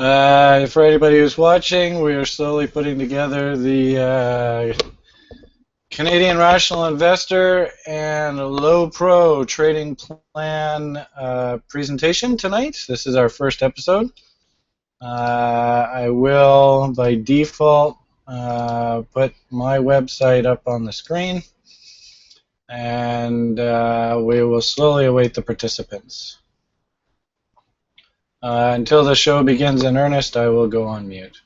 For anybody who's watching, we are slowly putting together the Canadian Rational Investor and LowPro trading plan presentation tonight. This is our first episode. I will, by default, put my website up on the screen, and we will slowly await the participants. Until the show begins in earnest, I will go on mute.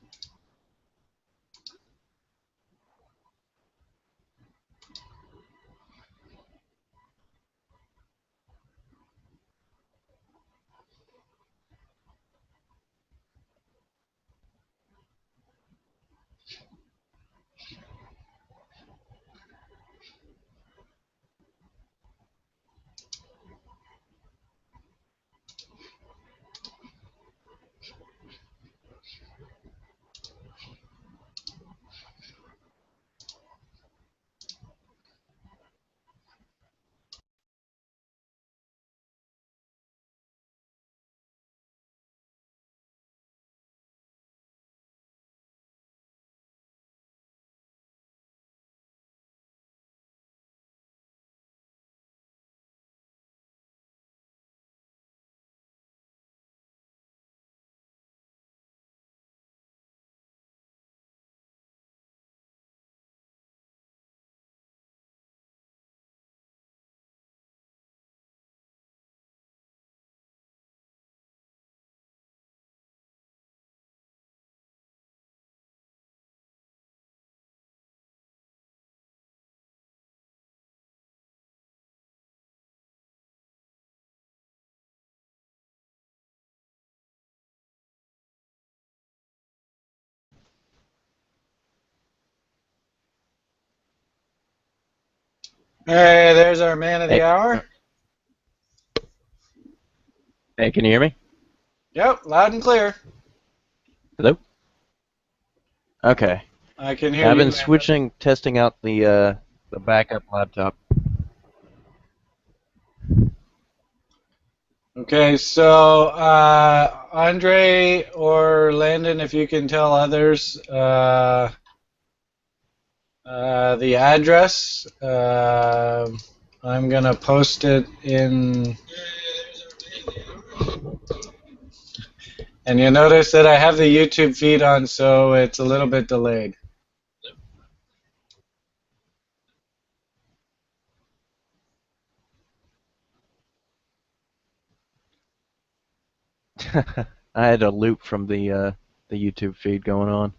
Hey, there's our man of the hour. Hey, can you hear me? Yep, loud and clear. Hello? Okay. I can hear you. I've been testing out the backup laptop. Okay, so Andre or Landon, if you can tell others the address, I'm gonna post it in. And you'll notice that I have the YouTube feed on, so it's a little bit delayed. I had a loop from the YouTube feed going on.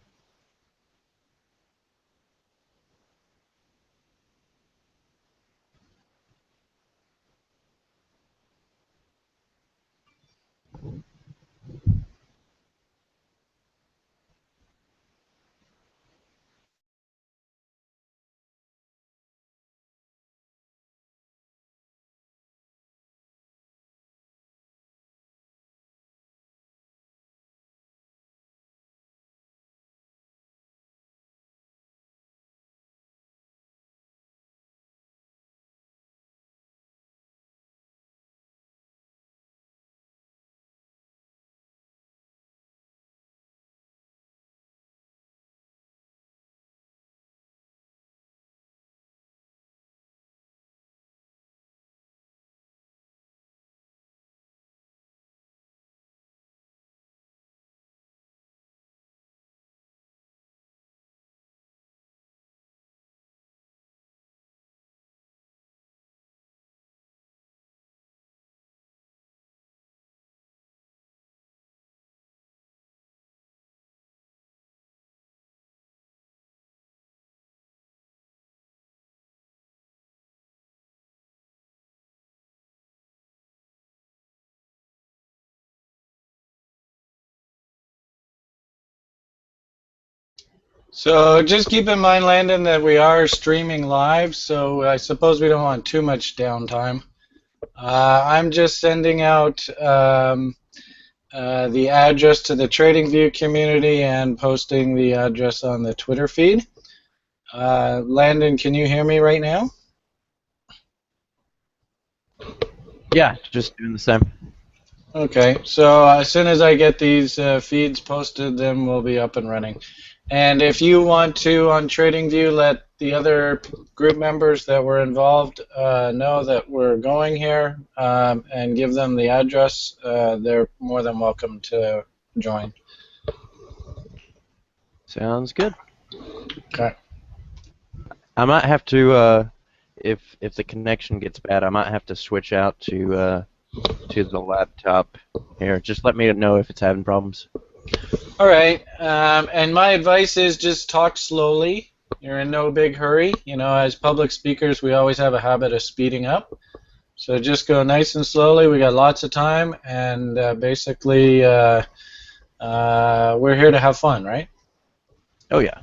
So just keep in mind, Landon, that we are streaming live, so I suppose we don't want too much downtime. I'm just sending out the address to the TradingView community and posting the address on the Twitter feed. Landon, can you hear me right now? Yeah, just doing the same. Okay, so as soon as I get these feeds posted, then we'll be up and running. And if you want to, on TradingView, let the other group members that were involved know that we're going here and give them the address, they're more than welcome to join. Sounds good. Okay. I might have to, if the connection gets bad, I might have to switch out to the laptop here. Just let me know if it's having problems. All right. And my advice is just talk slowly. You're in no big hurry. You know, as public speakers, we always have a habit of speeding up. So just go nice and slowly. We got lots of time, and basically, we're here to have fun, right? Oh yeah.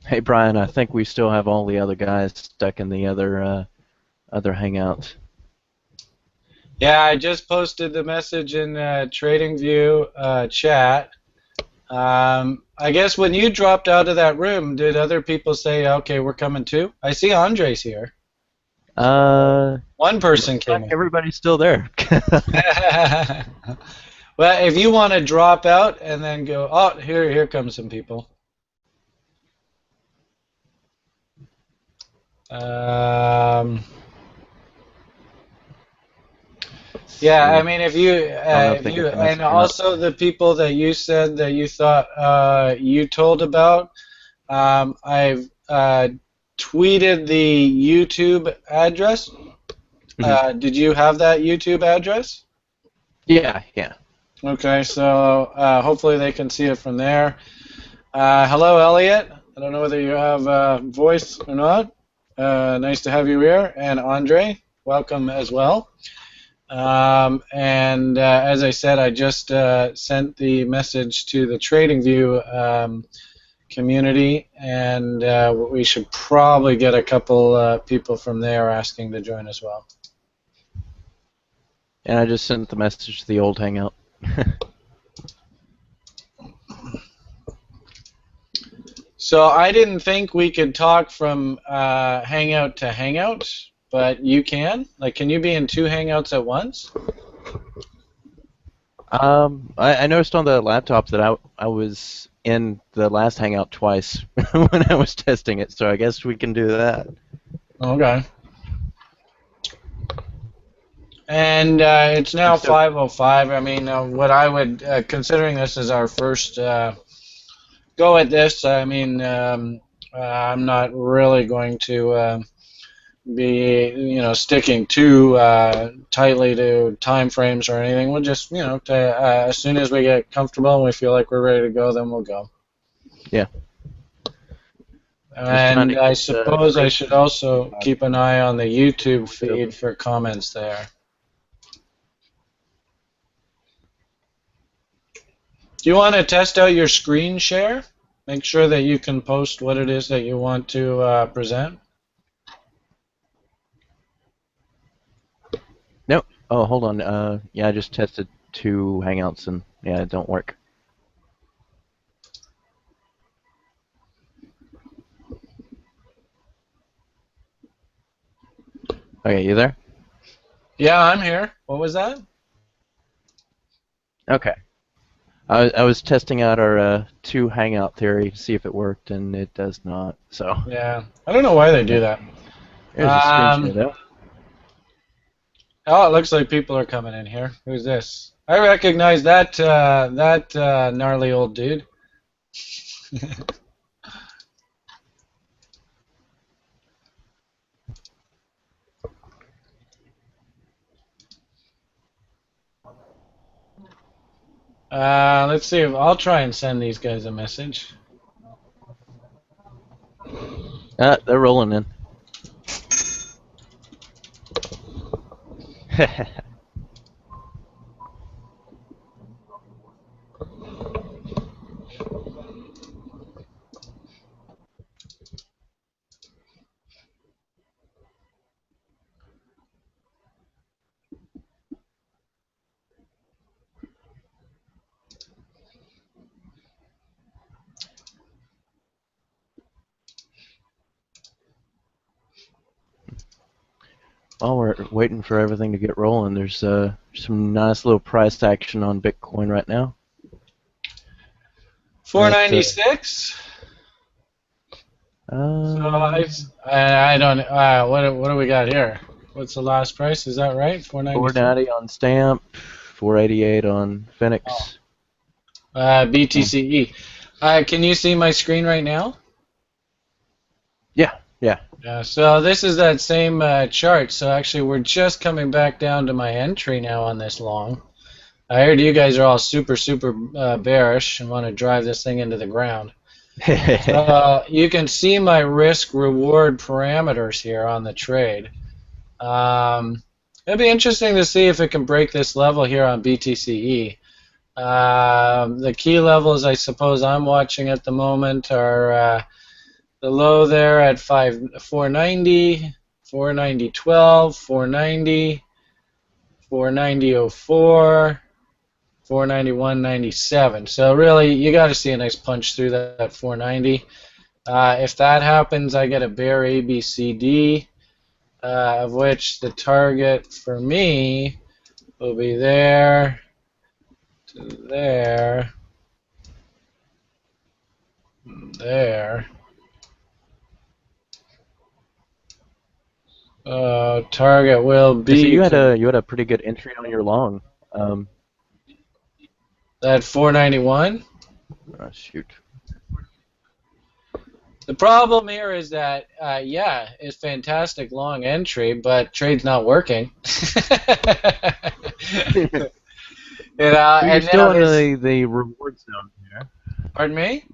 Hey Brian, I think we still have all the other guys stuck in the other hangouts. Yeah, I just posted the message in TradingView chat. I guess when you dropped out of that room, did other people say, "Okay, we're coming too"? I see Andre's here. One person Looks came like in. everybody's still there. Well, if you want to drop out and then go, oh, here comes some people. Um, yeah, I See, mean, I don't know if they get the and message or not. also the people that you said that you thought you told about, I've tweeted the YouTube address. Hmm. Did you have that YouTube address? Yeah, yeah. Okay, so hopefully they can see it from there. Hello, Elliot. I don't know whether you have a voice or not. Nice to have you here. And Andre, welcome as well. And as I said, I just sent the message to the TradingView community, and we should probably get a couple people from there asking to join as well. And I just sent the message to the old hangout. So I didn't think we could talk from Hangout to Hangout, but you can. Like, can you be in two Hangouts at once? I noticed on the laptop that I was in the last hangout twice when I was testing it, so I guess we can do that. Okay. And it's I'm now still 5:05. I mean, what I would, considering this is our first go at this, I mean, I'm not really going to be, sticking too tightly to time frames or anything. We'll just, as soon as we get comfortable and we feel like we're ready to go, then we'll go. yeah, just trying to And I get suppose I Chris. should also keep an eye on the YouTube feed for comments there. Do you want to test out your screen share? Make sure that you can post what it is that you want to present. Nope. Oh, hold on. Yeah, I just tested 2 Hangouts and yeah, it don't work. Okay, you there? Yeah, I'm here. What was that? Okay. I was testing out our 2 Hangout theory to see if it worked, and it does not. So Yeah, I don't know why they yeah. do that. There's a screen share Um, though. oh, it looks like people are coming in here. Who's this? I recognize that gnarly old dude. Let's see. I'll try and send these guys a message. They're rolling in. While we're waiting for everything to get rolling, there's some nice little price action on Bitcoin right now. 496. So I don't. What do we got here? What's the last price? Is that right? 496. 490 on Stamp, 488 on Phoenix. BTCE. Can you see my screen right now? Yeah, yeah. Yeah. So this is that same chart. So actually, we're just coming back down to my entry now on this long. I heard you guys are all super bearish and want to drive this thing into the ground. You can see my risk-reward parameters here on the trade. It'll be interesting to see if it can break this level here on BTCE. The key levels I suppose I'm watching at the moment are the low there at 490, 490.12, 490, 490.04, 491.97. So really, you got to see a nice punch through that 490. If that happens, I get a bear ABCD, of which the target for me will be there to there, there. Target will So be you had a pretty good entry on your long. that 491. Oh, shoot. The problem here is that, yeah, it's fantastic long entry, but trade's not working. You're still in the reward zone here. Pardon me?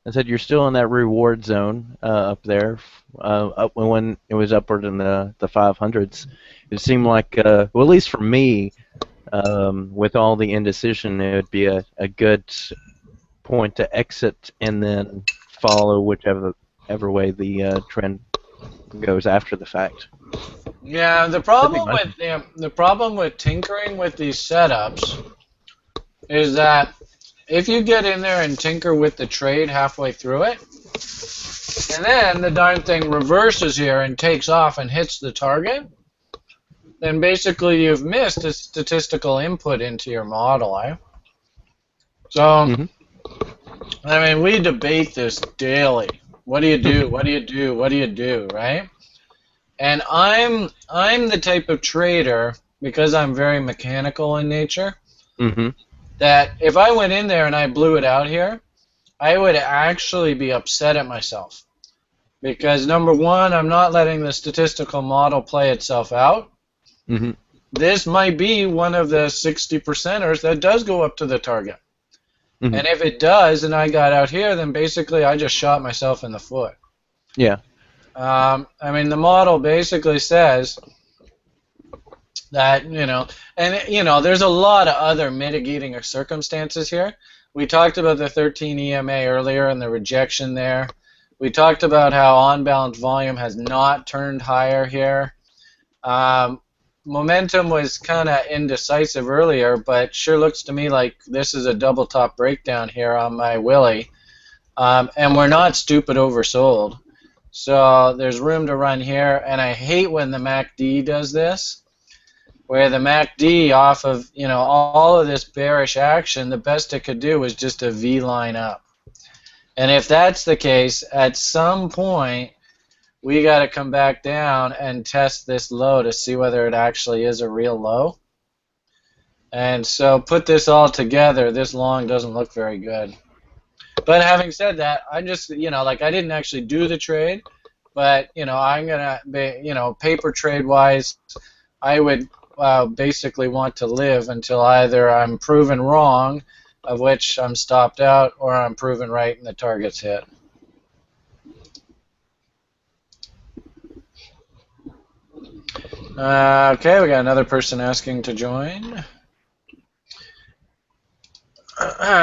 I said you're still in that reward zone up there. Up when it was upward in the 500s, it seemed like, well, at least for me, with all the indecision, it would be a good point to exit and then follow whichever way the trend goes after the fact. Yeah, the problem with tinkering with these setups is that if you get in there and tinker with the trade halfway through it, and then the darn thing reverses here and takes off and hits the target, then basically you've missed a statistical input into your model, eh? So, I mean, we debate this daily. What do you do? What do you do? What do you do? Right? And I'm the type of trader, because I'm very mechanical in nature, that if I went in there and I blew it out here, I would actually be upset at myself. Because number one, I'm not letting the statistical model play itself out. This might be one of the 60%ers that does go up to the target. And if it does, and I got out here, then basically I just shot myself in the foot. Yeah. I mean, the model basically says that, and there's a lot of other mitigating circumstances here, we talked about the 13 EMA earlier and the rejection there. We talked about how on-balance volume has not turned higher here. Um, Momentum was kind of indecisive earlier, but sure looks to me like this is a double top breakdown here on my Willie. And we're not stupid oversold. So there's room to run here, and I hate when the MACD does this, where the MACD off of, all of this bearish action, the best it could do was just a V line up. And if that's the case, at some point, we got to come back down and test this low to see whether it actually is a real low. And so put this all together, this long doesn't look very good. But having said that, I just, like I didn't actually do the trade, but, I'm going to be, paper trade wise, I would basically want to live until either I'm proven wrong, of which I'm stopped out, or I'm proven right and the target's hit. Okay, we got another person asking to join.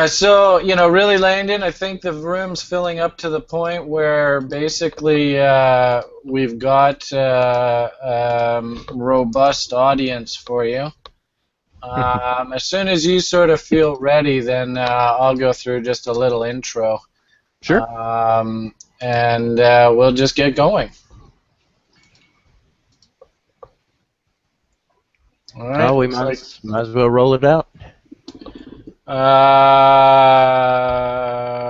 So, really, Langdon, I think the room's filling up to the point where basically we've got robust audience for you. As soon as you sort of feel ready, then I'll go through just a little intro. Sure. And we'll just get going. All right. Oh, we might as well roll it out.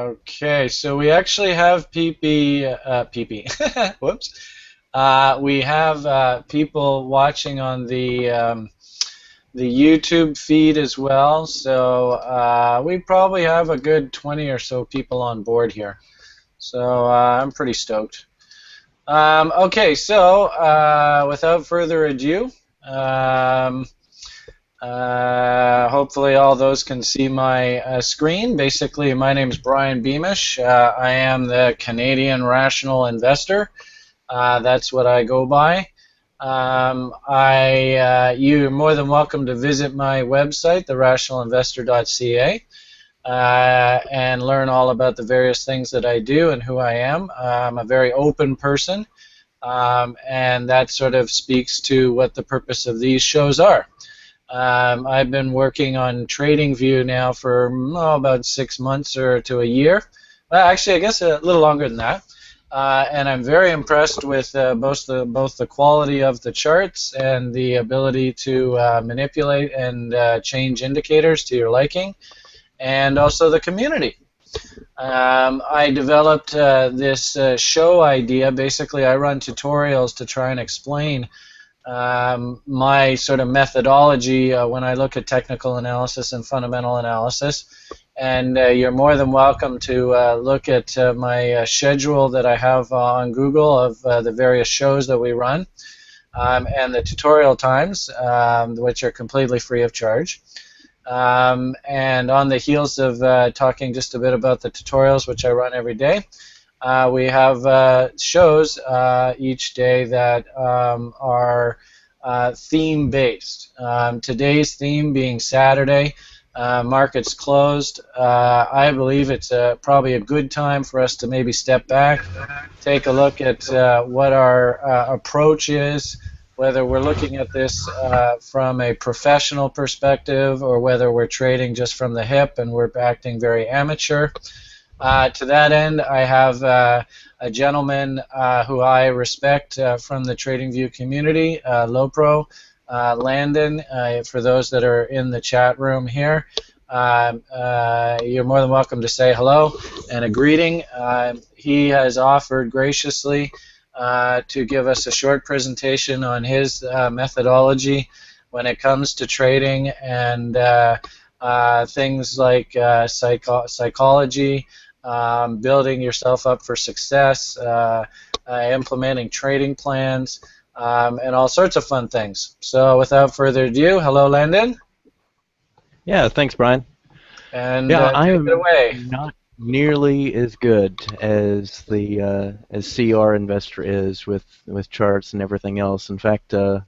Okay, so we actually have whoops. We have people watching on the YouTube feed as well, so we probably have a good 20 or so people on board here. So I'm pretty stoked. Okay, so without further ado, hopefully all those can see my screen. Basically, my name is Brian Beamish. I am the Canadian Rational Investor. That's what I go by. You're more than welcome to visit my website, therationalinvestor.ca, and learn all about the various things that I do and who I am. I'm a very open person, and that sort of speaks to what the purpose of these shows are. I've been working on TradingView now for about 6 months or to a year. Well, actually, I guess a little longer than that. And I'm very impressed with both the quality of the charts and the ability to manipulate and change indicators to your liking, and also the community. I developed this show idea. Basically, I run tutorials to try and explain my sort of methodology when I look at technical analysis and fundamental analysis. And you're more than welcome to look at my schedule that I have on Google of the various shows that we run, and the tutorial times, which are completely free of charge. And on the heels of talking just a bit about the tutorials, which I run every day, we have shows each day that are theme-based. Today's theme being Saturday, markets closed. I believe it's probably a good time for us to maybe step back, take a look at what our approach is, whether we're looking at this from a professional perspective or whether we're trading just from the hip and we're acting very amateur. To that end, I have a gentleman who I respect from the TradingView community, LowPro, Landon. For those that are in the chat room here, you're more than welcome to say hello and a greeting. He has offered graciously to give us a short presentation on his methodology when it comes to trading and things like psychology, building yourself up for success, implementing trading plans, and all sorts of fun things. So without further ado, hello, Landon. Yeah, thanks, Brian. And yeah, I take am it away. not nearly as good as the as CRInvestor is with charts and everything else. In fact, no,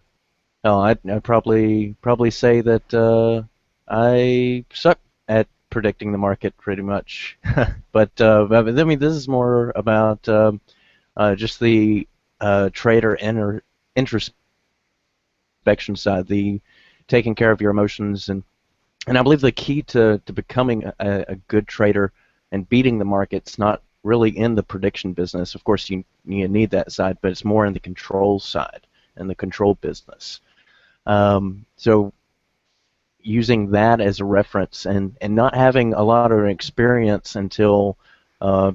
I'd probably say that I suck at predicting the market pretty much. But I mean, this is more about just the trader introspection side, the taking care of your emotions, and I believe the key to becoming a good trader and beating the market's not really in the prediction business. Of course, you need that side, but it's more in the control side and the control business. So using that as a reference and not having a lot of experience until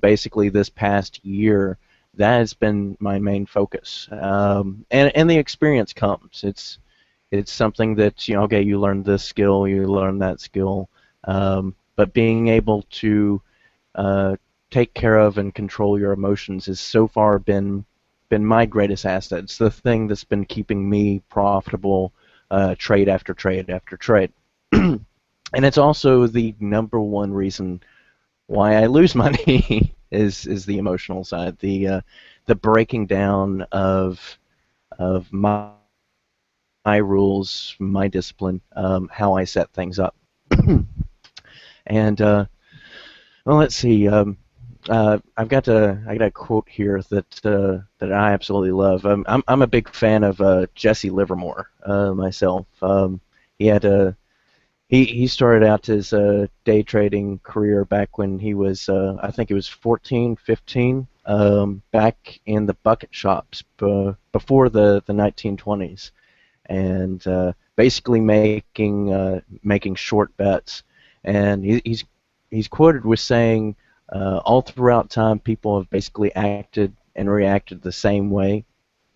basically this past year, that has been my main focus. And the experience comes. It's something that, okay, you learn this skill, you learn that skill, but being able to take care of and control your emotions has so far been my greatest asset. It's the thing that's been keeping me profitable trade after trade after trade. And it's also the number one reason why I lose money is the emotional side, the breaking down of my rules, my discipline, how I set things up. And well, let's see. I got a quote here that I absolutely love. I'm a big fan of Jesse Livermore myself. He had a he started out his day trading career back when he was I think he was 14, 15, back in the bucket shops before the 1920s, and basically making short bets. And he's quoted with saying, all throughout time, people have basically acted and reacted the same way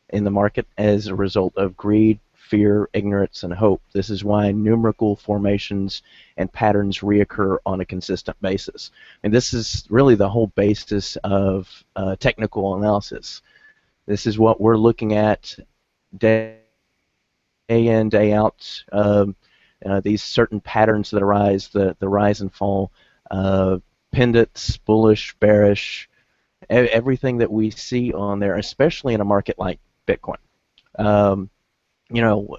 in the market as a result of greed, fear, ignorance, and hope. This is why numerical formations and patterns reoccur on a consistent basis. And this is really the whole basis of technical analysis. This is what we're looking at day in, day out. These certain patterns that arise, the rise and fall, pendants, bullish, bearish, everything that we see on there, especially in a market like Bitcoin. You know,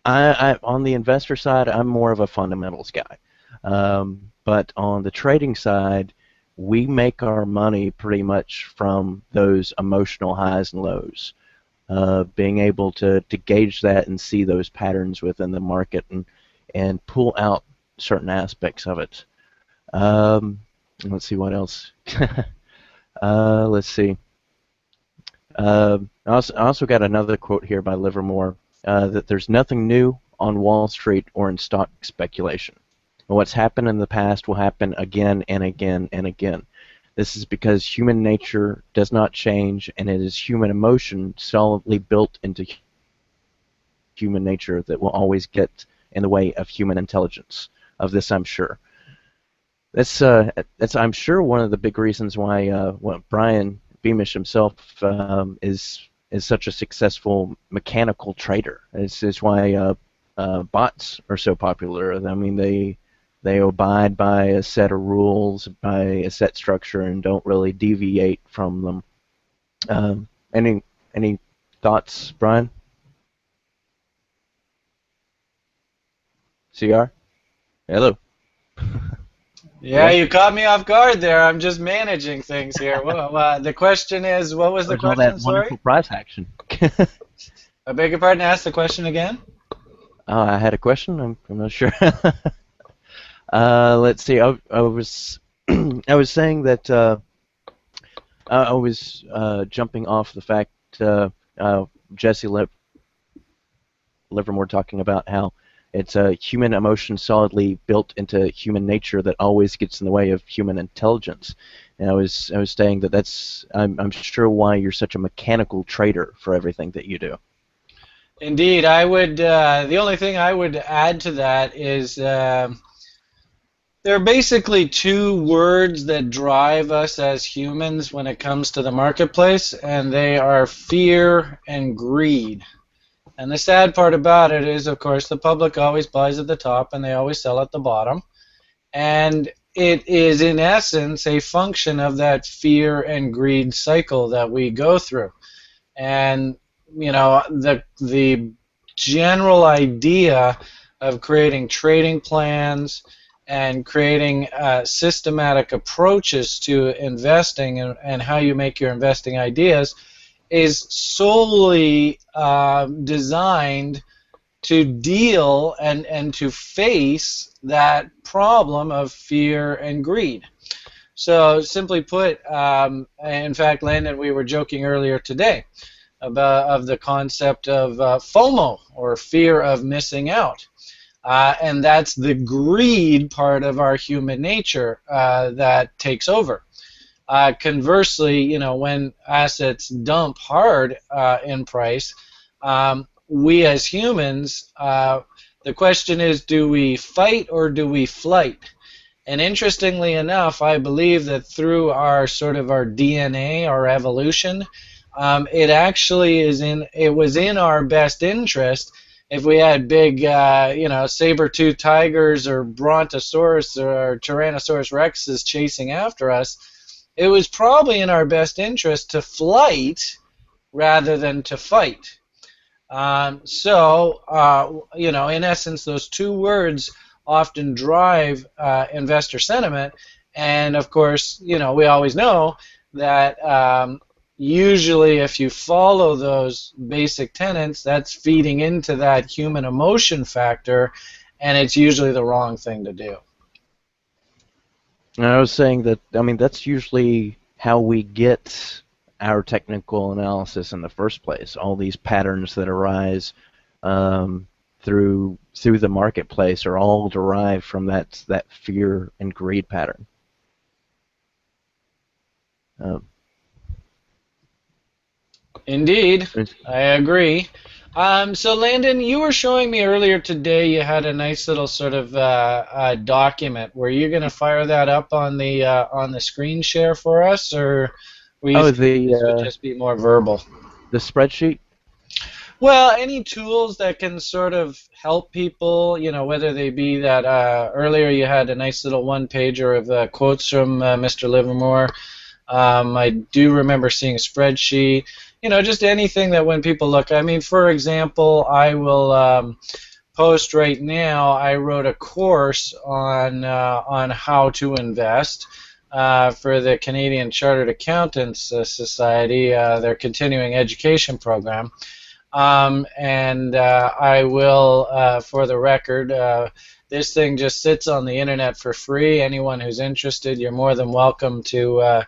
I on the investor side, I'm more of a fundamentals guy. But on the trading side, we make our money pretty much from those emotional highs and lows. Being able to gauge that and see those patterns within the market and pull out certain aspects of it. Let's see what else. Let's see. I also got another quote here by Livermore, that there's nothing new on Wall Street or in stock speculation. What's happened in the past will happen again and again and again. This is because human nature does not change, and it is human emotion solidly built into human nature that will always get in the way of human intelligence. Of this, I'm sure. That's I'm sure one of the big reasons why Brian Beamish himself is such a successful mechanical trader. It's why bots are so popular. I mean, they abide by a set of rules, by a set structure, and don't really deviate from them. Any thoughts, Brian? CR? Hello. Yeah, you caught me off guard there. I'm just managing things here. Well, the question is, what was the There's all that question? wonderful Sorry, price action. I beg your pardon. Ask the question again. I had a question. I'm not sure. Let's see. I was I was saying that I was jumping off the fact Jesse Livermore talking about how it's a human emotion solidly built into human nature that always gets in the way of human intelligence. And I was saying that I'm sure why you're such a mechanical trader for everything that you do. Indeed, I would. The only thing I would add to that is there are basically two words that drive us as humans when it comes to the marketplace, and they are fear and greed. And the sad part about it is, of course, the public always buys at the top and they always sell at the bottom. And it is, in essence, a function of that fear and greed cycle that we go through. And, the general idea of creating trading plans and creating systematic approaches to investing and how you make your investing ideas is solely designed to deal and to face that problem of fear and greed. So simply put, in fact, Landon, we were joking earlier today of the concept of FOMO, or fear of missing out. And that's the greed part of our human nature that takes over. Conversely, when assets dump hard in price, we as humans, the question is, do we fight or do we flight? And interestingly enough, I believe that through our sort of our DNA, our evolution, it actually it was in our best interest if we had big, saber-toothed tigers or brontosaurus or tyrannosaurus rexes chasing after us. It was probably in our best interest to flight rather than to fight. In essence, those two words often drive investor sentiment. And of course, we always know that usually if you follow those basic tenets, that's feeding into that human emotion factor, and it's usually the wrong thing to do. And I was saying that, I mean, that's usually how we get our technical analysis in the first place. All these patterns that arise through the marketplace are all derived from that fear and greed pattern. Indeed, I agree. So Landon, you were showing me earlier today you had a nice little sort of document. Were you going to fire that up on the screen share for us, or were you thinking this would just be more verbal? The spreadsheet? Well, any tools that can sort of help people, whether they be that earlier you had a nice little one-pager of quotes from Mr. Livermore. I do remember seeing a spreadsheet. Just anything that when people look. I mean, for example, I will post right now. I wrote a course on how to invest for the Canadian Chartered Accountants Society, their continuing education program. And I will, for the record, this thing just sits on the internet for free. Anyone who's interested, you're more than welcome to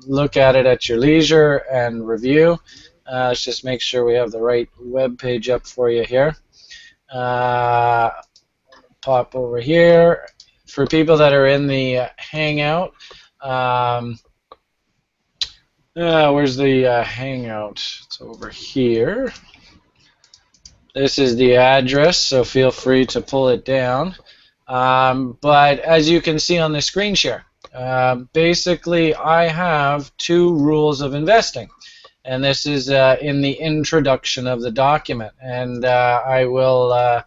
look at it at your leisure and review. Let's just make sure we have the right web page up for you here. Pop over here. For people that are in the Hangout, where's the Hangout? It's over here. This is the address, so feel free to pull it down. But as you can see on the screen share, basically I have two rules of investing. And this is in the introduction of the document. And I will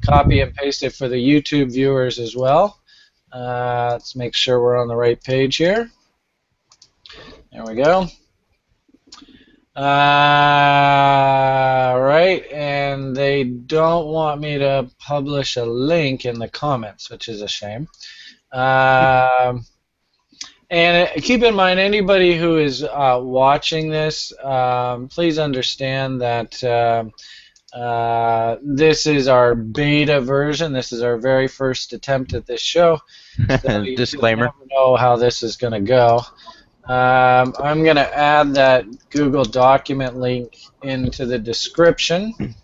copy and paste it for the YouTube viewers as well. Let's make sure we're on the right page here. There we go. Right, and they don't want me to publish a link in the comments, which is a shame. And keep in mind, anybody who is watching this, please understand that this is our beta version. This is our very first attempt at this show. So Disclaimer. You never know how this is going to go. I'm going to add that Google document link into the description.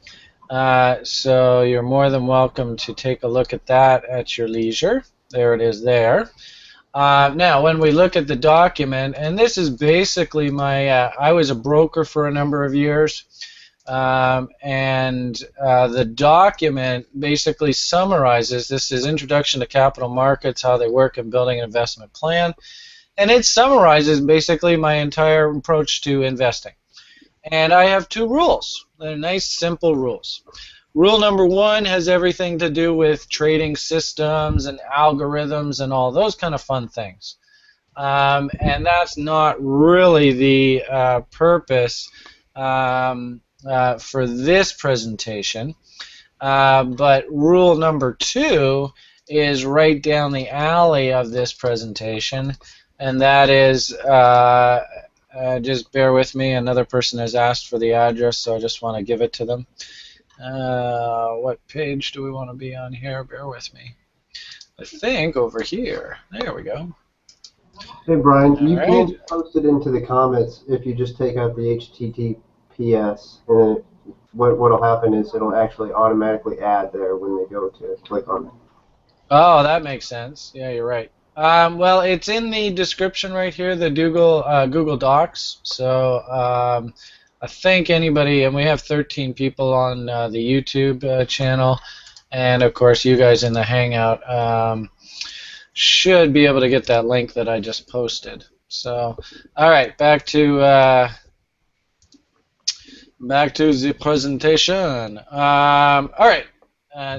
So you're more than welcome to take a look at that at your leisure. There it is there. Now, when we look at the document, and this is basically I was a broker for a number of years, and the document basically summarizes, this is Introduction to Capital Markets, how they work in building an investment plan, and it summarizes basically my entire approach to investing. And I have two rules. They're nice, simple rules. Rule number one has everything to do with trading systems and algorithms and all those kind of fun things. And that's not really the purpose for this presentation. But rule number 2 is right down the alley of this presentation, and that is, just bear with me, another person has asked for the address, so I just want to give it to them. What page do we want to be on here? Bear with me. I think over here. There we go. Hey Brian, All you right. can post it into the comments if you just take out the HTTPS, and what'll happen is it'll actually automatically add there when they go to click on it. Oh, that makes sense. Yeah, you're right. Well, it's in the description right here, the Google Docs. So I think anybody, and we have 13 people on the YouTube channel, and of course you guys in the Hangout should be able to get that link that I just posted. So, all right, back to the presentation. All right.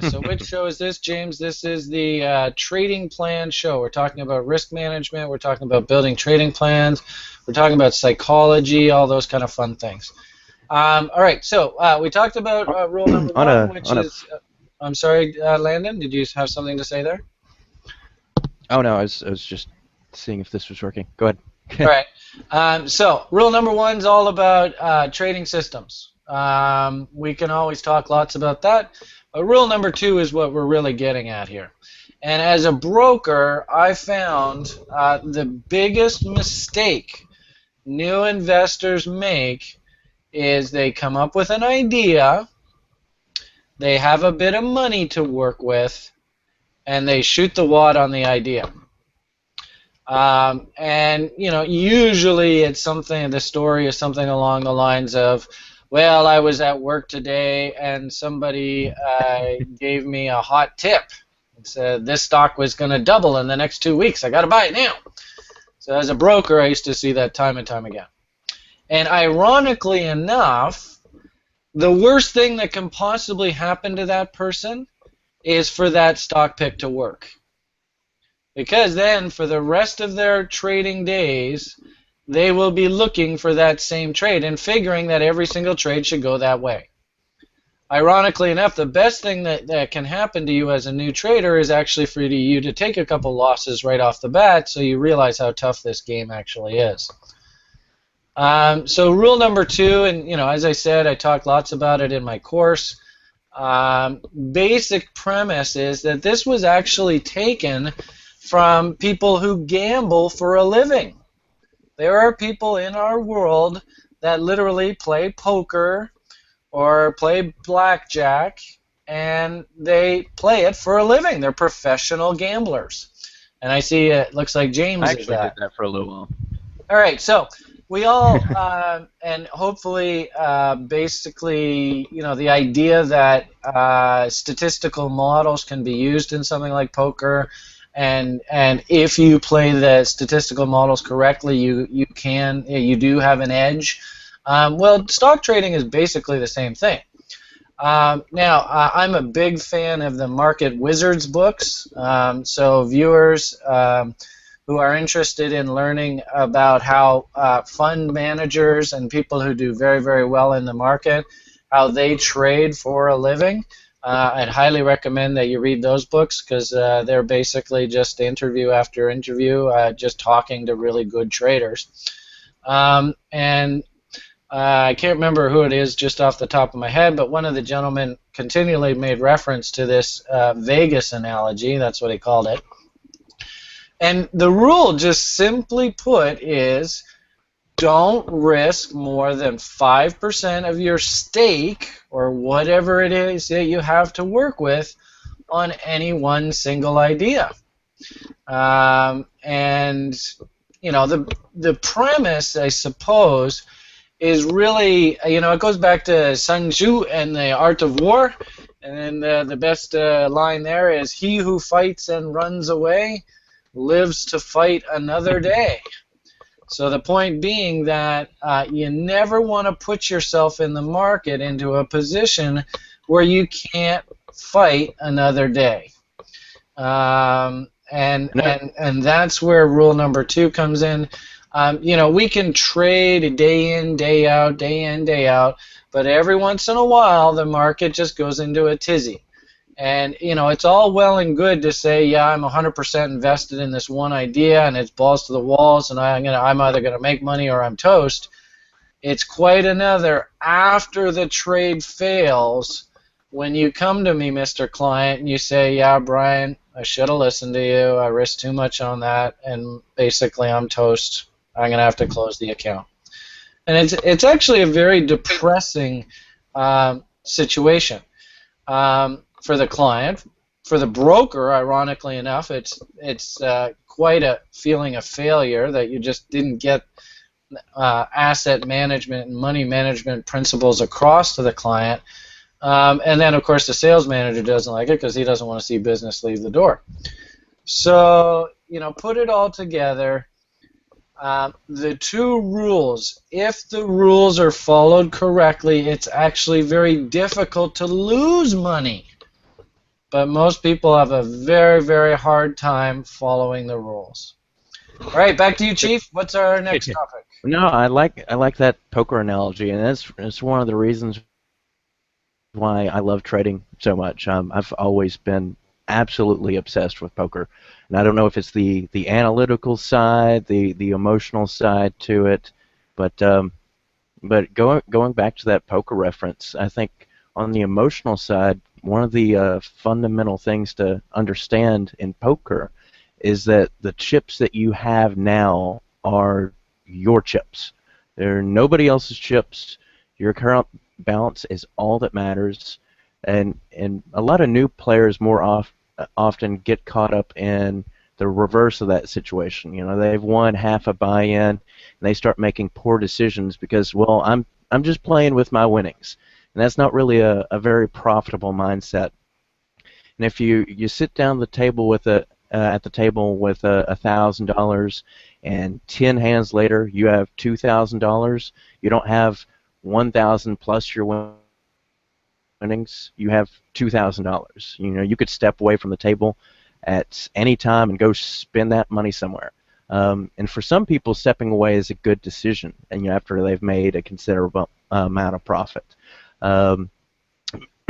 So which show is this, James? This is the trading plan show. We're talking about risk management. We're talking about building trading plans. We're talking about psychology, all those kind of fun things. All right. So we talked about rule number 1, which is. I'm sorry, Landon. Did you have something to say there? Oh no, I was just seeing if this was working. Go ahead. All right. So rule number 1 is all about trading systems. We can always talk lots about that. But rule number 2 is what we're really getting at here. And as a broker, I found the biggest mistake new investors make is they come up with an idea, they have a bit of money to work with, and they shoot the wad on the idea. And usually it's something. The story is something along the lines of, "Well, I was at work today, and somebody gave me a hot tip. It said this stock was going to double in the next 2 weeks. I got to buy it now." So as a broker, I used to see that time and time again. And ironically enough, the worst thing that can possibly happen to that person is for that stock pick to work. Because then, for the rest of their trading days, they will be looking for that same trade and figuring that every single trade should go that way. Ironically enough, the best thing that can happen to you as a new trader is actually for you to take a couple losses right off the bat, so you realize how tough this game actually is. So rule number 2, and as I said, I talk lots about it in my course. Basic premise is that this was actually taken from people who gamble for a living. There are people in our world that literally play poker or play blackjack, and they play it for a living. They're professional gamblers. And I see it looks like James I is actually that. did that for a little while. All right, so we all, and hopefully, basically, the idea that statistical models can be used in something like poker, and if you play the statistical models correctly, you do have an edge. Well, stock trading is basically the same thing. Now, I'm a big fan of the Market Wizards books, so viewers who are interested in learning about how fund managers and people who do very, very well in the market, how they trade for a living, I'd highly recommend that you read those books, because they're basically just interview after interview, just talking to really good traders. And I can't remember who it is just off the top of my head, but one of the gentlemen continually made reference to this Vegas analogy. That's what he called it. And the rule, just simply put, is don't risk more than 5% of your stake, or whatever it is that you have to work with, on any one single idea. And the premise, I suppose, is really, it goes back to Sun Tzu and the Art of War. And then the best line there is, "He who fights and runs away lives to fight another day." So the point being that you never want to put yourself in the market into a position where you can't fight another day. And that's where rule number 2 comes in. You know, we can trade day in, day out, day in, day out, but every once in a while the market just goes into a tizzy. And, you know, it's all well and good to say, yeah, I'm 100% invested in this one idea and it's balls to the walls and I'm either going to make money or I'm toast. It's quite another after the trade fails when you come to me, Mr. Client, and you say, yeah, Brian, I should have listened to you. I risked too much on that, and basically I'm toast. I'm going to have to close the account. And it's actually a very depressing situation for the client. For the broker, ironically enough, it's quite a feeling of failure that you just didn't get asset management and money management principles across to the client. And then, of course, the sales manager doesn't like it because he doesn't want to see business leave the door. So, you know, put it all together. The two rules, if the rules are followed correctly, it's actually very difficult to lose money. But most people have a very, very hard time following the rules. All right, back to you, Chief. What's our next topic? No, I like that poker analogy, and that's one of the reasons why I love trading so much. I've always been absolutely obsessed with poker, and I don't know if it's the analytical side, the emotional side to it, but going back to that poker reference, I think on the emotional side, one of the fundamental things to understand in poker is that the chips that you have now are your chips. They're nobody else's chips. Your current balance is all that matters, and a lot of new players often get caught up in the reverse of that situation. You know, they've won half a buy-in, and they start making poor decisions because, well, I'm just playing with my winnings, and that's not really a very profitable mindset. And if you sit down the table with at the table with $1,000, and 10 hands later you have $2,000, you don't have 1,000 plus your winnings. You have $2,000. You know, you could step away from the table at any time and go spend that money somewhere. And for some people, stepping away is a good decision, and after they've made a considerable amount of profit,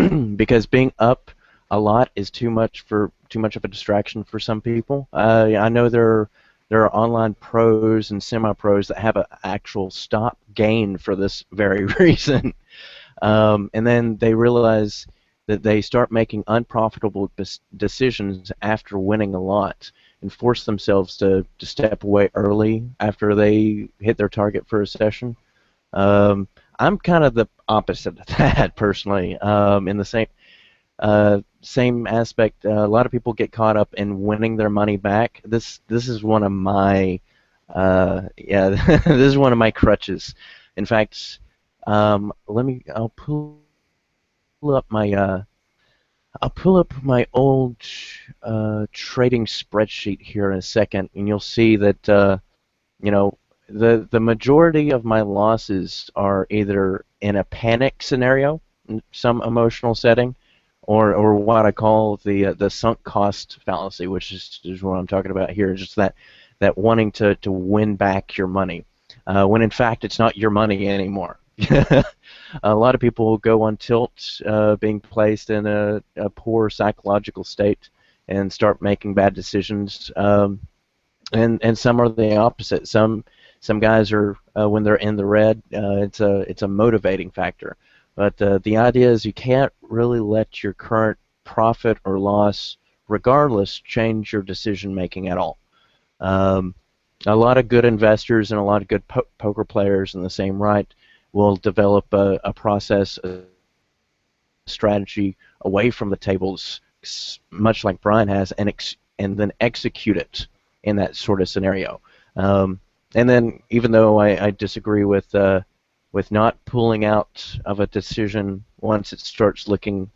because being up a lot is too much of a distraction for some people. I know there are online pros and semi-pros that have an actual stop gain for this very reason, and then they realize that they start making unprofitable decisions after winning a lot and force themselves to step away early after they hit their target for a session. I'm kind of the opposite of that personally. In the same aspect, a lot of people get caught up in winning their money back. This is one of my this is one of my crutches. In fact, I'll pull up my old trading spreadsheet here in a second, and you'll see that you know, the majority of my losses are either in a panic scenario, some emotional setting, or what I call the sunk cost fallacy, which is what I'm talking about here. Just that wanting to win back your money, when in fact it's not your money anymore. A lot of people will go on tilt, being placed in a poor psychological state and start making bad decisions. And some are the opposite. Some guys are when they're in the red, it's a motivating factor. But the idea is you can't really let your current profit or loss, regardless, change your decision making at all. A lot of good investors and a lot of good poker players in the same right will develop a process, a strategy away from the tables, much like Brian has, and then execute it in that sort of scenario. And then, even though I disagree with not pulling out of a decision once it starts looking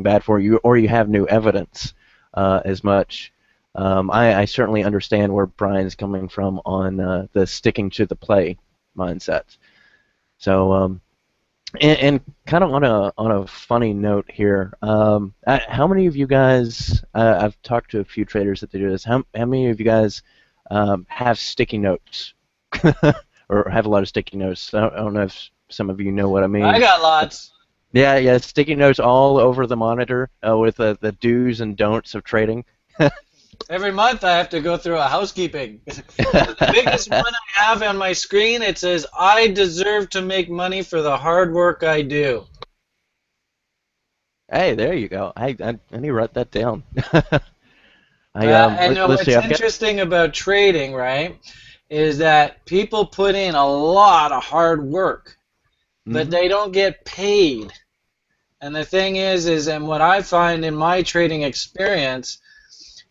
bad for you, or you have new evidence as much, I certainly understand where Brian's coming from on the sticking to the play mindset. So, and kind of on a funny note here, how many of you guys? I've talked to a few traders that do this. How many of you guys have sticky notes or have a lot of sticky notes. I don't know if some of you know what I I mean. got lots. Yeah, yeah, sticky notes all over the monitor with the do's and don'ts of trading. Every month I have to go through a housekeeping. The biggest one I have on my screen, it says, I deserve to make money for the hard work I do. Hey, there you go. I need to write that down. And Let's see. what's I've got. interesting about trading, right, is that people put in a lot of hard work, but Hmm. they don't get paid. And the thing is, and what I find in my trading experience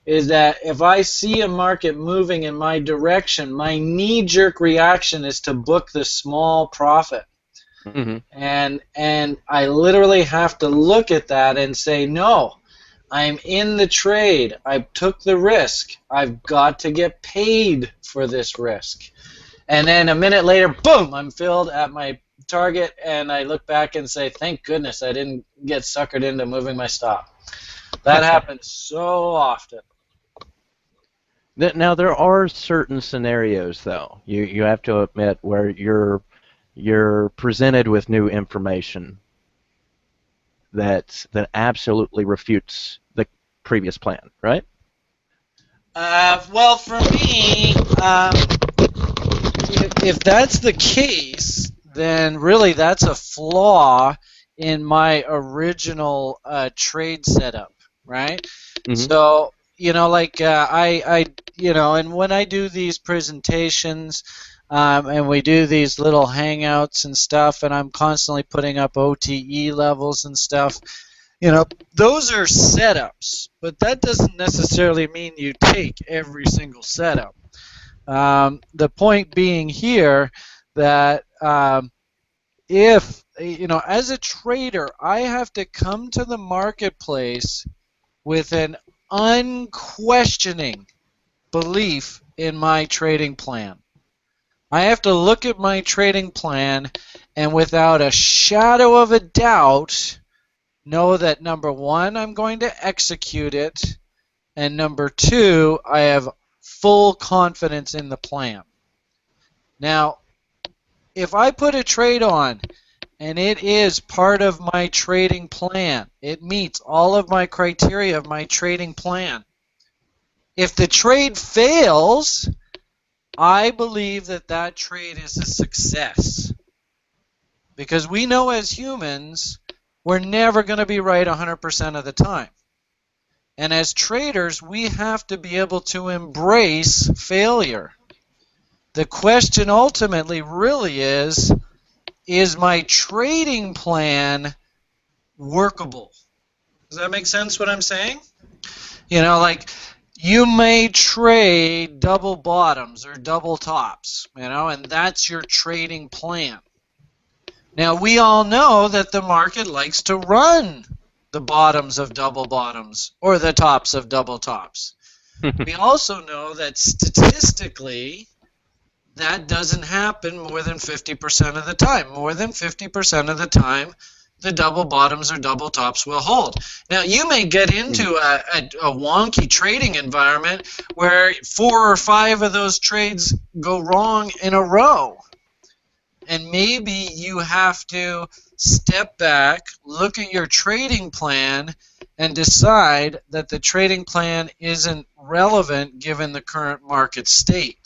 is that if I see a market moving in my direction, my knee-jerk reaction is to book the small profit. Hmm. And I literally have to look at that and say, no, I'm in the trade. I took the risk. I've got to get paid for this risk. And then a minute later, boom, I'm filled at my target, and I look back and say, thank goodness I didn't get suckered into moving my stop. That happens so often. Now there are certain scenarios, though. You have to admit where you're presented with new information that absolutely refutes the previous plan, right? Well, for me, if that's the case, then really that's a flaw in my original trade setup, right? Hmm. So, like and when I do these presentations, and we do these little hangouts and stuff, and I'm constantly putting up OTE levels and stuff, those are setups, but that doesn't necessarily mean you take every single setup. The point being here that if, as a trader, I have to come to the marketplace with an unquestioning belief in my trading plan. I have to look at my trading plan and without a shadow of a doubt know that number one, I'm going to execute it, and number two, I have full confidence in the plan. Now, if I put a trade on and it is part of my trading plan, it meets all of my criteria of my trading plan. If the trade fails, I believe that that trade is a success. Because we know as humans, we're never going to be right 100% of the time. And as traders, we have to be able to embrace failure. The question ultimately really is my trading plan workable? Does that make sense what I'm saying? Like you may trade double bottoms or double tops, and that's your trading plan. Now, we all know that the market likes to run the bottoms of double bottoms or the tops of double tops. We also know that statistically, that doesn't happen more than 50% of the time. More than 50% of the time, the double bottoms or double tops will hold. Now, you may get into a wonky trading environment where 4 or 5 of those trades go wrong in a row. And maybe you have to step back, look at your trading plan, and decide that the trading plan isn't relevant given the current market state.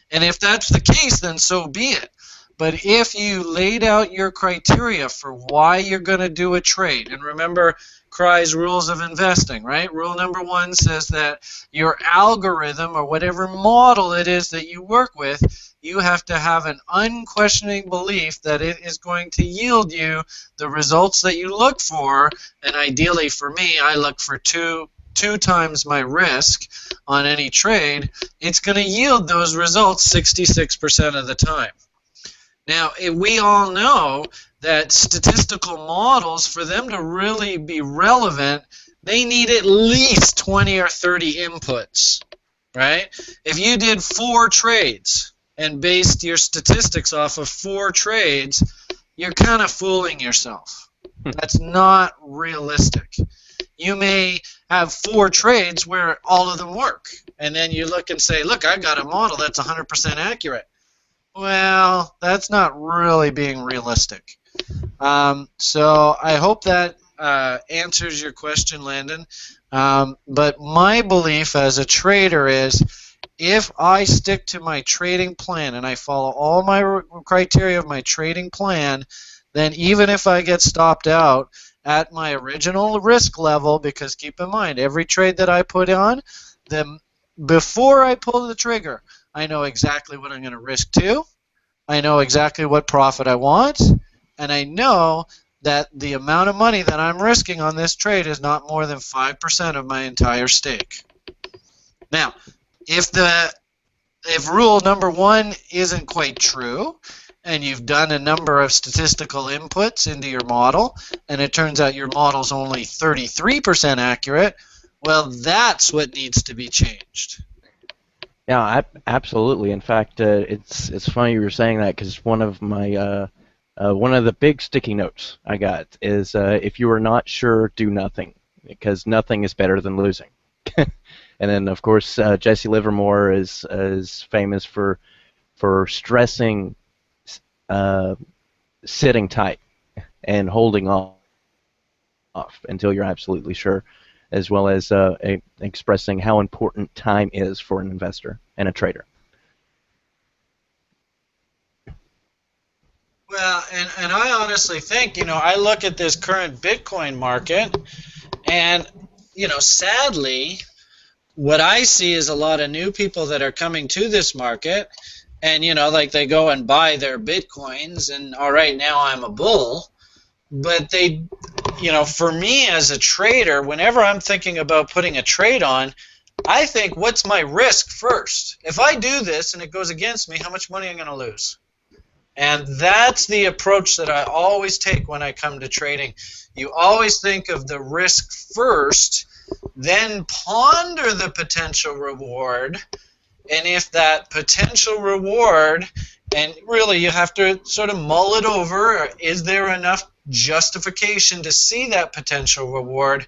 And if that's the case, then so be it. But if you laid out your criteria for why you're going to do a trade, and remember CRI's rules of investing, right? Rule number 1 says that your algorithm or whatever model it is that you work with, you have to have an unquestioning belief that it is going to yield you the results that you look for. And ideally for me, I look for two times my risk on any trade. It's going to yield those results 66% of the time. Now, we all know that statistical models, for them to really be relevant, they need at least 20 or 30 inputs, right? If you did 4 trades and based your statistics off of 4 trades, you're kind of fooling yourself. That's not realistic. You may have 4 trades where all of them work, and then you look and say, look, I got a model that's 100% accurate. Well, that's not really being realistic. So I hope that answers your question, Landon. But my belief as a trader is if I stick to my trading plan and I follow all my criteria of my trading plan, then even if I get stopped out at my original risk level, because keep in mind, every trade that I put on, then before I pull the trigger, I know exactly what I'm going to risk to. I know exactly what profit I want, and I know that the amount of money that I'm risking on this trade is not more than 5% of my entire stake. Now, if rule number one isn't quite true, and you've done a number of statistical inputs into your model, and it turns out your model's only 33% accurate, well, that's what needs to be changed. Yeah, absolutely. In fact, it's funny you were saying that because one of the big sticky notes I got is if you are not sure, do nothing because nothing is better than losing. And then of course Jesse Livermore is famous for stressing uh, sitting tight and holding off until you're absolutely sure, as well as expressing how important time is for an investor and a trader. Well, and I honestly think, I look at this current Bitcoin market, and, sadly, what I see is a lot of new people that are coming to this market, and, like they go and buy their Bitcoins, and all right, now I'm a bull. But they, for me as a trader, whenever I'm thinking about putting a trade on, I think, what's my risk first? If I do this and it goes against me, how much money am I going to lose? And that's the approach that I always take when I come to trading. You always think of the risk first, then ponder the potential reward. And if that potential reward, and really you have to sort of mull it over, is there enough justification to see that potential reward?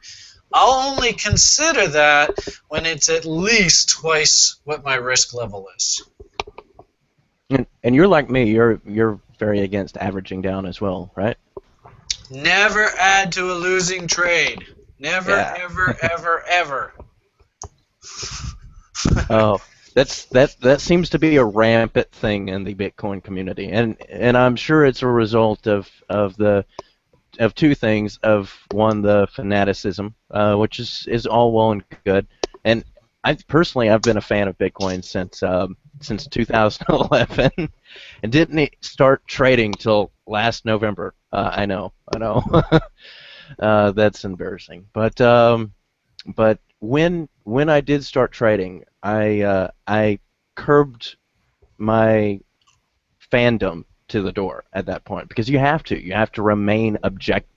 I'll only consider that when it's at least twice what my risk level is. And you're like me. You're very against averaging down as well, right? Never add to a losing trade. Never, Yeah. ever, ever, ever. Oh, that seems to be a rampant thing in the Bitcoin community, and I'm sure it's a result of two things. Of one, the fanaticism, which is all well and good, and I've been a fan of Bitcoin since 2011, and didn't start trading till last November. I know, that's embarrassing, but when I did start trading, I curbed my fandom to the door at that point because you have to remain objective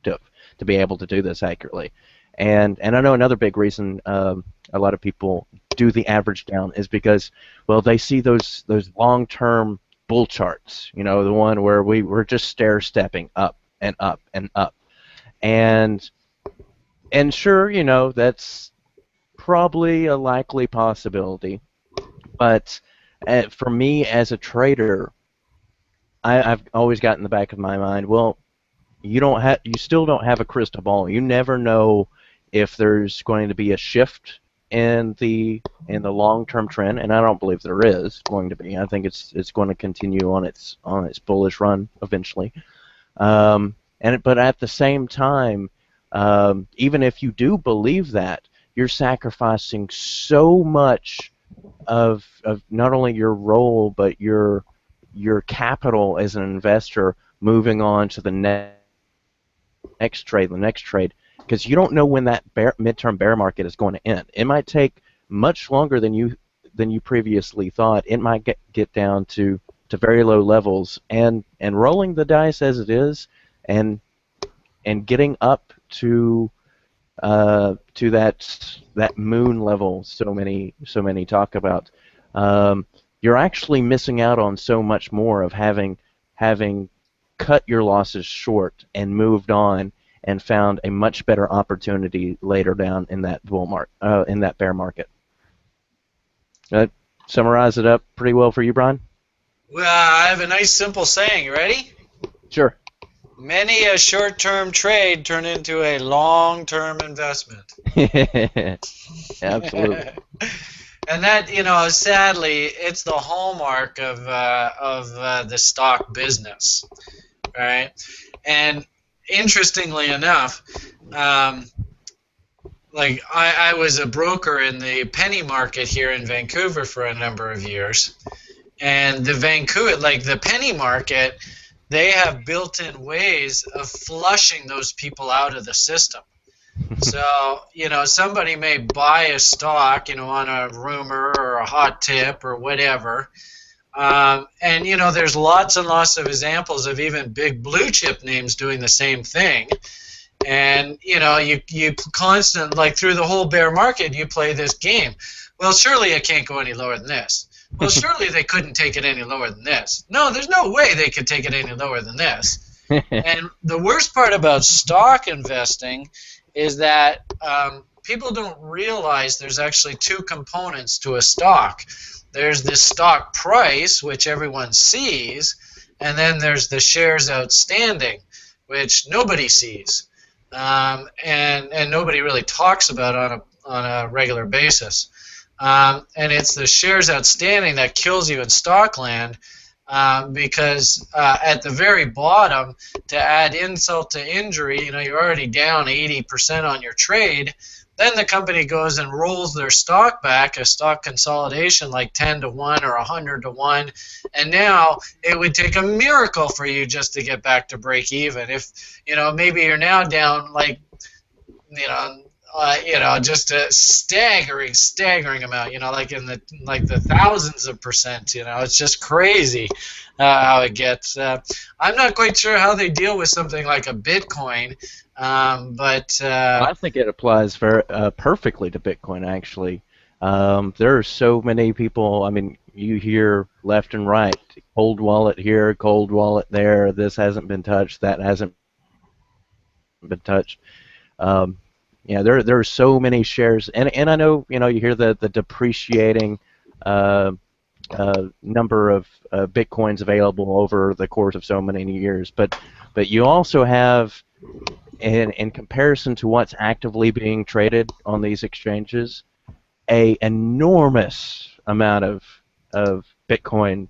to be able to do this accurately. And I know another big reason a lot of people do the average down is because, well, they see those long-term bull charts, the one where we're just stair-stepping up and up and up. And sure, that's probably a likely possibility, but for me as a trader, I've always got in the back of my mind, well, you still don't have a crystal ball. You never know if there's going to be a shift in the long-term trend, and I don't believe there is going to be. I think it's going to continue on its bullish run eventually. But at the same time, even if you do believe that, you're sacrificing so much of not only your role but your capital as an investor moving on to the next trade, because you don't know when that midterm bear market is going to end. It might take much longer than you previously thought. It might get down to very low levels, and rolling the dice as it is, and getting up to that moon level so many talk about, you're actually missing out on so much more of having cut your losses short and moved on and found a much better opportunity later down in that in that bear market. summarize it up pretty well for you, Brian? Well, I have a nice simple saying. You ready? Sure. Many a short-term trade turned into a long-term investment. Absolutely. And that, sadly, it's the hallmark of the stock business, right? And interestingly enough, like I was a broker in the penny market here in Vancouver for a number of years, and the penny market, they have built-in ways of flushing those people out of the system. So, somebody may buy a stock, on a rumor or a hot tip or whatever. And, there's lots and lots of examples of even big blue chip names doing the same thing. And, you constant, like through the whole bear market, you play this game. Well, surely it can't go any lower than this. Well, surely they couldn't take it any lower than this. No, there's no way they could take it any lower than this. And the worst part about stock investing is that people don't realize there's actually two components to a stock. There's the stock price, which everyone sees, and then there's the shares outstanding, which nobody sees, and nobody really talks about on a regular basis. And it's the shares outstanding that kills you in stock land, because at the very bottom, to add insult to injury, you're already down 80% on your trade. Then the company goes and rolls their stock back, a stock consolidation like 10 to 1 or 100 to 1, and now it would take a miracle for you just to get back to break even. If maybe you're now down like just a staggering amount, like in the thousands of percent. It's just crazy how it gets. I'm not quite sure how they deal with something like a Bitcoin, but I think it applies very perfectly to Bitcoin, actually. There are so many people. I mean, you hear left and right, cold wallet here, cold wallet there. This hasn't been touched. That hasn't been touched. There are so many shares, and I know you hear the depreciating number of bitcoins available over the course of so many years, but you also have, in comparison to what's actively being traded on these exchanges, a enormous amount of Bitcoin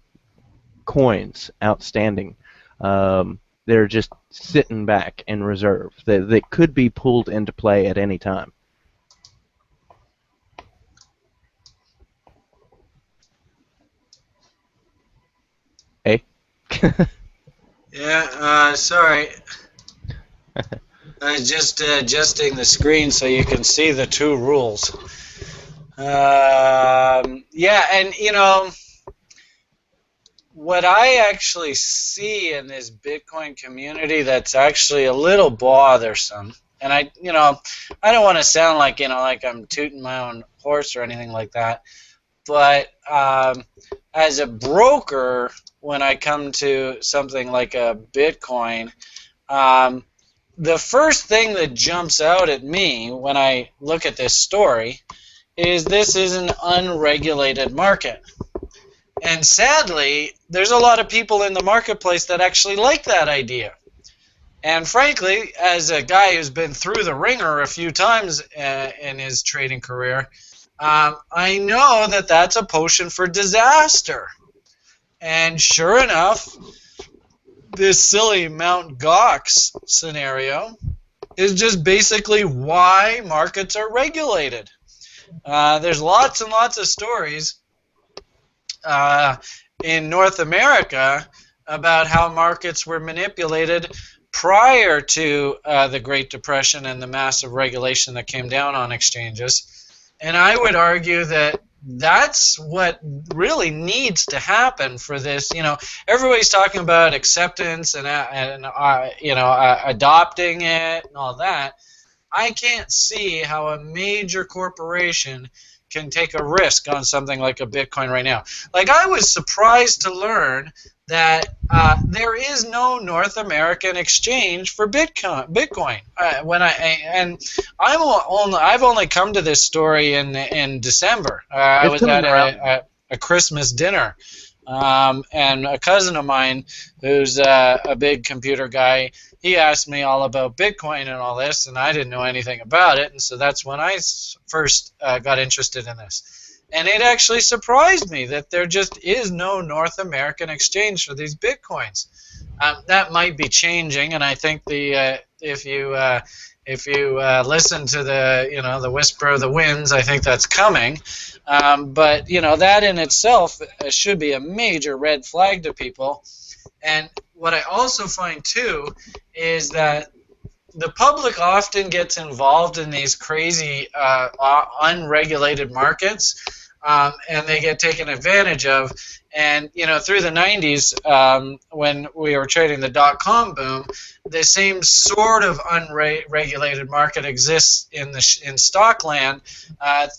coins outstanding. They're just sitting back in reserve that could be pulled into play at any time. Hey? Yeah, sorry. I was just adjusting the screen so you can see the two rules. Yeah, and what I actually see in this Bitcoin community that's actually a little bothersome, and I don't want to sound like like I'm tooting my own horse or anything like that, but as a broker, when I come to something like a Bitcoin, the first thing that jumps out at me when I look at this story is this is an unregulated market. And sadly, there's a lot of people in the marketplace that actually like that idea. And frankly, as a guy who's been through the ringer a few times in his trading career, I know that that's a potion for disaster. And sure enough, this silly Mt. Gox scenario is just basically why markets are regulated. There's lots and lots of stories in North America about how markets were manipulated prior to the Great Depression and the massive regulation that came down on exchanges. And I would argue that that's what really needs to happen for this. Everybody's talking about acceptance and adopting it and all that. I can't see how a major corporation can take a risk on something like a Bitcoin right now. Like, I was surprised to learn that there is no North American exchange for Bitcoin. I've only come to this story in December. I was at a Christmas dinner. And a cousin of mine who's a big computer guy, he asked me all about Bitcoin and all this, and I didn't know anything about it, and so that's when I first got interested in this. And it actually surprised me that there just is no North American exchange for these Bitcoins. That might be changing, and I think if you listen to the whisper of the winds, I think that's coming. But that in itself should be a major red flag to people. And what I also find too is that the public often gets involved in these crazy unregulated markets, and they get taken advantage of. And through the 90s, when we were trading the dot-com boom, the same sort of unregulated market exists in stock land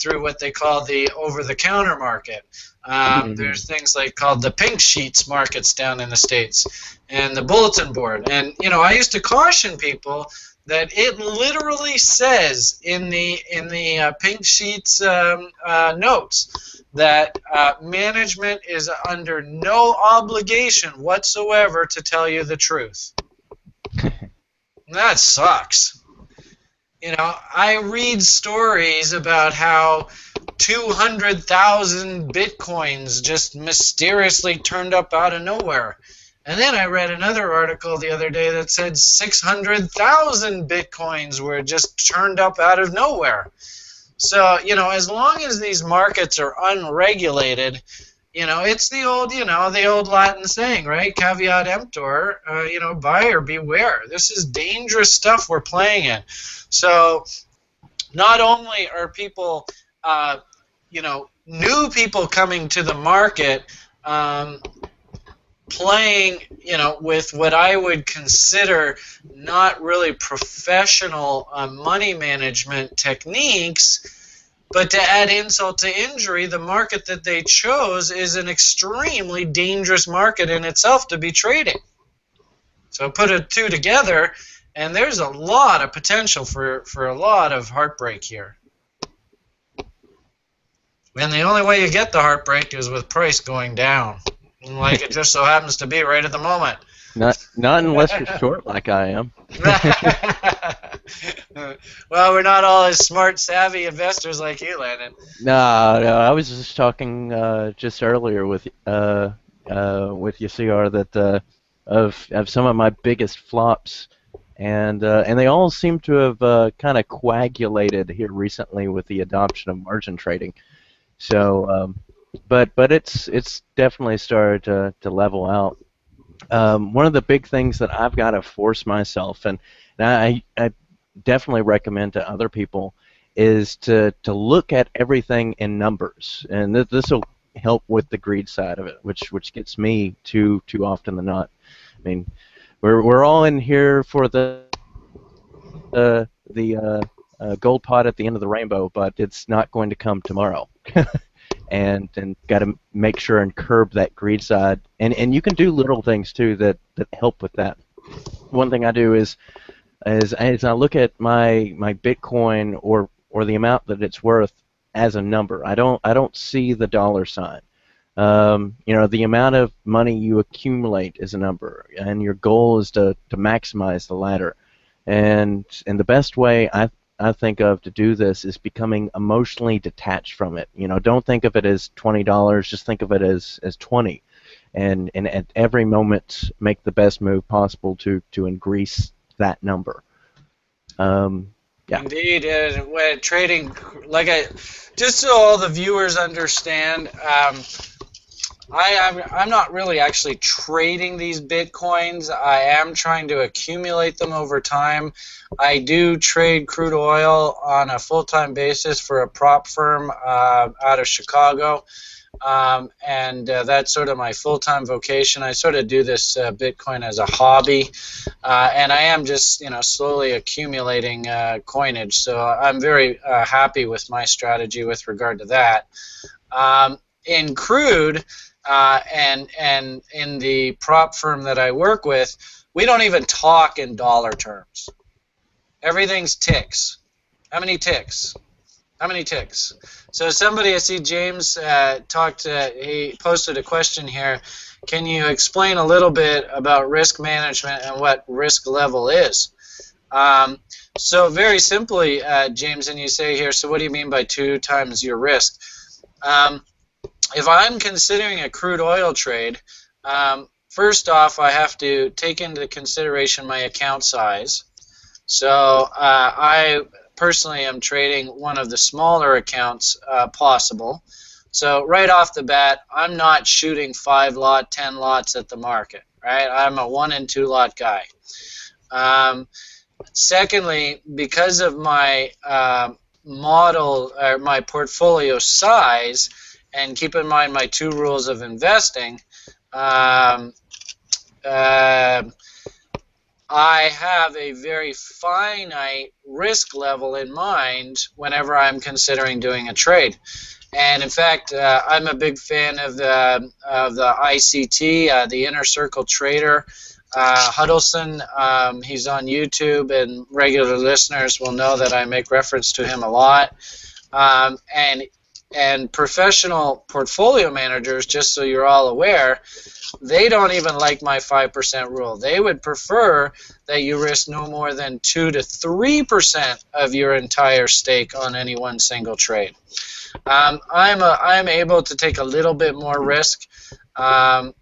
through what they call the over-the-counter market. There's things like called the pink sheets markets down in the States, and the bulletin board. And I used to caution people that it literally says in the pink sheets notes that management is under no obligation whatsoever to tell you the truth. That sucks. I read stories about how 200,000 bitcoins just mysteriously turned up out of nowhere. And then I read another article the other day that said 600,000 bitcoins were just turned up out of nowhere. So, as long as these markets are unregulated, it's the old Latin saying, right? Caveat emptor, buyer beware. This is dangerous stuff we're playing in. So, not only are people, new people coming to the market, playing, with what I would consider not really professional money management techniques, but to add insult to injury, the market that they chose is an extremely dangerous market in itself to be trading. So put the two together, and there's a lot of potential for a lot of heartbreak here. And the only way you get the heartbreak is with price going down. Like it just so happens to be right at the moment. Not unless you're short like I am. Well, we're not all as smart, savvy investors like you, Landon. No, I was just talking just earlier with you, CR, that of some of my biggest flops, and they all seem to have kind of coagulated here recently with the adoption of margin trading. So. But it's definitely started to level out. One of the big things that I've got to force myself, and I definitely recommend to other people, is to look at everything in numbers, and this will help with the greed side of it, which gets me too often than not. I mean, we're all in here for the gold pot at the end of the rainbow, but it's not going to come tomorrow. And got to make sure and curb that greed side, and you can do little things too that help with that. One thing I do is as I look at my Bitcoin or the amount that it's worth as a number. I don't see the dollar sign. The amount of money you accumulate is a number, and your goal is to maximize the latter. And the best way I think of to do this is becoming emotionally detached from it. Don't think of it as $20. Just think of it as 20, and at every moment make the best move possible to increase that number. Yeah. Indeed, when trading, just so all the viewers understand, I'm not really actually trading these Bitcoins. I am trying to accumulate them over time. I do trade crude oil on a full-time basis for a prop firm out of Chicago, and that's sort of my full-time vocation. I sort of do this Bitcoin as a hobby, and I am just slowly accumulating coinage. So I'm very happy with my strategy with regard to that. In crude. And in the prop firm that I work with, we don't even talk in dollar terms. Everything's ticks. How many ticks? How many ticks? So somebody, I see James he posted a question here. Can you explain a little bit about risk management and what risk level is? So very simply, James, and you say here, so what do you mean by 2 times your risk? If I'm considering a crude oil trade, first off, I have to take into consideration my account size. So I personally am trading one of the smaller accounts possible. So right off the bat, I'm not shooting 5 lot, 10 lots at the market, right? I'm a 1 and 2 lot guy. Secondly, because of my model or my portfolio size, and keep in mind my 2 rules of investing, I have a very finite risk level in mind whenever I'm considering doing a trade. And in fact, I'm a big fan of the ICT, the Inner Circle Trader, Huddleston. He's on YouTube, and regular listeners will know that I make reference to him a lot. And professional portfolio managers, just so you're all aware, they don't even like my 5% rule. They would prefer that you risk no more than 2 to 3% of your entire stake on any one single trade. I'm able to take a little bit more risk. I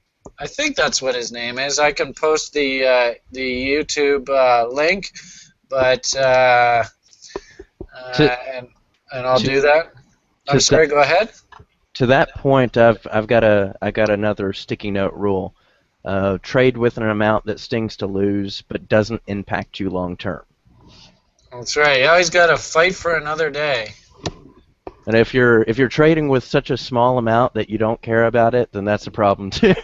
think that's what his name is. I can post the YouTube link, but and I'll do that. I'm sorry. Go ahead. To that point, I got another sticky note rule. Trade with an amount that stings to lose, but doesn't impact you long term. That's right. You always got to fight for another day. And if you're trading with such a small amount that you don't care about it, then that's a problem too.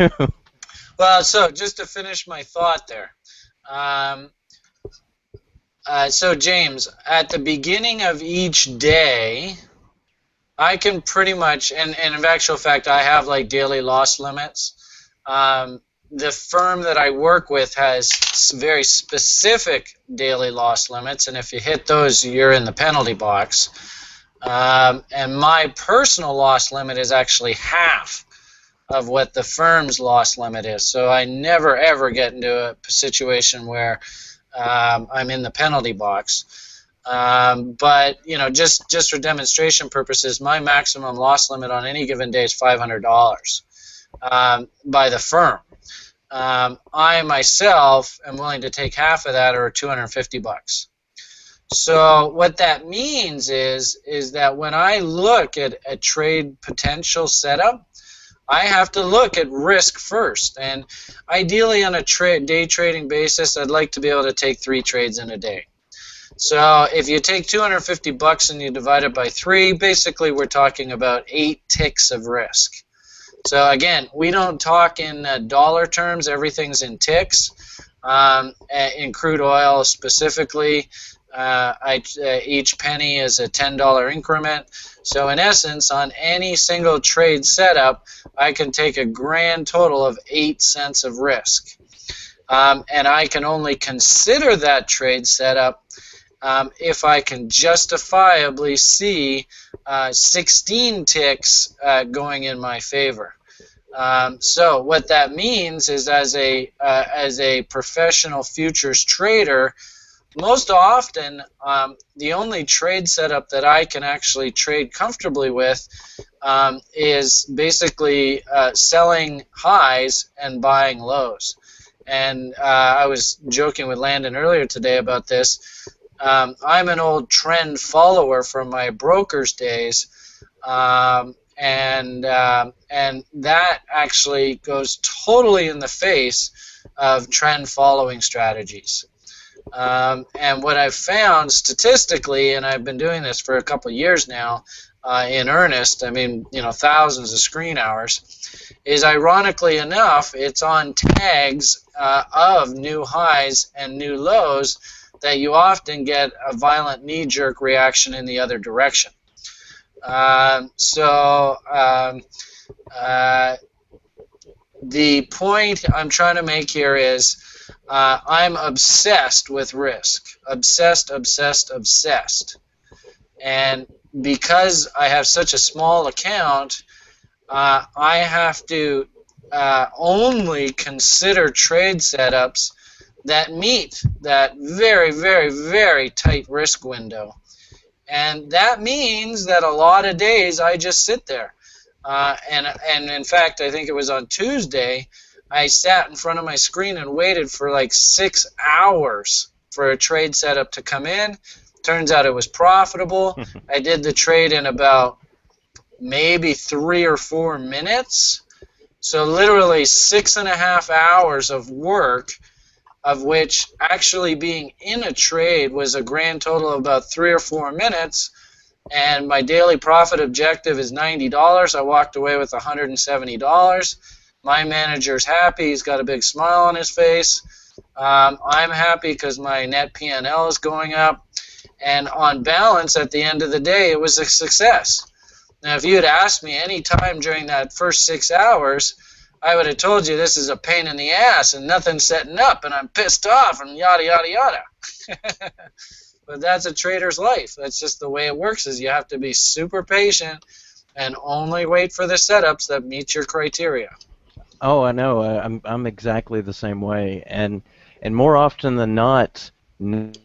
Well, so just to finish my thought there. So James, at the beginning of each day, I can pretty much, and in actual fact, I have like daily loss limits. The firm that I work with has very specific daily loss limits, and if you hit those, you're in the penalty box. And my personal loss limit is actually half of what the firm's loss limit is. So I never ever get into a situation where I'm in the penalty box. But you know, just for demonstration purposes, my maximum loss limit on any given day is $500 by the firm. I myself am willing to take half of that, or $250. So what that means is that when I look at a trade potential setup, I have to look at risk first. And ideally on a day trading basis, I'd like to be able to take 3 trades in a day. So if you take $250 and you divide it by 3, basically we're talking about 8 ticks of risk. So again, we don't talk in dollar terms, everything's in ticks. In crude oil specifically, each penny is a $10 increment. So in essence, on any single trade setup, I can take a grand total of 8 cents of risk. And I can only consider that trade setup if I can justifiably see 16 ticks going in my favor. So what that means is, as a professional futures trader, most often the only trade setup that I can actually trade comfortably with is basically selling highs and buying lows. And I was joking with Landon earlier today about this. I'm an old trend follower from my broker's days, and that actually goes totally in the face of trend following strategies. And what I've found statistically, and I've been doing this for a couple of years now in earnest, I mean, you know, thousands of screen hours, is ironically enough, it's on tags of new highs and new lows that you often get a violent knee-jerk reaction in the other direction. The point I'm trying to make here is I'm obsessed with risk. Obsessed, obsessed, obsessed. And because I have such a small account, I have to only consider trade setups that meet that very, very, very tight risk window. And that means that a lot of days I just sit there. And in fact, I think it was on Tuesday, I sat in front of my screen and waited for like 6 hours for a trade setup to come in. Turns out it was profitable. I did the trade in about maybe 3 or 4 minutes. So literally 6.5 hours of work, of which actually being in a trade was a grand total of about 3 or 4 minutes. And my daily profit objective is $90. I walked away with $170. My manager's happy. He's got a big smile on his face. I'm happy because my net P&L is going up. And on balance, at the end of the day, it was a success. Now, if you had asked me any time during that first 6 hours, I would have told you this is a pain in the ass and nothing's setting up and I'm pissed off and yada, yada, yada. But that's a trader's life. That's just the way it works, is you have to be super patient and only wait for the setups that meet your criteria. Oh, I know. I'm exactly the same way, and more often than not, not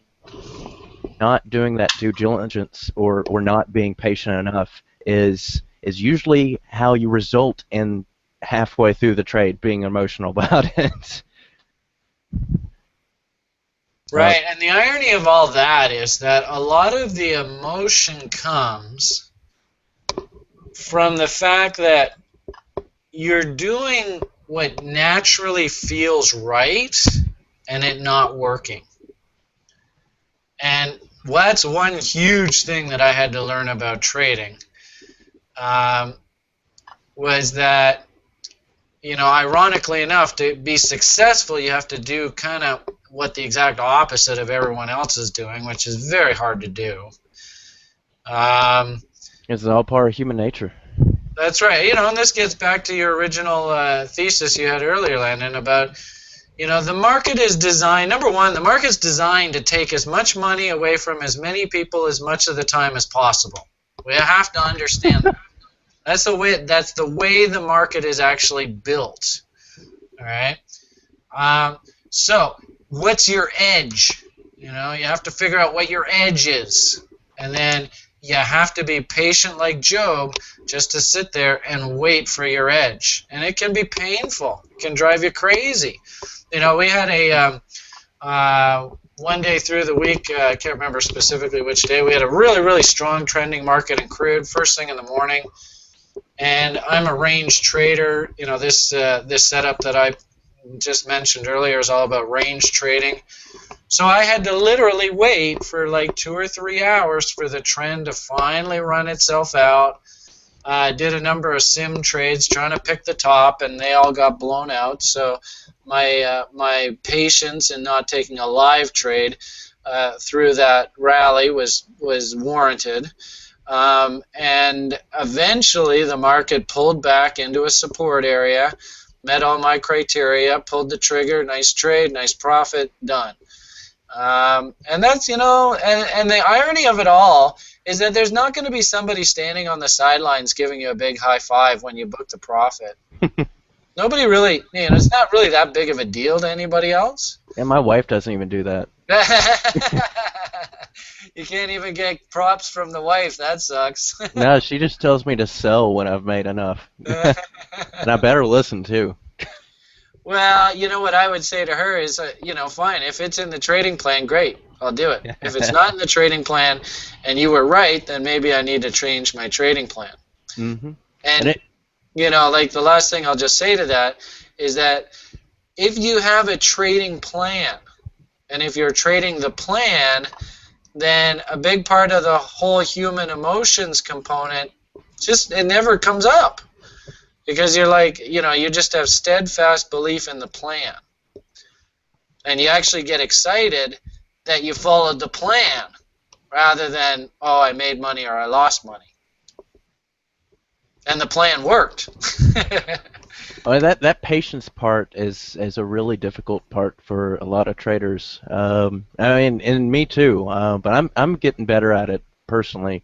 doing that due diligence or not being patient enough is usually how you result in halfway through the trade being emotional about it. Right, and the irony of all that is that a lot of the emotion comes from the fact that you're doing what naturally feels right and it not working. And that's one huge thing that I had to learn about trading, was that, you know, ironically enough, to be successful, you have to do kind of what the exact opposite of everyone else is doing, which is very hard to do. It's all part of human nature. That's right. You know, and this gets back to your original thesis you had earlier, Landon, about, you know, the market is designed, number one, the market's designed to take as much money away from as many people as much of the time as possible. We have to understand that. That's the way the market is actually built. All right? So, what's your edge? You know, you have to figure out what your edge is. And then you have to be patient like Job just to sit there and wait for your edge. And it can be painful. It can drive you crazy. You know, we had a one day through the week, I can't remember specifically which day, we had a really, really strong trending market in crude first thing in the morning. And I'm a range trader. You know, this setup that I just mentioned earlier is all about range trading. So I had to literally wait for like 2 or 3 hours for the trend to finally run itself out. I did a number of sim trades trying to pick the top, and they all got blown out. So my patience in not taking a live trade through that rally was warranted. And eventually the market pulled back into a support area, met all my criteria, pulled the trigger, nice trade, nice profit, done. And that's, you know, and the irony of it all is that there's not going to be somebody standing on the sidelines giving you a big high five when you book the profit. Nobody really, you know, it's not really that big of a deal to anybody else. Yeah, my wife doesn't even do that. You can't even get props from the wife. That sucks. No, she just tells me to sell when I've made enough. And I better listen, too. Well, you know what I would say to her is, you know, fine. If it's in the trading plan, great. I'll do it. If it's not in the trading plan and you were right, then maybe I need to change my trading plan. Mm-hmm. And you know, like the last thing I'll just say to that is that if you have a trading plan, and if you're trading the plan, then a big part of the whole human emotions component, just it never comes up. Because you're like, you know, you just have steadfast belief in the plan. And you actually get excited that you followed the plan rather than, oh, I made money or I lost money. And the plan worked. Oh, that patience part is a really difficult part for a lot of traders. I mean, and me too. But I'm getting better at it personally.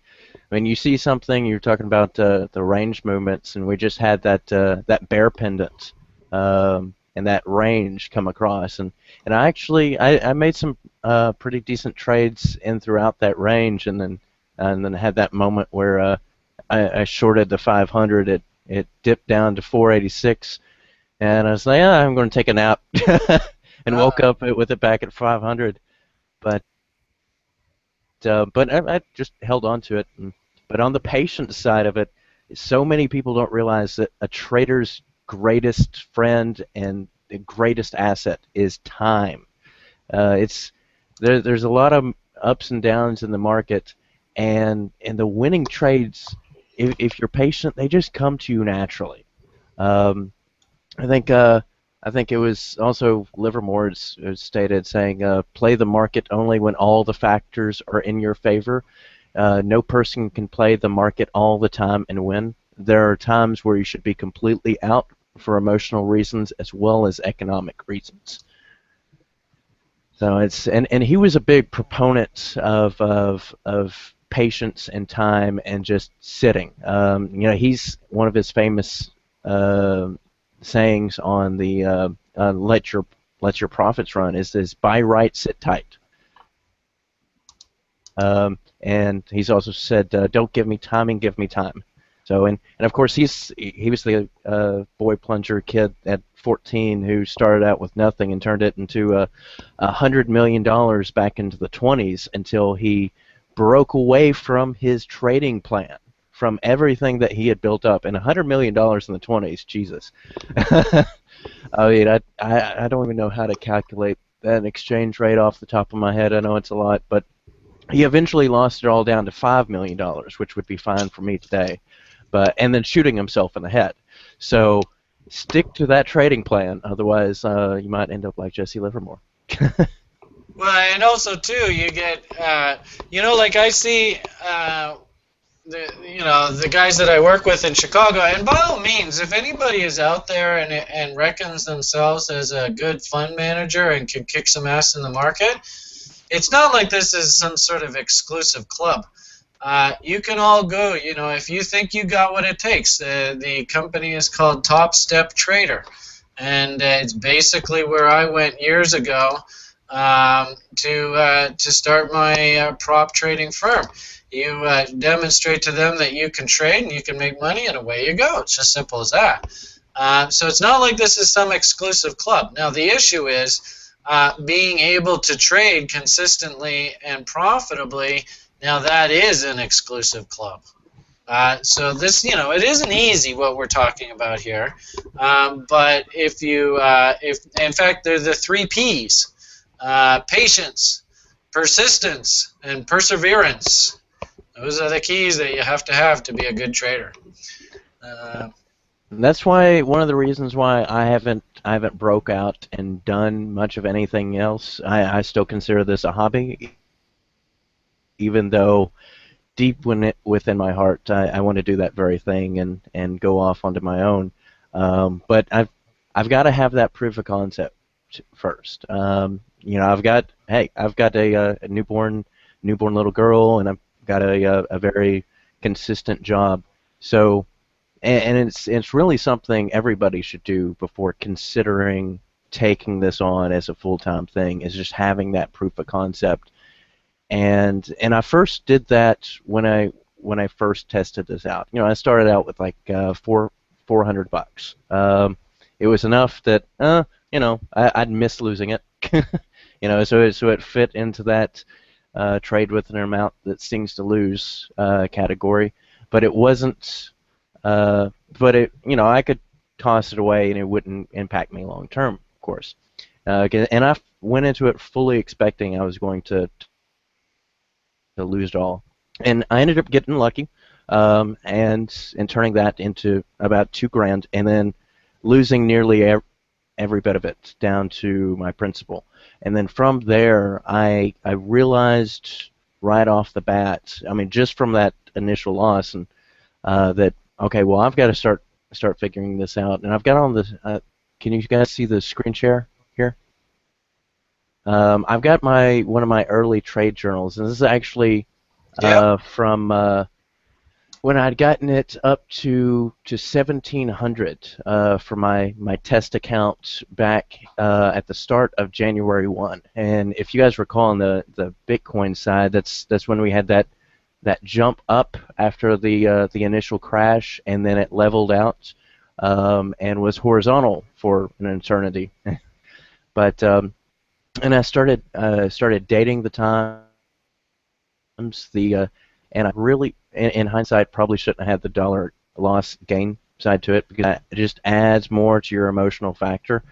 when you see something, you're talking about the range movements, and we just had that bear pendant and that range come across, and I made some pretty decent trades in throughout that range, and then had that moment where I shorted the 500. It dipped down to 486, and I was like, I'm going to take a nap, and woke up with it back at 500, but I just held on to it. But on the patient side of it, so many people don't realize that a trader's greatest friend and the greatest asset is time. It's there's a lot of ups and downs in the market, and the winning trades, if you're patient, they just come to you naturally. Um, I think I think it was also Livermore stated saying, play the market only when all the factors are in your favor. No person can play the market all the time and win. There are times where you should be completely out for emotional reasons as well as economic reasons. So and he was a big proponent of patience and time and just sitting. He's one of his famous uh, sayings on the let your profits run is buy right, sit tight. And he's also said, don't give me timing, give me time. So and of course he was the boy plunger kid at 14 who started out with nothing and turned it into $100 million back into the 20s until he broke away from his trading plan, from everything that he had built up. And $100 million in the 20s, Jesus. I mean, I don't even know how to calculate that exchange rate off the top of my head. I know it's a lot, but he eventually lost it all down to $5 million, which would be fine for me today. And then shooting himself in the head. So stick to that trading plan, otherwise you might end up like Jesse Livermore. Well, and also too, you get, like I see, the guys that I work with in Chicago, and by all means, if anybody is out there and reckons themselves as a good fund manager and can kick some ass in the market, it's not like this is some sort of exclusive club. You can all go, if you think you got what it takes. The company is called Top Step Trader, and it's basically where I went years ago to start my prop trading firm. You demonstrate to them that you can trade and you can make money, and away you go. It's just simple as that. So it's not like this is some exclusive club. Now, the issue is being able to trade consistently and profitably. Now, that is an exclusive club. So this, it isn't easy what we're talking about here. But if in fact, they're the 3 Ps: patience, persistence, and perseverance. Those are the keys that you have to be a good trader. That's why one of the reasons why I haven't broke out and done much of anything else. I still consider this a hobby, even though deep within my heart I want to do that very thing and go off onto my own. But I've got to have that proof of concept first. I've got a newborn little girl, and I've got a very consistent job. So, and it's really something everybody should do before considering taking this on as a full-time thing, is just having that proof of concept. And I first did that when I first tested this out. I started out with like $400. It was enough that I'd miss losing it. So it fit into that trade with an amount that stings to lose category, but it wasn't. But I could toss it away and it wouldn't impact me long term, of course. And I went into it fully expecting I was going to lose it all, and I ended up getting lucky, and turning that into about $2,000, and then losing nearly every bit of it down to my principal. And then from there, I realized right off the bat, I mean, just from that initial loss, and that okay, well, I've got to start figuring this out. And I've got on the. Can you guys see the screen share here? I've got one of my early trade journals, and this is actually from when I'd gotten it up to 1700 for my test account back at the start of January 1. And if you guys recall on the Bitcoin side, that's when we had that jump up after the initial crash, and then it leveled out and was horizontal for an eternity. But and I started dating the times, and I really, in hindsight, probably shouldn't have had the dollar loss gain side to it, because it just adds more to your emotional factor.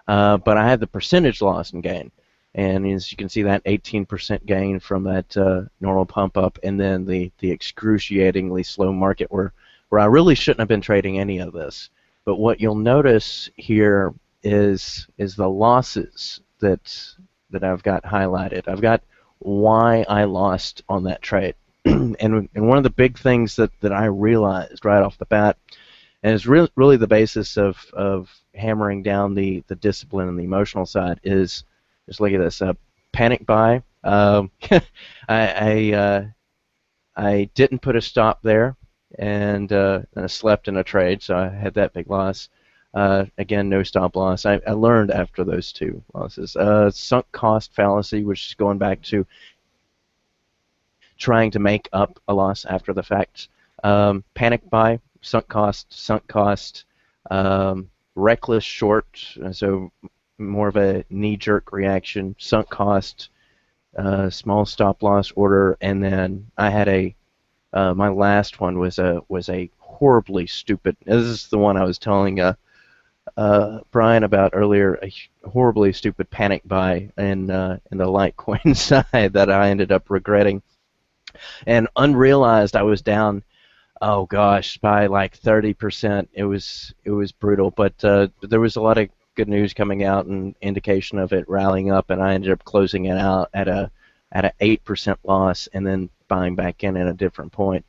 But I had the percentage loss and gain, and as you can see, that 18% gain from that normal pump up, and then the excruciatingly slow market where I really shouldn't have been trading any of this. But what you'll notice here is the losses that I've got highlighted. I've got why I lost on that trade. and one of the big things that I realized right off the bat, and it's really the basis of hammering down the discipline and the emotional side, is just look at this panic buy. I didn't put a stop there, and I slept in a trade, so I had that big loss. Again, no stop loss. I learned after those two losses. Sunk cost fallacy, which is going back to trying to make up a loss after the fact. Panic buy, sunk cost, reckless short, so more of a knee-jerk reaction, sunk cost, small stop loss order, and then I had my last one was a horribly stupid. This is the one I was telling Brian about earlier. A horribly stupid panic buy in the Litecoin side that I ended up regretting. And unrealized, I was down, oh gosh, by like 30%. It was brutal, but there was a lot of good news coming out and indication of it rallying up, and I ended up closing it out at a 8% loss, and then buying back in at a different point.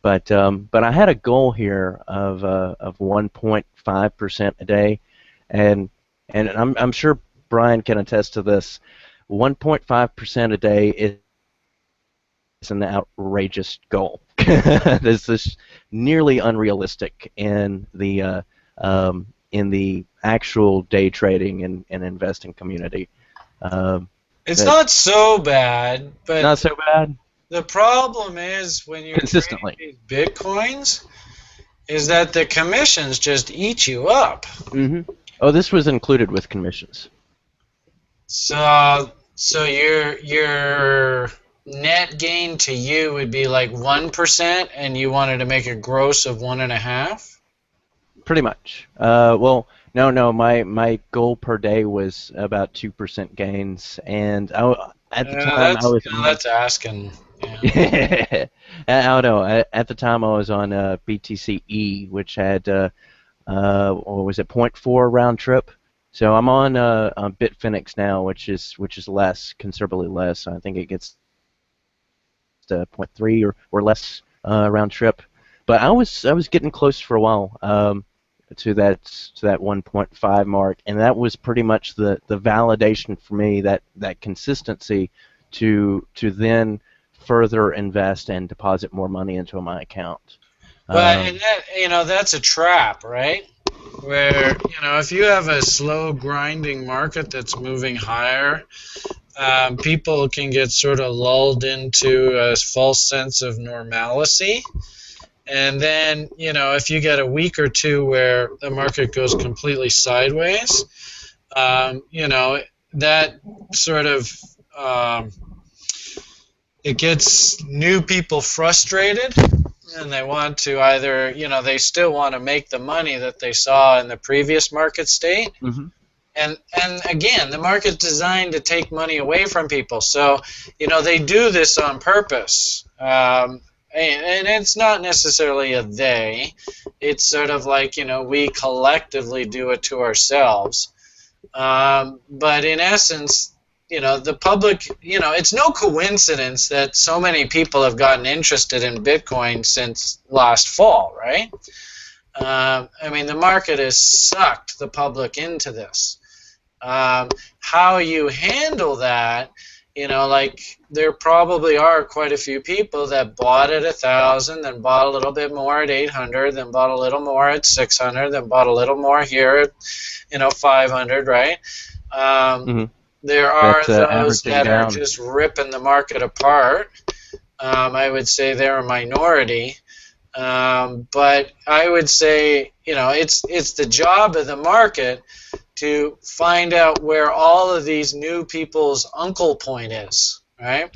But I had a goal here of 1.5% a day, and I'm sure Brian can attest to this. 1.5% a day is an outrageous goal. This is nearly unrealistic in the actual day trading and investing community. It's not so bad, but not so bad. The problem is when you're consistently trading these bitcoins, is that the commissions just eat you up. Mm-hmm. Oh, this was included with commissions. So your net gain to you would be like 1%, and you wanted to make a gross of 1.5. Pretty much. Well, no. My goal per day was about 2% gains, and at the time I was. That's asking. Yeah. I don't know. At the time I was on BTC-E, which had what was it, 0.4 round trip. So I'm on Bitfinex now, which is less, considerably less. I think it gets to 0.3 or less round trip. But I was getting close for a while to that 1.5 mark, and that was pretty much the validation for me, that consistency to then further invest and deposit more money into my account. Well, and that, that's a trap, right? Where, if you have a slow grinding market that's moving higher, people can get sort of lulled into a false sense of normalcy. And then, if you get a week or two where the market goes completely sideways, that sort of it gets new people frustrated, and they want to either, they still want to make the money that they saw in the previous market state. Mm-hmm. And again, the market's designed to take money away from people. So, they do this on purpose. And it's not necessarily a they. It's sort of like, we collectively do it to ourselves. But in essence, the public, it's no coincidence that so many people have gotten interested in Bitcoin since last fall, right? The market has sucked the public into this. How you handle that You know, like there probably are quite a few people that bought at 1,000, then bought a little bit more at 800, then bought a little more at 600, then bought a little more here at 500, right? Um, Hmm. there are That's those averaging that are down. just ripping the market apart. I would say they're a minority. But I would say, it's the job of the market to find out where all of these new people's uncle point is, right?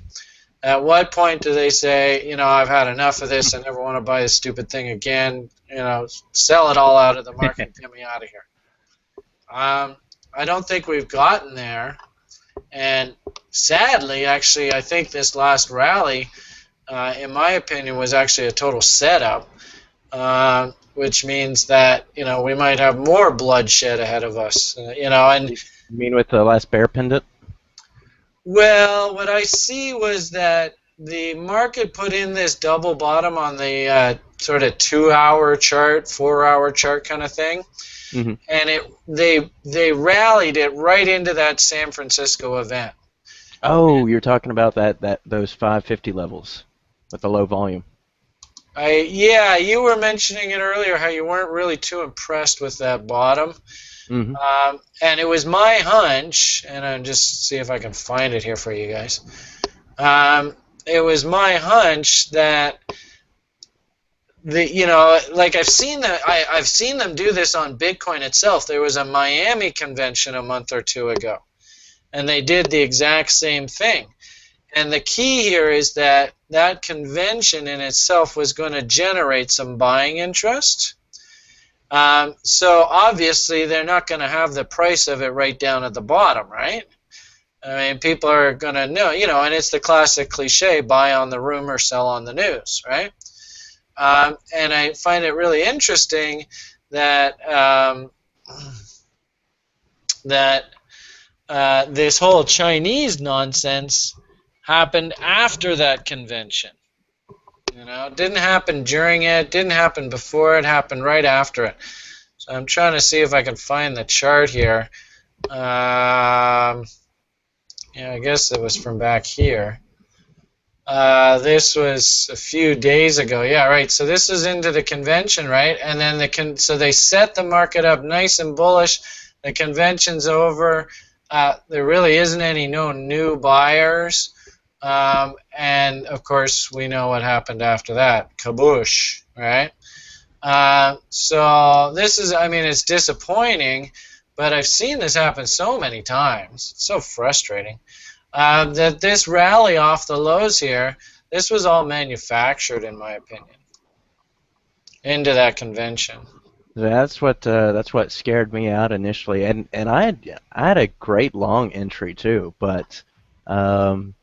At what point do they say, I've had enough of this, I never want to buy this stupid thing again, sell it all out of the market and get me out of here. I don't think we've gotten there, and sadly, actually, I think this last rally, in my opinion, was actually a total setup, which means that we might have more bloodshed ahead of us. And You mean with the last bear pendant? well, what I see was that the market put in this double bottom on the sort of 2-hour chart, 4-hour chart kind of thing, Hmm. and they rallied it right into that San Francisco event. Oh, you're talking about those 550 levels with the low volume. Yeah, you were mentioning it earlier how you weren't really too impressed with that bottom. Hmm. And it was my hunch, and I'll just see if I can find it here for you guys. It was my hunch that like I've seen them do this on Bitcoin itself. There was a Miami convention a month or two ago, and they did the exact same thing. And the key here is that that convention in itself was going to generate some buying interest. So obviously they're not going to have the price of it right down at the bottom, right? I mean, people are going to know, and it's the classic cliche, buy on the rumor, sell on the news, right? And I find it really interesting that this whole Chinese nonsense happened after that convention. It didn't happen during it, didn't happen before it, happened right after it. So I'm trying to see if I can find the chart here. Yeah, I guess it was from back here. This was a few days ago. Yeah, right. So this is into the convention, right? And then so they set the market up nice and bullish. The convention's over. There really isn't any new buyers. And of course, we know what happened after that. Kaboosh, right? So this is, I mean, it's disappointing, but I've seen this happen so many times. It's so frustrating. That this rally off the lows here, this was all manufactured, in my opinion, into that convention. That's what scared me out initially, and I had a great long entry too, but and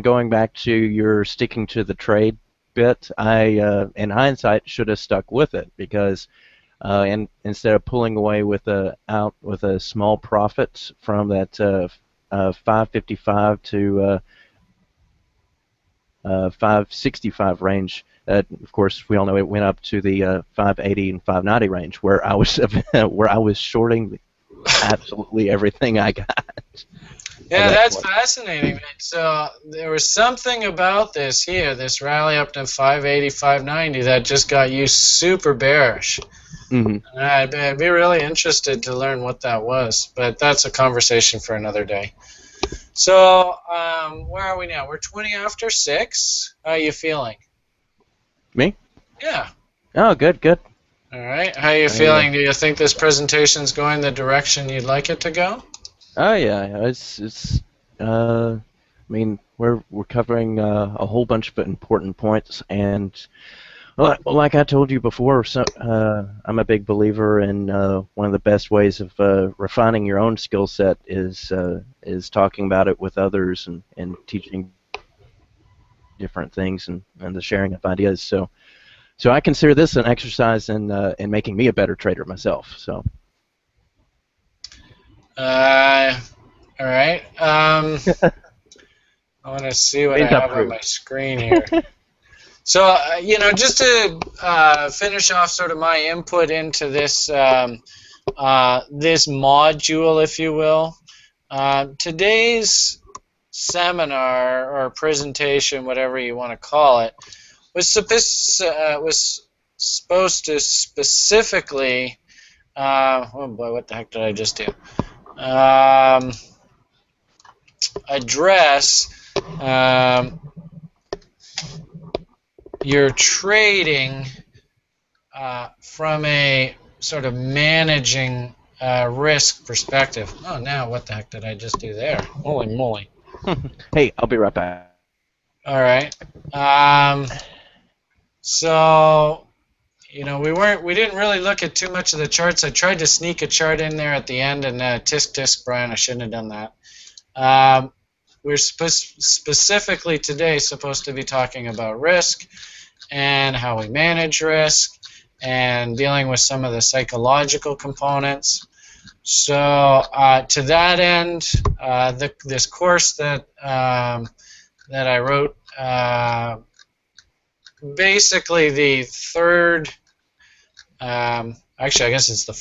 going back to your sticking to the trade bit, I in hindsight should have stuck with it because and instead of pulling away with a small profit from that 555 to 565 range. Of course, we all know it went up to the 580 and 590 range, where I was where I was shorting absolutely everything I got. Yeah, At that that's point. fascinating, man. So there was something about this here, this rally up to 580, 590, that just got you super bearish. Hmm. I'd be really interested to learn what that was, but that's a conversation for another day. So where are we now? We're 20 after 6. How are you feeling? Me? Yeah. Oh, good, good. All right. How are you feeling? Do you think this presentation's going the direction you'd like it to go? Oh yeah, it's. I mean, we're covering a whole bunch of important points, and like I told you before, I'm a big believer in one of the best ways of refining your own skill set is talking about it with others and teaching different things and the sharing of ideas. So I consider this an exercise in making me a better trader myself. So All right. I want to see what I means I have on prove. my screen here. So, just to finish off sort of my input into this this module, if you will. Today's seminar or presentation, whatever you want to call it, was supposed to specifically, oh boy, what the heck did I just do? Address your trading from a sort of managing risk perspective. Oh, now what the heck did I just do there? Holy moly. Hey, I'll be right back. All right. So, you know, we didn't really look at too much of the charts. I tried to sneak a chart in there at the end, and tisk, Brian, I shouldn't have done that. We're specifically today supposed to be talking about risk and how we manage risk and dealing with some of the psychological components. So to that end, this course that I wrote, basically the third, actually I guess it's the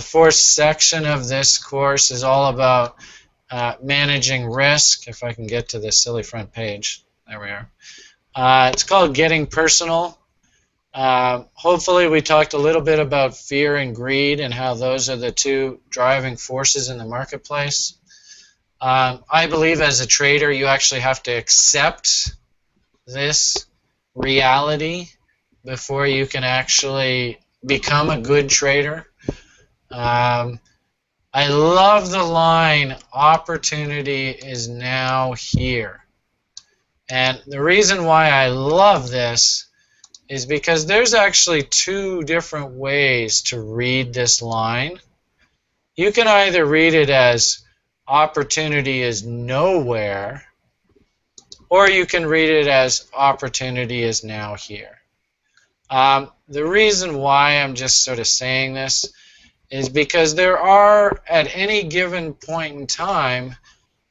fourth section of this course is all about managing risk. If I can get to this silly front page, there we are. It's called Getting Personal. Hopefully we talked a little bit about fear and greed and how those are the two driving forces in the marketplace. I believe as a trader you actually have to accept this reality before you can actually become a good trader. I love the line, opportunity is now here. And the reason why I love this is because there's actually two different ways to read this line. You can either read it as opportunity is nowhere, or you can read it as opportunity is now here. The reason why I'm just sort of saying this is because there are, at any given point in time,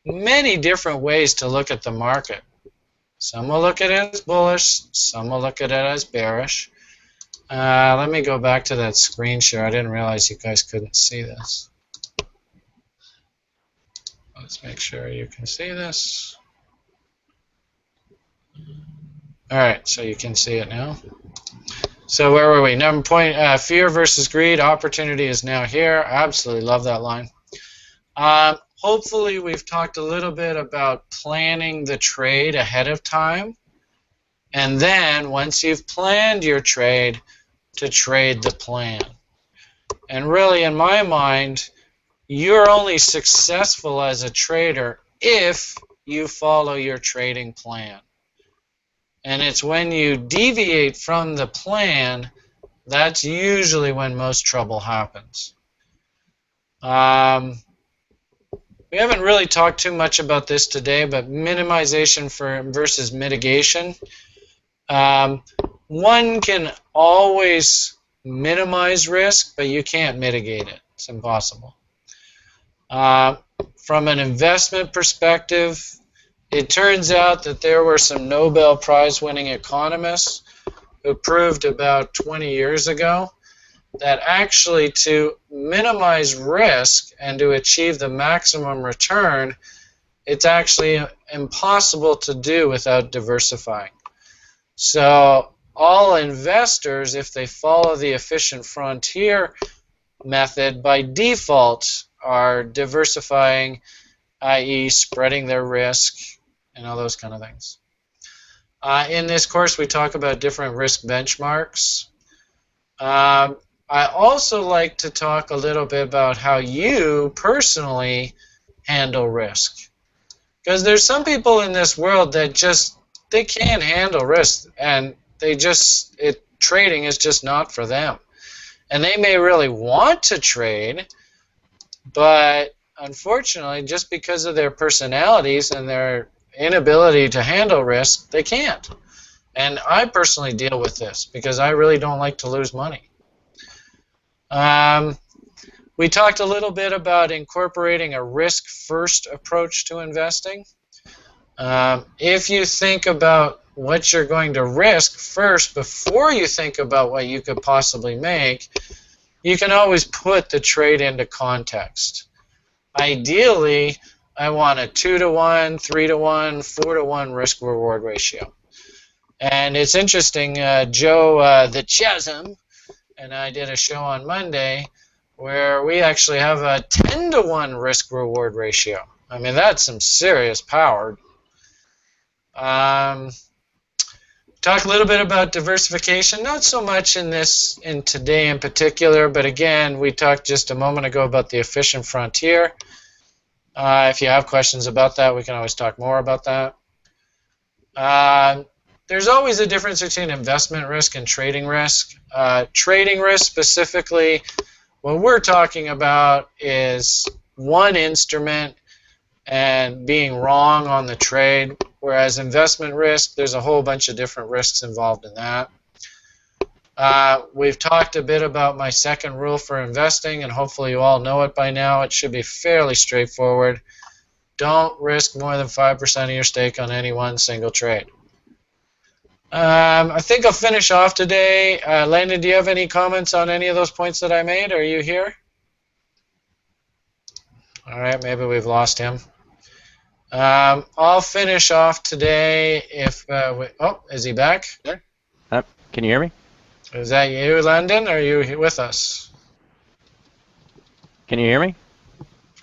many different ways to look at the market. Some will look at it as bullish, some will look at it as bearish. Let me go back to that screen share. I didn't realize you guys couldn't see this. Let's make sure you can see this. Alright, so you can see it now. So where were we? Number point, fear versus greed, opportunity is now here. I absolutely love that line. Hopefully we've talked a little bit about planning the trade ahead of time, and then once you've planned your trade, to trade the plan. And really, in my mind, you're only successful as a trader if you follow your trading plan. And it's when you deviate from the plan, that's usually when most trouble happens. We haven't really talked too much about this today, but minimization versus mitigation. One can always minimize risk, but you can't mitigate it. It's impossible. From an investment perspective, it turns out that there were some Nobel Prize winning economists who proved about 20 years ago that actually to minimize risk and to achieve the maximum return, it's actually impossible to do without diversifying. So all investors, if they follow the efficient frontier method, by default are diversifying, i.e. spreading their risk and all those kind of things. In this course we talk about different risk benchmarks. I also like to talk a little bit about how you personally handle risk. Because there's some people in this world that they can't handle risk, and trading is just not for them. And they may really want to trade, but unfortunately, just because of their personalities and their inability to handle risk, they can't. And I personally deal with this because I really don't like to lose money. We talked a little bit about incorporating a risk-first approach to investing. If you think about what you're going to risk first before you think about what you could possibly make, you can always put the trade into context. Ideally, I want a 2-to-1, 3-to-1, 4-to-1 risk-reward ratio. And it's interesting, Joe the Chasm and I did a show on Monday where we actually have a 10-to-1 risk-reward ratio. I mean, that's some serious power. Talk a little bit about diversification, not so much in today in particular, but again, we talked just a moment ago about the efficient frontier. If you have questions about that, we can always talk more about that. There's always a difference between investment risk and trading risk. Trading risk specifically, what we're talking about is one instrument and being wrong on the trade, whereas investment risk, there's a whole bunch of different risks involved in that. We've talked a bit about my second rule for investing, and hopefully you all know it by now. It should be fairly straightforward. Don't risk more than 5% of your stake on any one single trade. I think I'll finish off today. Landon, do you have any comments on any of those points that I made? Are you here? All right, maybe we've lost him. I'll finish off today if oh, is he back? Can you hear me? Is that you, Landon? Or are you with us? Can you hear me?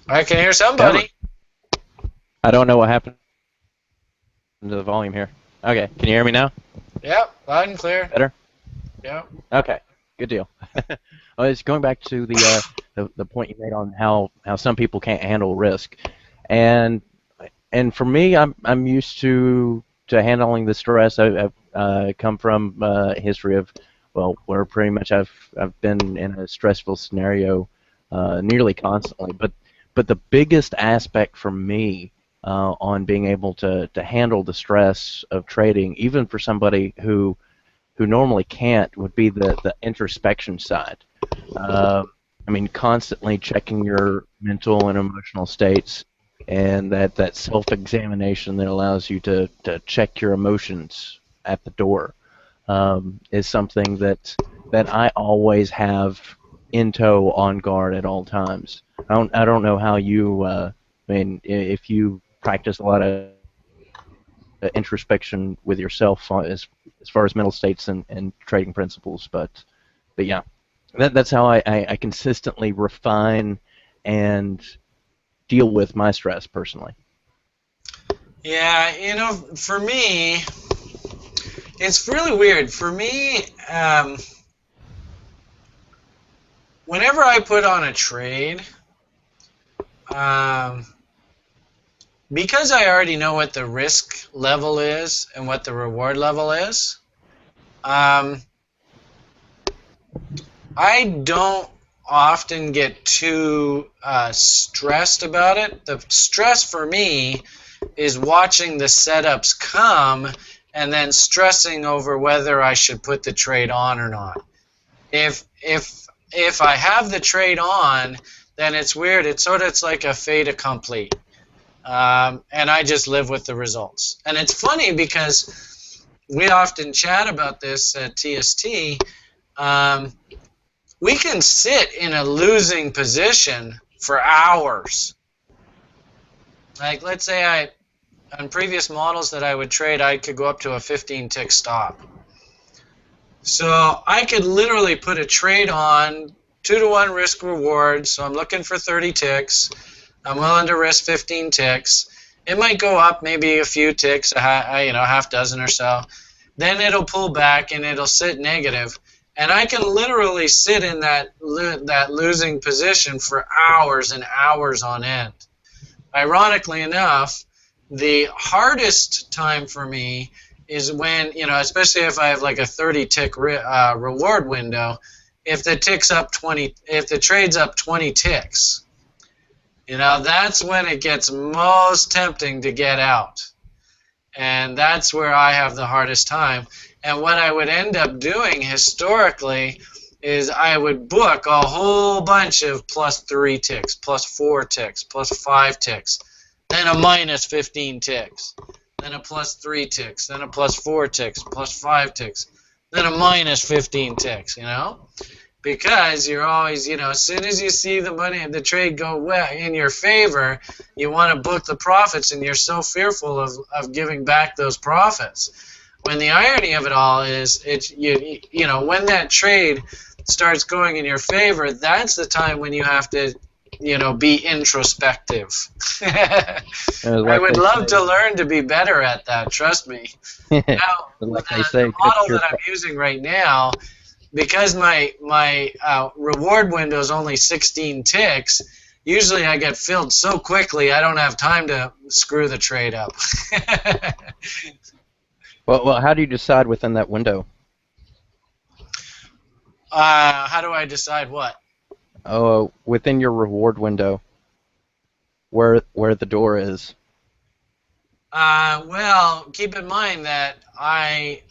I can hear somebody. I don't know what happened to the volume here. Okay, can you hear me now? Yep, loud and clear. Better? Yep. Okay, good deal. I was going back to the point you made on how some people can't handle risk, and for me, I'm used to handling the stress. I've come from a history of, well, where pretty much I've been in a stressful scenario nearly constantly. But the biggest aspect for me on being able to handle the stress of trading, even for somebody who normally can't, would be the introspection side. I mean, constantly checking your mental and emotional states, and that self-examination that allows you to check your emotions at the door is something that I always have in tow, on guard at all times. I don't know how you. I mean, if you practice a lot of introspection with yourself as far as mental states and trading principles, but yeah, that's how I consistently refine and deal with my stress personally. Yeah, you know, for me, it's really weird. For me, whenever I put on a trade, because I already know what the risk level is and what the reward level is, I don't often get too stressed about it. The stress for me is watching the setups come and then stressing over whether I should put the trade on or not. If I have the trade on, then it's weird. It's like a fait accompli. And I just live with the results. And it's funny because we often chat about this at TST. We can sit in a losing position for hours. Like, let's say on previous models that I would trade, I could go up to a 15-tick stop. So I could literally put a trade on 2-to-1 risk reward. So I'm looking for 30 ticks. I'm willing to risk 15 ticks. It might go up maybe a few ticks, half dozen or so. Then it'll pull back and it'll sit negative. And I can literally sit in that losing position for hours and hours on end. Ironically enough, the hardest time for me is when, especially if I have like a 30-tick reward window, if the trade's up 20 ticks. That's when it gets most tempting to get out. And that's where I have the hardest time. And what I would end up doing historically is I would book a whole bunch of +3 ticks, +4 ticks, +5 ticks, then a -15 ticks, then a +3 ticks, then a +4 ticks, +5 ticks, then a -15 ticks, because you're always, as soon as you see the money, the trade go well in your favor, you want to book the profits, and you're so fearful of giving back those profits. When the irony of it all is, when that trade starts going in your favor, that's the time when you have to, be introspective. I would love to learn to be better at that. Trust me. Now, like they the say, model that I'm using right now, because my reward window is only 16 ticks, usually I get filled so quickly I don't have time to screw the trade up. Well, how do you decide within that window? How do I decide what? Oh, within your reward window, where the door is. Well, keep in mind that by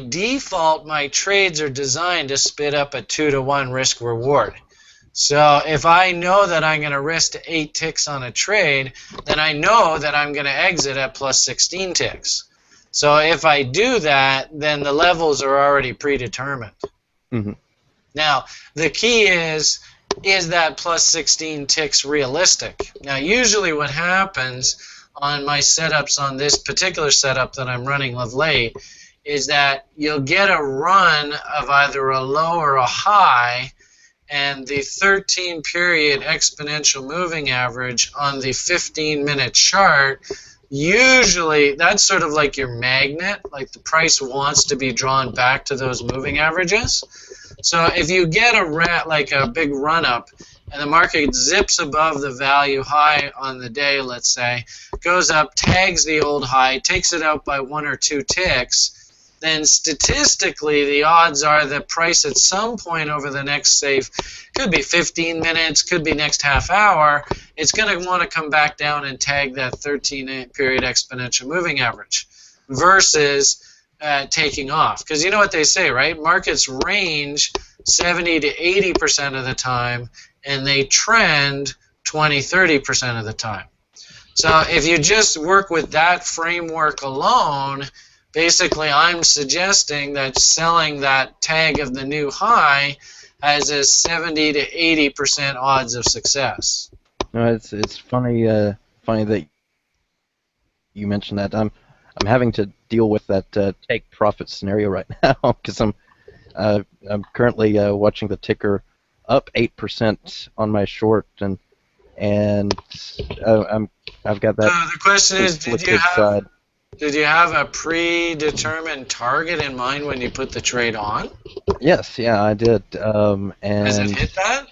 default, my trades are designed to spit up a 2-to-1 risk reward. So if I know that I'm going to risk 8 ticks on a trade, then I know that I'm going to exit at plus 16 ticks. So if I do that, then the levels are already predetermined. Mm-hmm. Now, the key is that plus 16 ticks realistic? Now, usually what happens on my setups, on this particular setup that I'm running of late, is that you'll get a run of either a low or a high, and the 13-period exponential moving average on the 15-minute chart, usually that's sort of like your magnet, like the price wants to be drawn back to those moving averages. So if you get a big run-up, and the market zips above the value high on the day, let's say, goes up, tags the old high, takes it out by 1 or 2 ticks, then statistically the odds are that price at some point over the next, say, could be 15 minutes, could be next half hour, it's going to want to come back down and tag that 13-period exponential moving average versus taking off. Because you know what they say, right? Markets range 70 to 80% of the time, and they trend 20-30% of the time. So if you just work with that framework alone, basically I'm suggesting that selling that tag of the new high has a 70 to 80% odds of success. No, it's funny that you mentioned that. I'm having to deal with that take profit scenario right now because I'm currently watching the ticker up 8% on my short, and I've got that. The question is, did you have a predetermined target in mind when you put the trade on? Yes, yeah, I did. And has it hit that?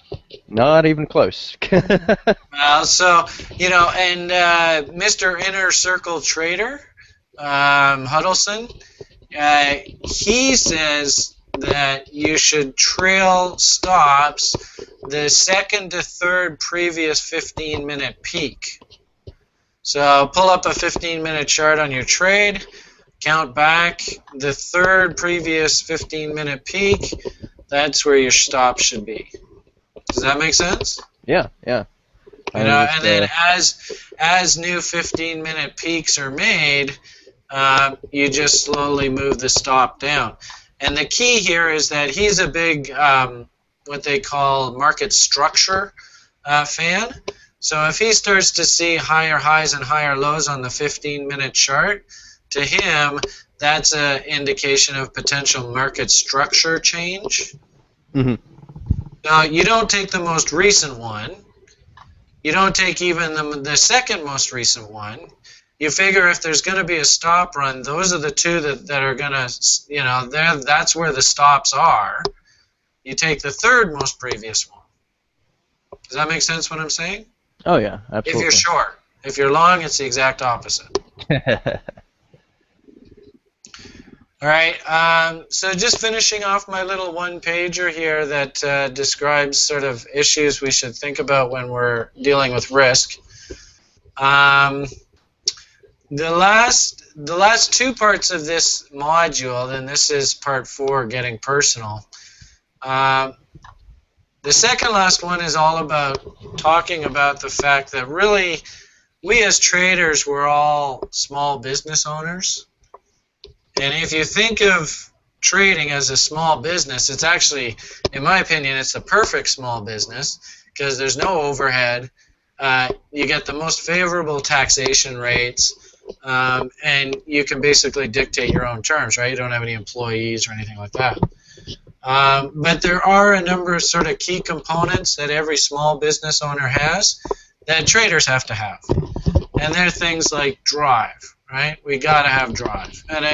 Not even close. Well, so and Mr. Inner Circle Trader, Huddleston, he says that you should trail stops the second to third previous 15-minute peak. So pull up a 15-minute chart on your trade, count back the third previous 15-minute peak. That's where your stop should be. Does that make sense? Yeah. And then as new 15-minute peaks are made, you just slowly move the stop down. And the key here is that he's a big, what they call market structure fan. So if he starts to see higher highs and higher lows on the 15-minute chart, to him, that's an indication of potential market structure change. Mm-hmm. Now, you don't take the most recent one. You don't take even the second most recent one. You figure if there's going to be a stop run, those are the two that are going to, that's where the stops are. You take the third most previous one. Does that make sense what I'm saying? Oh, yeah, absolutely. If you're short. If you're long, it's the exact opposite. All right, so just finishing off my little one-pager here that describes sort of issues we should think about when we're dealing with risk. The last two parts of this module, and this is part 4, getting personal. The second last one is all about talking about the fact that really we as traders, we're all small business owners. And if you think of trading as a small business, it's actually, in my opinion, it's the perfect small business because there's no overhead. You get the most favorable taxation rates, and you can basically dictate your own terms, right? You don't have any employees or anything like that. But there are a number of sort of key components that every small business owner has that traders have to have. And they're things like drive, right? We got to have drive. And,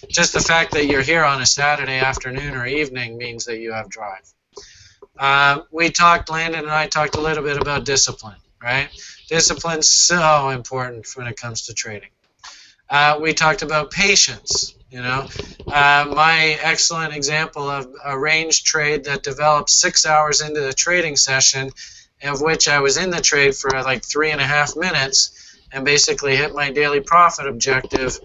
just the fact that you're here on a Saturday afternoon or evening means that you have drive. Landon and I talked a little bit about discipline, right? Discipline's so important when it comes to trading. We talked about patience. My excellent example of a range trade that developed 6 hours into the trading session, of which I was in the trade for like 3.5 minutes and basically hit my daily profit objective.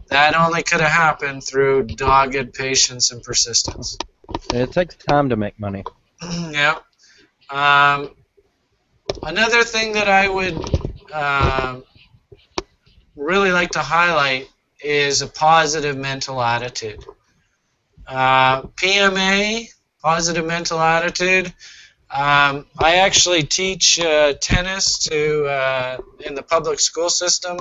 That only could have happened through dogged patience and persistence. It takes time to make money. Yeah. Another thing that I would really like to highlight is a positive mental attitude. PMA, positive mental attitude. I actually teach tennis in the public school system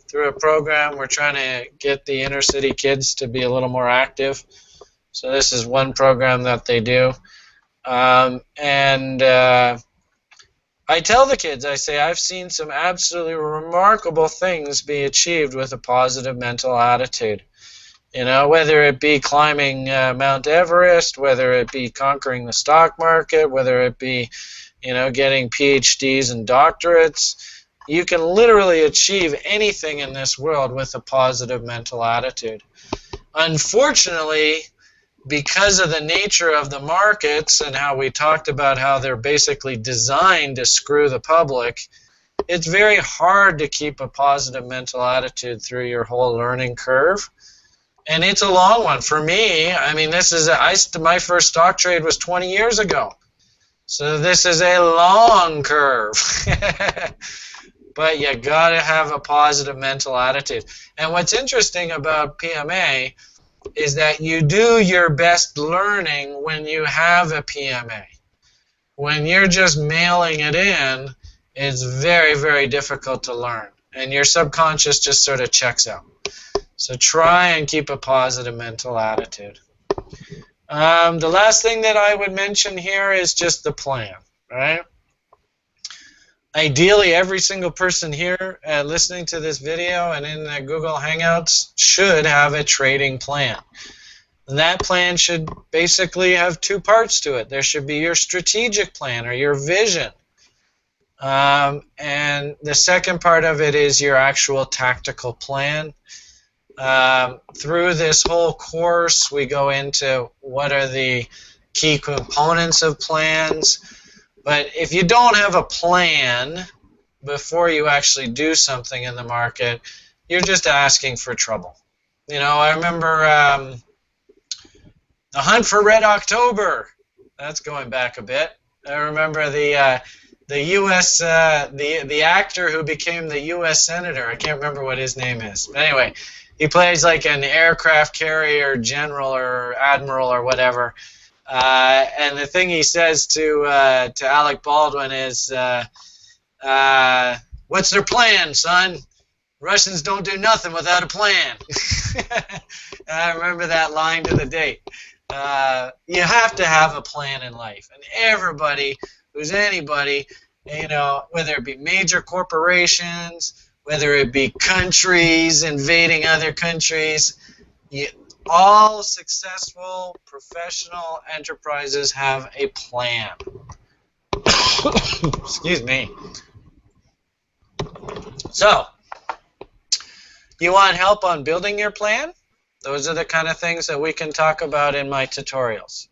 through a program. We're trying to get the inner city kids to be a little more active. So this is one program that they do. I tell the kids, I say, I've seen some absolutely remarkable things be achieved with a positive mental attitude. Whether it be climbing Mount Everest, whether it be conquering the stock market, whether it be, getting PhDs and doctorates, you can literally achieve anything in this world with a positive mental attitude. Unfortunately, because of the nature of the markets and how we talked about how they're basically designed to screw the public, it's very hard to keep a positive mental attitude through your whole learning curve. And it's a long one. For me, I mean, my first stock trade was 20 years ago. So this is a long curve. But you got to have a positive mental attitude. And what's interesting about PMA is that you do your best learning when you have a PMA. When you're just mailing it in, it's very, very difficult to learn. And your subconscious just sort of checks out. So try and keep a positive mental attitude. The last thing that I would mention here is just the plan, right? Ideally, every single person here listening to this video and in the Google Hangouts should have a trading plan. And that plan should basically have two parts to it. There should be your strategic plan or your vision. And the second part of it is your actual tactical plan. Through this whole course, we go into what are the key components of plans. But if you don't have a plan before you actually do something in the market, you're just asking for trouble. I remember the hunt for Red October. That's going back a bit. I remember the U.S. the actor who became the U.S. senator. I can't remember what his name is. But anyway, he plays like an aircraft carrier general or admiral or whatever. And the thing he says to Alec Baldwin is, "What's their plan, son? Russians don't do nothing without a plan." I remember that line to the date. You have to have a plan in life, and everybody who's anybody, whether it be major corporations, whether it be countries invading other countries, all successful professional enterprises have a plan. Excuse me. So, you want help on building your plan? Those are the kind of things that we can talk about in my tutorials.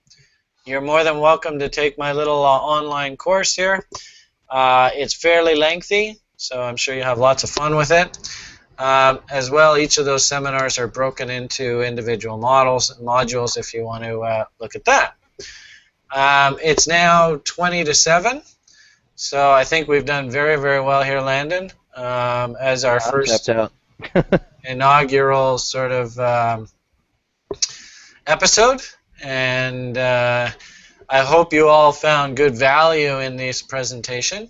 You're more than welcome to take my little online course here. It's fairly lengthy, so I'm sure you have lots of fun with it. As well, each of those seminars are broken into individual modules if you want to look at that. It's now 20 to 7, so I think we've done very, very well here, Landon, as our first inaugural sort of episode, and I hope you all found good value in this presentation.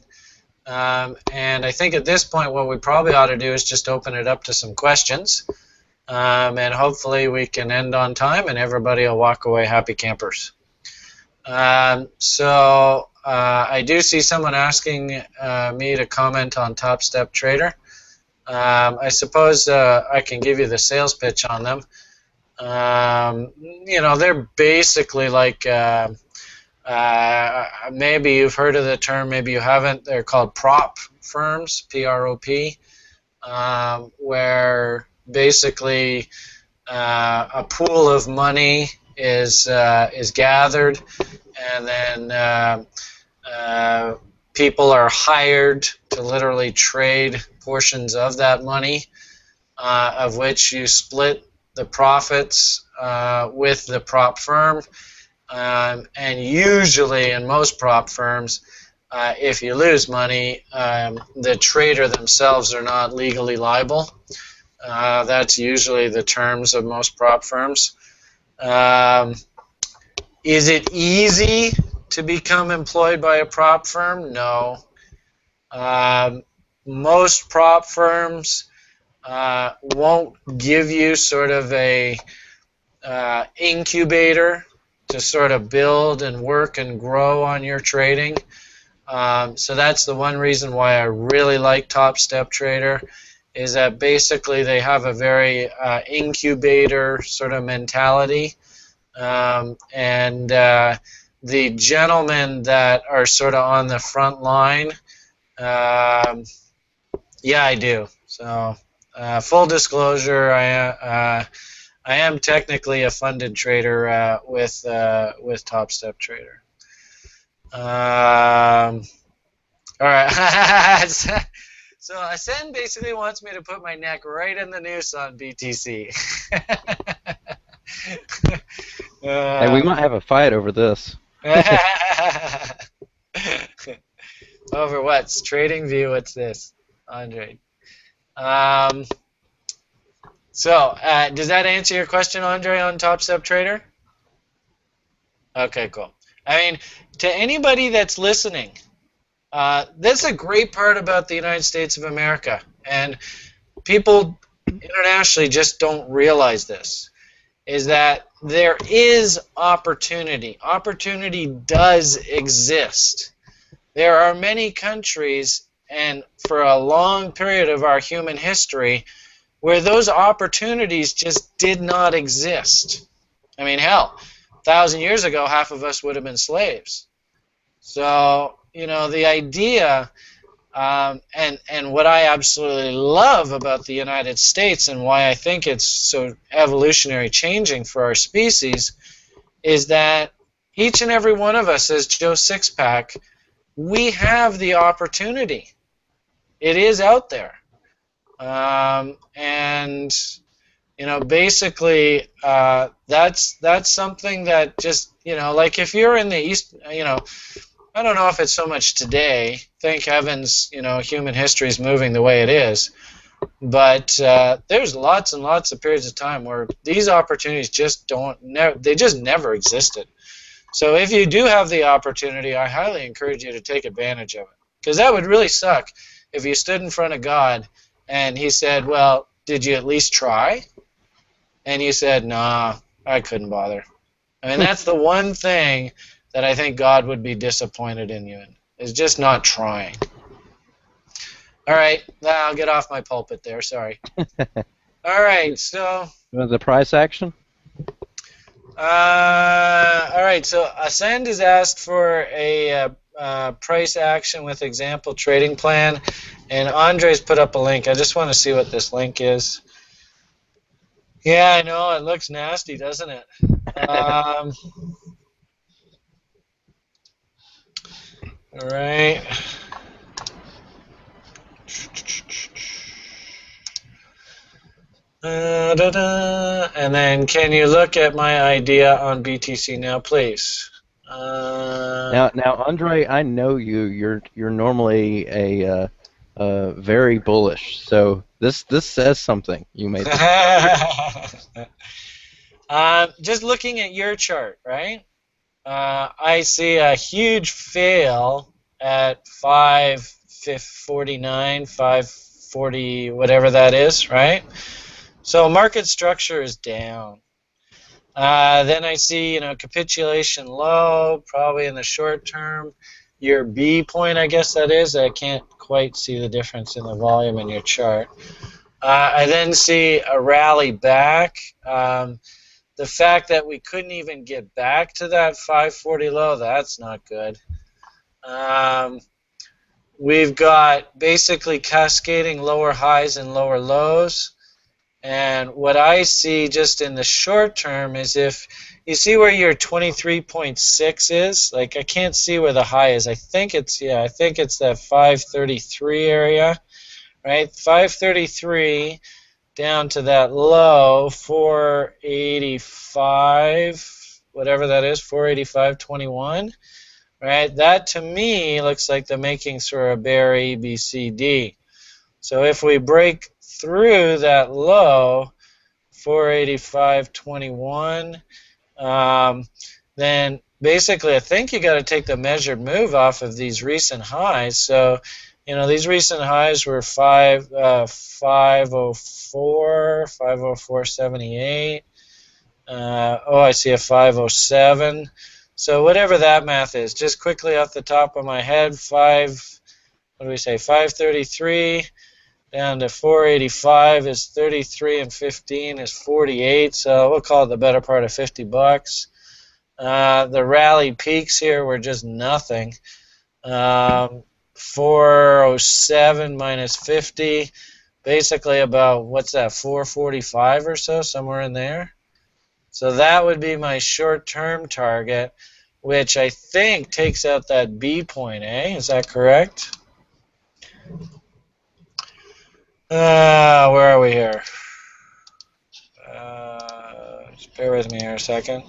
And I think at this point what we probably ought to do is just open it up to some questions, and hopefully we can end on time and everybody will walk away happy campers. So I do see someone asking me to comment on Top Step Trader. I suppose I can give you the sales pitch on them. You know, they're basically like, maybe you've heard of the term, maybe you haven't. They're called prop firms, P-R-O-P, where basically a pool of money is gathered, and then people are hired to literally trade portions of that money, of which you split the profits with the prop firm. And usually in most prop firms, if you lose money, the trader themselves are not legally liable. That's usually the terms of most prop firms. Is it easy to become employed by a prop firm? No. Most prop firms won't give you sort of a incubator to sort of build and work and grow on your trading. So that's the one reason why I really like Top Step Trader, is that basically they have a very incubator sort of mentality. And the gentlemen that are sort of on the front line, yeah, I do. So full disclosure, I am technically a funded trader with Top Step Trader. All right. So Ascend basically wants me to put my neck right in the noose on BTC. Hey, we might have a fight over this. Over what's Trading View? What's this, Andre? So does that answer your question, Andre, on Top Step Trader? Okay, cool. I mean, to anybody that's listening, that's a great part about the United States of America, and people internationally just don't realize this, is that there is opportunity. Opportunity does exist. There are many countries, and for a long period of our human history, where those opportunities just did not exist. I mean, hell, 1,000 years ago, half of us would have been slaves. So, you know, the idea, and what I absolutely love about the United States and why I think it's so evolutionary changing for our species, is that each and every one of us, as Joe Sixpack, we have the opportunity. It is out there. And you know, basically, that's something that just, you know, like if you're in the East, you know, I don't know if it's so much today. Thank heavens, you know, human history is moving the way it is. But there's lots and lots of periods of time where these opportunities just they just never existed. So if you do have the opportunity, I highly encourage you to take advantage of it. Because that would really suck if you stood in front of God and he said, well, did you at least try? And you said, nah, I couldn't bother. I mean, that's the one thing that I think God would be disappointed in you in, is just not trying. All right, now I'll get off my pulpit there, sorry. All right, so... The price action? All right, so Ascend has asked for a price action with example trading plan, and Andre's put up a link. I just want to see what this link is. Yeah, I know, it looks nasty, doesn't it? All right. And then, can you look at my idea on BTC now, please? Now, Andre, I know you. You're normally a very bullish. So this says something. You may. Just looking at your chart, right? I see a huge fail at 549, 540, whatever that is, right? So market structure is down. Then I see, capitulation low, probably in the short term. Your B point, I guess that is. I can't quite see the difference in the volume in your chart. I then see a rally back. The fact that we couldn't even get back to that 540 low, that's not good. We've got basically cascading lower highs and lower lows. And what I see just in the short term is if you see where your 23.6 is, like I can't see where the high is. I think it's that 533 area, right? 533 down to that low 485, whatever that is, 485.21, right? That to me looks like the makings for a bear ABCD. So if we break through that low 485.21, then basically I think you got to take the measured move off of these recent highs. So these recent highs were 504, 504.78. I see a 507. So whatever that math is, just quickly off the top of my head, 533 down to 485 is 33, and 15 is 48. So we'll call it the better part of $50. The rally peaks here were just nothing. 407 minus 50, basically about, what's that, 445 or so, somewhere in there. So that would be my short-term target, which I think takes out that B point, eh? Is that correct? Where are we here? Just bear with me here a second.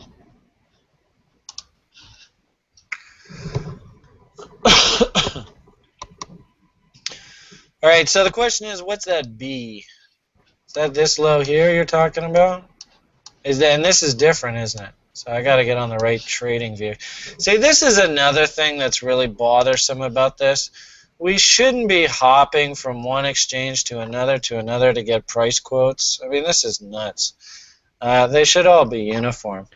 All right, so the question is, what's that B? Is that this low here you're talking about? And this is different, isn't it? So I got to get on the right trading view. See, this is another thing that's really bothersome about this. We shouldn't be hopping from one exchange to another to get price quotes. I mean, this is nuts. They should all be uniform.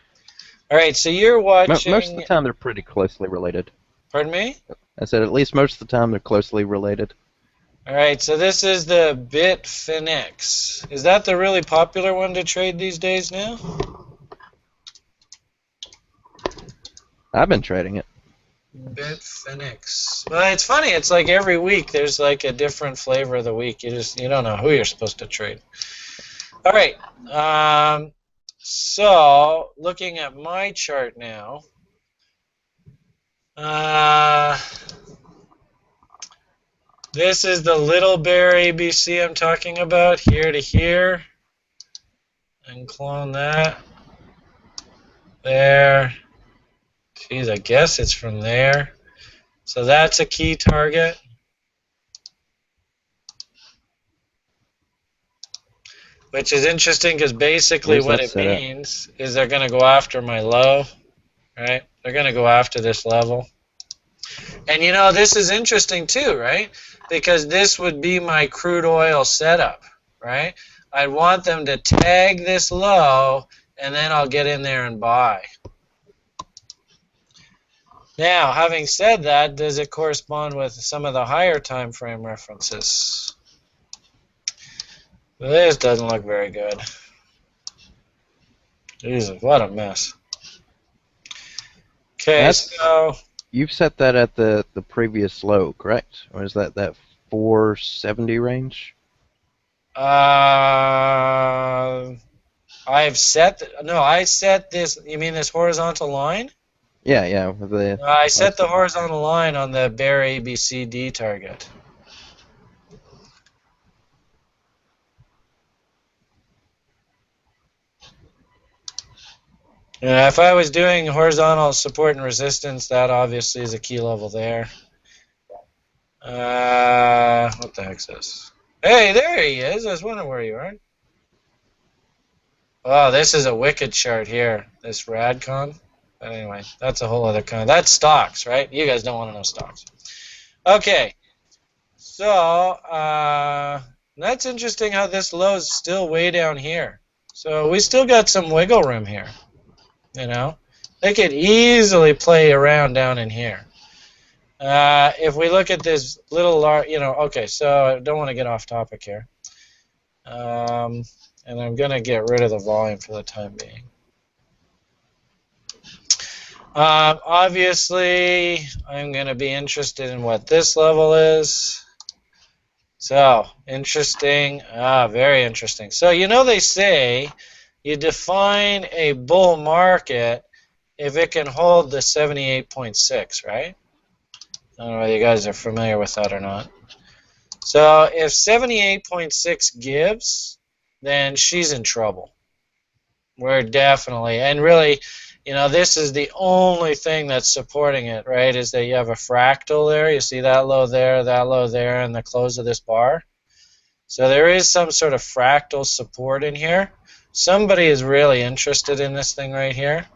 All right, so you're watching. Most of the time, they're pretty closely related. Pardon me? I said at least most of the time they're closely related. All right, so this is the Bitfinex. Is that the really popular one to trade these days now? I've been trading it. Bitfinex. Well, it's funny. It's like every week there's like a different flavor of the week. You don't know who you're supposed to trade. All right. So looking at my chart now. This is the little bear ABC I'm talking about, here to here. And clone that. There. Geez, I guess it's from there. So that's a key target. Which is interesting because basically what it means is they're going to go after my low, right? They're going to go after this level. And this is interesting too, right? Because this would be my crude oil setup, right? I'd want them to tag this low, and then I'll get in there and buy. Now, having said that, does it correspond with some of the higher time frame references? This doesn't look very good. Jesus, what a mess. Okay, so you've set that at the previous low, correct? Or is that 470 range? I set this. You mean this horizontal line? Yeah. I set the horizontal line on the bear ABCD target. If I was doing horizontal support and resistance, that obviously is a key level there. What the heck's this? Hey, there he is. I was wondering where you are. Oh, this is a wicked chart here, this Radcon. But anyway, that's a whole other kind. That's stocks, right? You guys don't want to know stocks. Okay, so that's interesting how this low is still way down here. So we still got some wiggle room here, you know. They could easily play around down in here. If we look at this little, okay, so I don't want to get off topic here. And I'm going to get rid of the volume for the time being. Obviously, I'm going to be interested in what this level is. So, interesting. Very interesting. So, they say you define a bull market if it can hold the 78.6, right? I don't know whether you guys are familiar with that or not. So, if 78.6 gives, then she's in trouble. We're definitely, and really, this is the only thing that's supporting it, right, is that you have a fractal there. You see that low there, and the close of this bar. So there is some sort of fractal support in here. Somebody is really interested in this thing right here.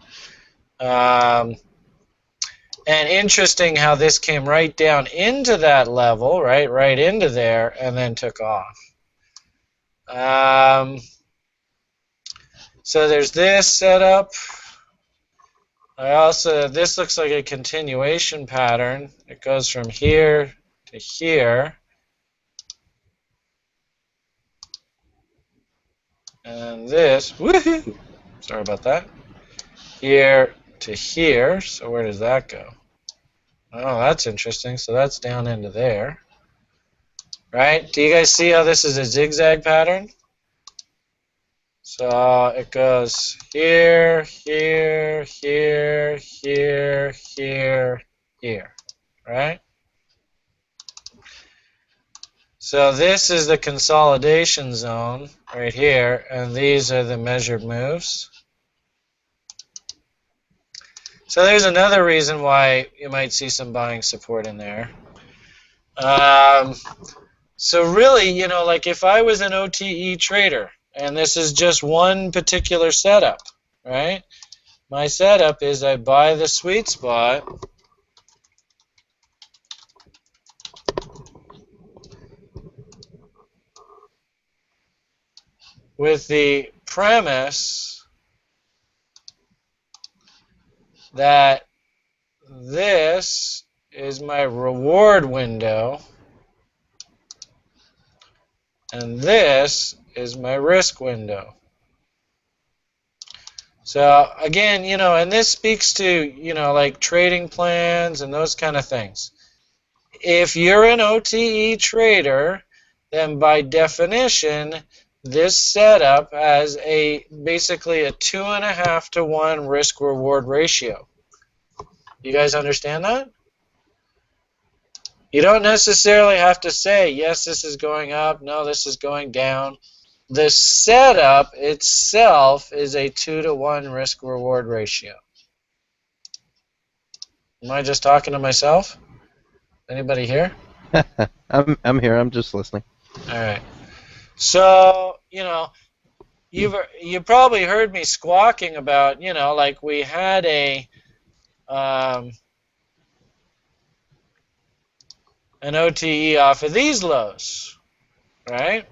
And interesting how this came right down into that level, right into there, and then took off. So there's this setup. This looks like a continuation pattern. It goes from here to here. And this, woohoo, sorry about that, here to here. So where does that go? Oh, that's interesting. So that's down into there. Right? Do you guys see how this is a zigzag pattern? So it goes here, here, here, here, here, here, right? So this is the consolidation zone right here, and these are the measured moves. So there's another reason why you might see some buying support in there. So really, like if I was an OTE trader, and this is just one particular setup, right? My setup is I buy the sweet spot with the premise that this is my reward window and this is my risk window. So again, and this speaks to, like trading plans and those kind of things. If you're an OTE trader, then by definition, this setup has basically a 2.5 to 1 risk-reward ratio. You guys understand that? You don't necessarily have to say, yes, this is going up, no, this is going down. The setup itself is a 2 to 1 risk-reward ratio. Am I just talking to myself? Anybody here? I'm here. I'm just listening. All right. So, you probably heard me squawking about, like we had an OTE off of these lows, right?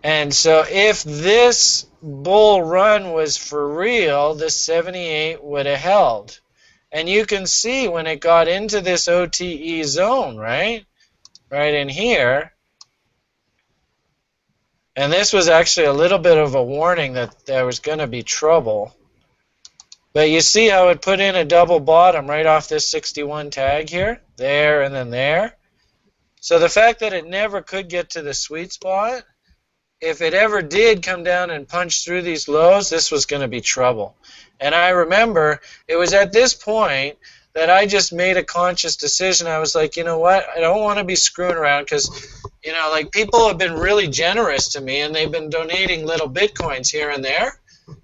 And so if this bull run was for real, the 78 would have held. And you can see when it got into this OTE zone, right in here, and this was actually a little bit of a warning that there was going to be trouble. But you see how it put in a double bottom right off this 61 tag here, there, and then there. So the fact that it never could get to the sweet spot, if it ever did come down and punch through these lows, this was going to be trouble. And I remember it was at this point that I just made a conscious decision. I was like, you know what? I don't want to be screwing around because, like people have been really generous to me and they've been donating little Bitcoins here and there.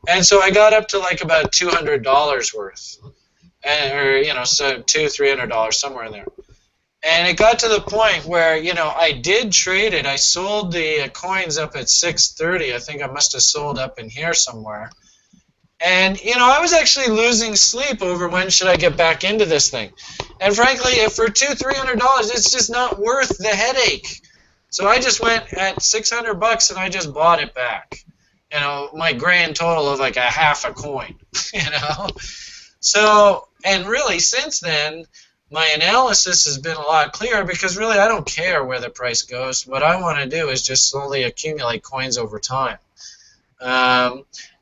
And so I got up to like about $200 worth. So $200-$300, somewhere in there. And it got to the point where, you know, I did trade it. I sold the coins up at 6:30. I think I must have sold up in here somewhere. And, you know, I was actually losing sleep over when should I get back into this thing. And frankly, if for $200-300, it's just not worth the headache. So I just went at 600 bucks and I just bought it back. You know, my grand total of like a half a coin, you know. So, and really since then, my analysis has been a lot clearer because really I don't care where the price goes. What I want to do is just slowly accumulate coins over time.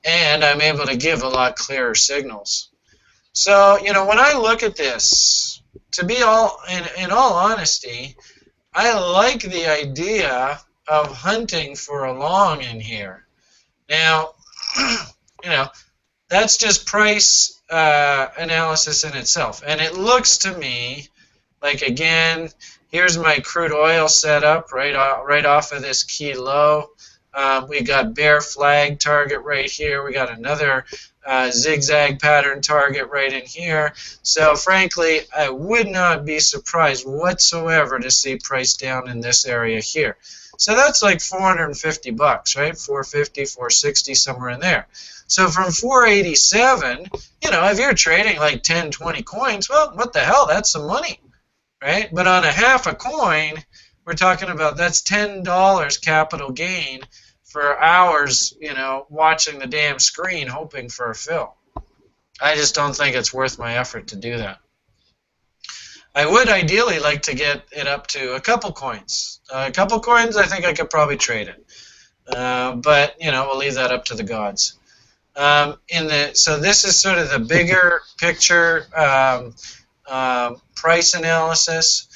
And I'm able to give a lot clearer signals. So, you know, when I look at this, to be in all honesty, I like the idea of hunting for a long in here. Now, you know, that's just price analysis in itself. And it looks to me like, again, here's my crude oil setup right off of this key low. We got bear flag target right here. We got another zigzag pattern target right in here. So frankly, I would not be surprised whatsoever to see price down in this area here. So that's like 450 bucks, right? 450, 460, somewhere in there. So from 487, you know, if you're trading like 10, 20 coins, well, what the hell? That's some money, right? But on a half a coin, we're talking about that's $10 capital gain for hours, you know, watching the damn screen hoping for a fill. I just don't think it's worth my effort to do that. I would ideally like to get it up to a couple coins. A couple coins, I think I could probably trade it. But, you know, we'll leave that up to the gods. So this is sort of the bigger picture price analysis.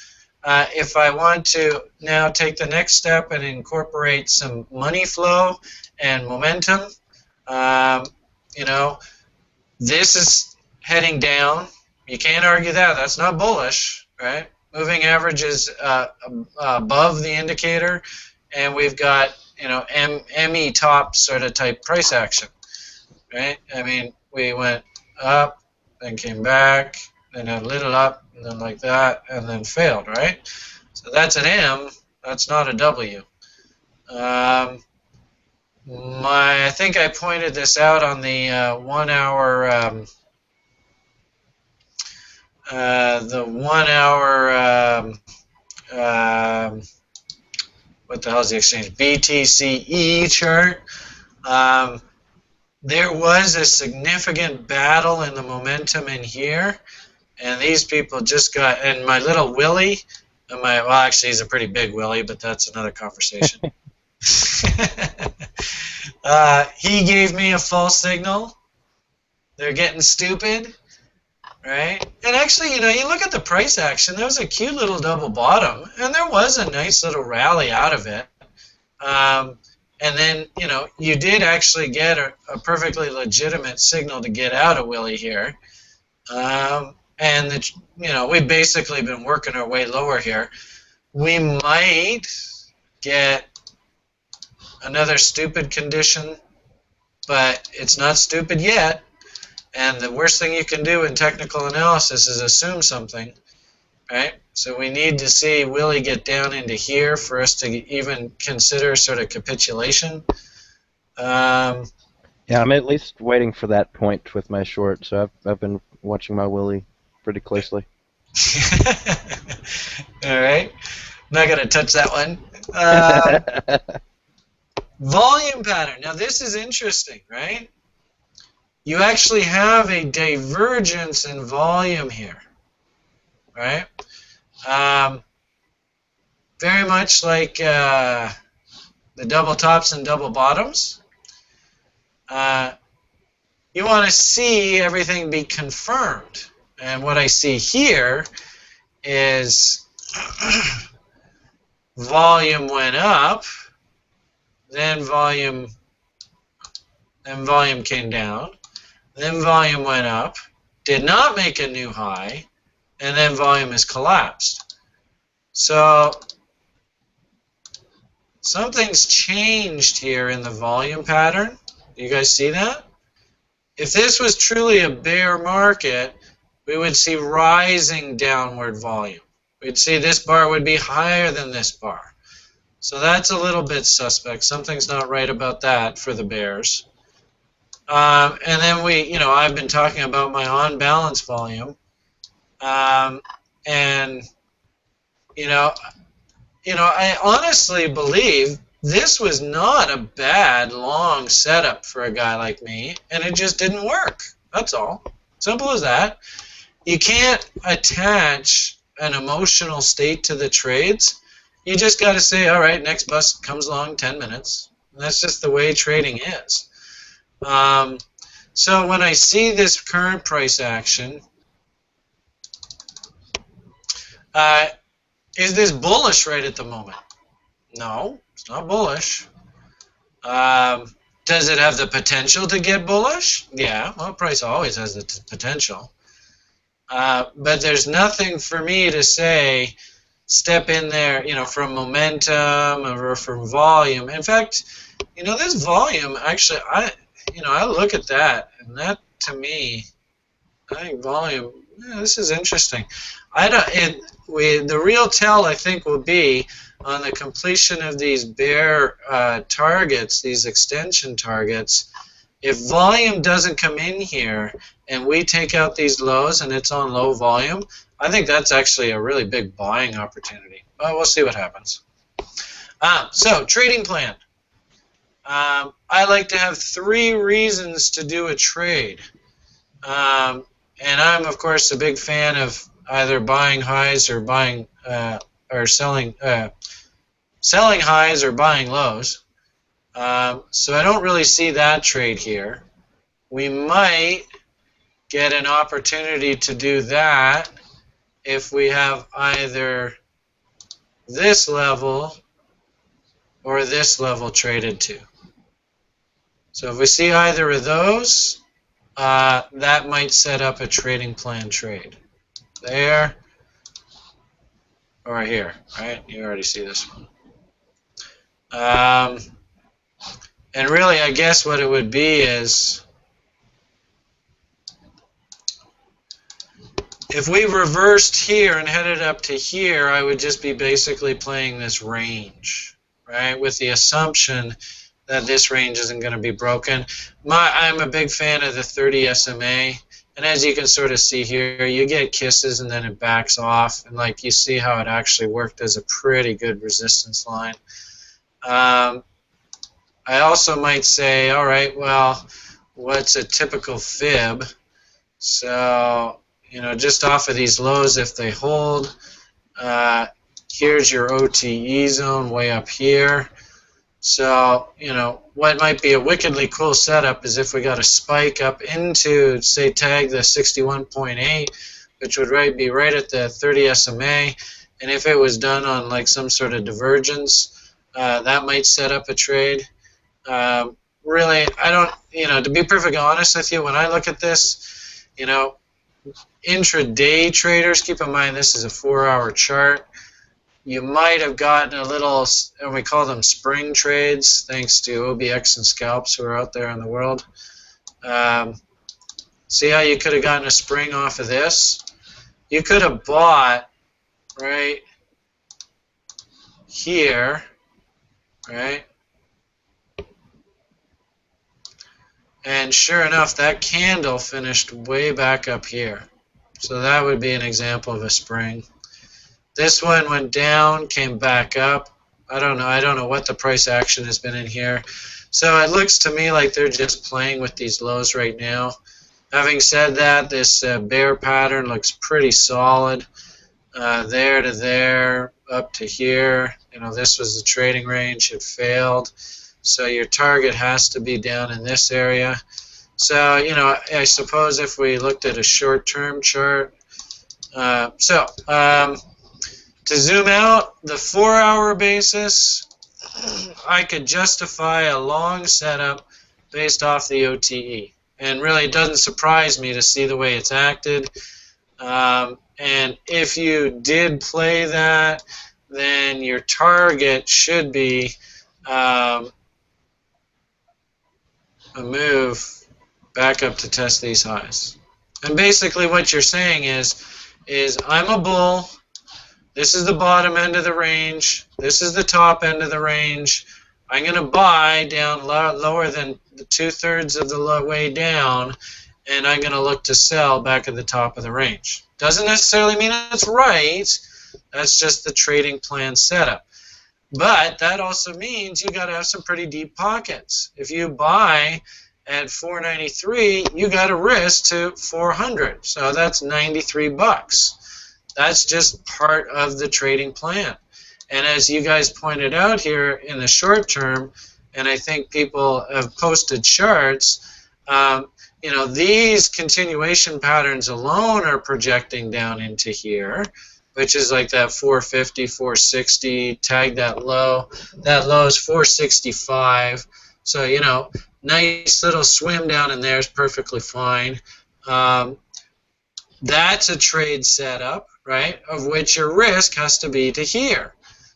If I want to now take the next step and incorporate some money flow and momentum, you know, this is heading down. You can't argue that. That's not bullish, right? Moving average is above the indicator, and we've got, you know, ME top sort of type price action, right? I mean, we went up, then came back, then a little up, and then like that, and then failed, right? So that's an M. That's not a W. I think I pointed this out on the 1 hour. What the hell is the exchange? BTCE chart. There was a significant battle in the momentum in here, and these people just got. And my little Willie, well, actually, he's a pretty big Willie, but that's another conversation. He gave me a false signal. They're getting stupid. Right? And actually, you know, you look at the price action, there was a cute little double bottom, and there was a nice little rally out of it. And then, you know, you did actually get a perfectly legitimate signal to get out of Willie here. And, you know, we've basically been working our way lower here. We might get another stupid condition, but it's not stupid yet. And the worst thing you can do in technical analysis is assume something, right? So we need to see Willie get down into here for us to even consider sort of capitulation. Yeah, I'm at least waiting for that point with my short, so I've been watching my Willie pretty closely. All right. I'm not going to touch that one. Volume pattern. Now this is interesting, right? You actually have a divergence in volume here, right? Very much like the double tops and double bottoms. You want to see everything be confirmed. And what I see here is volume went up, then volume came down. Then volume went up, did not make a new high, and then volume has collapsed. So something's changed here in the volume pattern. Do you guys see that? If this was truly a bear market, we would see rising downward volume. we'd see this bar would be higher than this bar. So that's a little bit suspect. Something's not right about that for the bears. And then I've been talking about my on-balance volume, and I honestly believe this was not a bad long setup for a guy like me, and it just didn't work. That's all. Simple as that. You can't attach an emotional state to the trades. You just got to say, all right, next bus comes along 10 minutes. And that's just the way trading is. So when I see this current price action, is this bullish right at the moment? No, it's not bullish. Does it have the potential to get bullish? Yeah, well, price always has the potential. But there's nothing for me to say, step in there, from momentum or from volume. In fact, this volume, actually, I look at that, and that, to me, I think volume, this is interesting. The real tell, I think, will be on the completion of these bear targets, these extension targets. If volume doesn't come in here and we take out these lows and it's on low volume, I think that's actually a really big buying opportunity. But we'll see what happens. So, trading plan. I like to have 3 reasons to do a trade. And I'm, of course, a big fan of either buying highs or selling highs or buying lows. So I don't really see that trade here. We might get an opportunity to do that if we have either this level or this level traded to. So if we see either of those, that might set up a trading plan trade. There or here, right? You already see this one. And really, I guess what it would be is, if we reversed here and headed up to here, I would just be basically playing this range, right? With the assumption that this range isn't going to be broken. I'm a big fan of the 30 SMA, and as you can sort of see here, you get kisses and then it backs off, and you see how it actually worked as a pretty good resistance line. I also might say, all right, well, what's a typical fib? So, just off of these lows, if they hold, here's your OTE zone way up here. So, what might be a wickedly cool setup is if we got a spike up into, say, tag the 61.8, which would be right at the 30 SMA, and if it was done on some sort of divergence, that might set up a trade. Really, I don't, to be perfectly honest with you, when I look at this, intraday traders, keep in mind this is a 4-hour chart, you might have gotten a little, and we call them spring trades, thanks to OBX and scalps who are out there in the world. See how you could have gotten a spring off of this? You could have bought right here, right? And sure enough, that candle finished way back up here. So that would be an example of a spring. This one went down, came back up. I don't know what the price action has been in here. So it looks to me like they're just playing with these lows right now. Having said that, this bear pattern looks pretty solid. There to there, up to here. This was the trading range. It failed. So your target has to be down in this area. So, I suppose if we looked at a short-term chart. To zoom out, the 4-hour basis, I could justify a long setup based off the OTE. And really, it doesn't surprise me to see the way it's acted. And if you did play that, then your target should be a move back up to test these highs. And basically what you're saying is I'm a bull. This is the bottom end of the range. This is the top end of the range. I'm going to buy down lower than the 2/3 of the way down, and I'm going to look to sell back at the top of the range. Doesn't necessarily mean it's right. That's just the trading plan setup. But that also means you got to have some pretty deep pockets. If you buy at 493, you got to risk to 400. So that's 93 bucks. That's just part of the trading plan. And as you guys pointed out here in the short term, and I think people have posted charts, you know, these continuation patterns alone are projecting down into here, which is like that 450, 460, tag that low. That low is 465. So, you know, nice little swim down in there is perfectly fine. That's a trade setup, right, of which your risk has to be to here.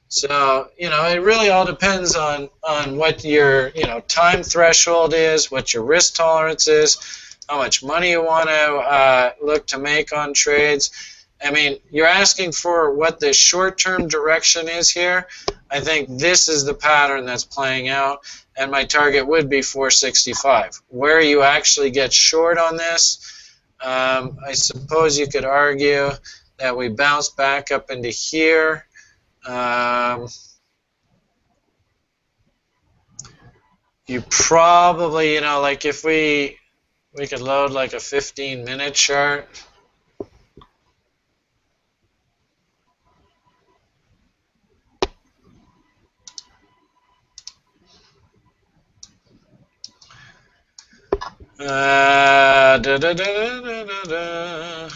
So, you know, it really all depends on what your, you know, time threshold is, what your risk tolerance is, how much money you want to look to make on trades. I mean, you're asking for what the short-term direction is here. I think this is the pattern that's playing out, and my target would be 465. Where you actually get short on this, I suppose you could argue that we bounce back up into here. You probably, you know, like if we could load like a 15-minute chart. Da, da, da, da, da, da.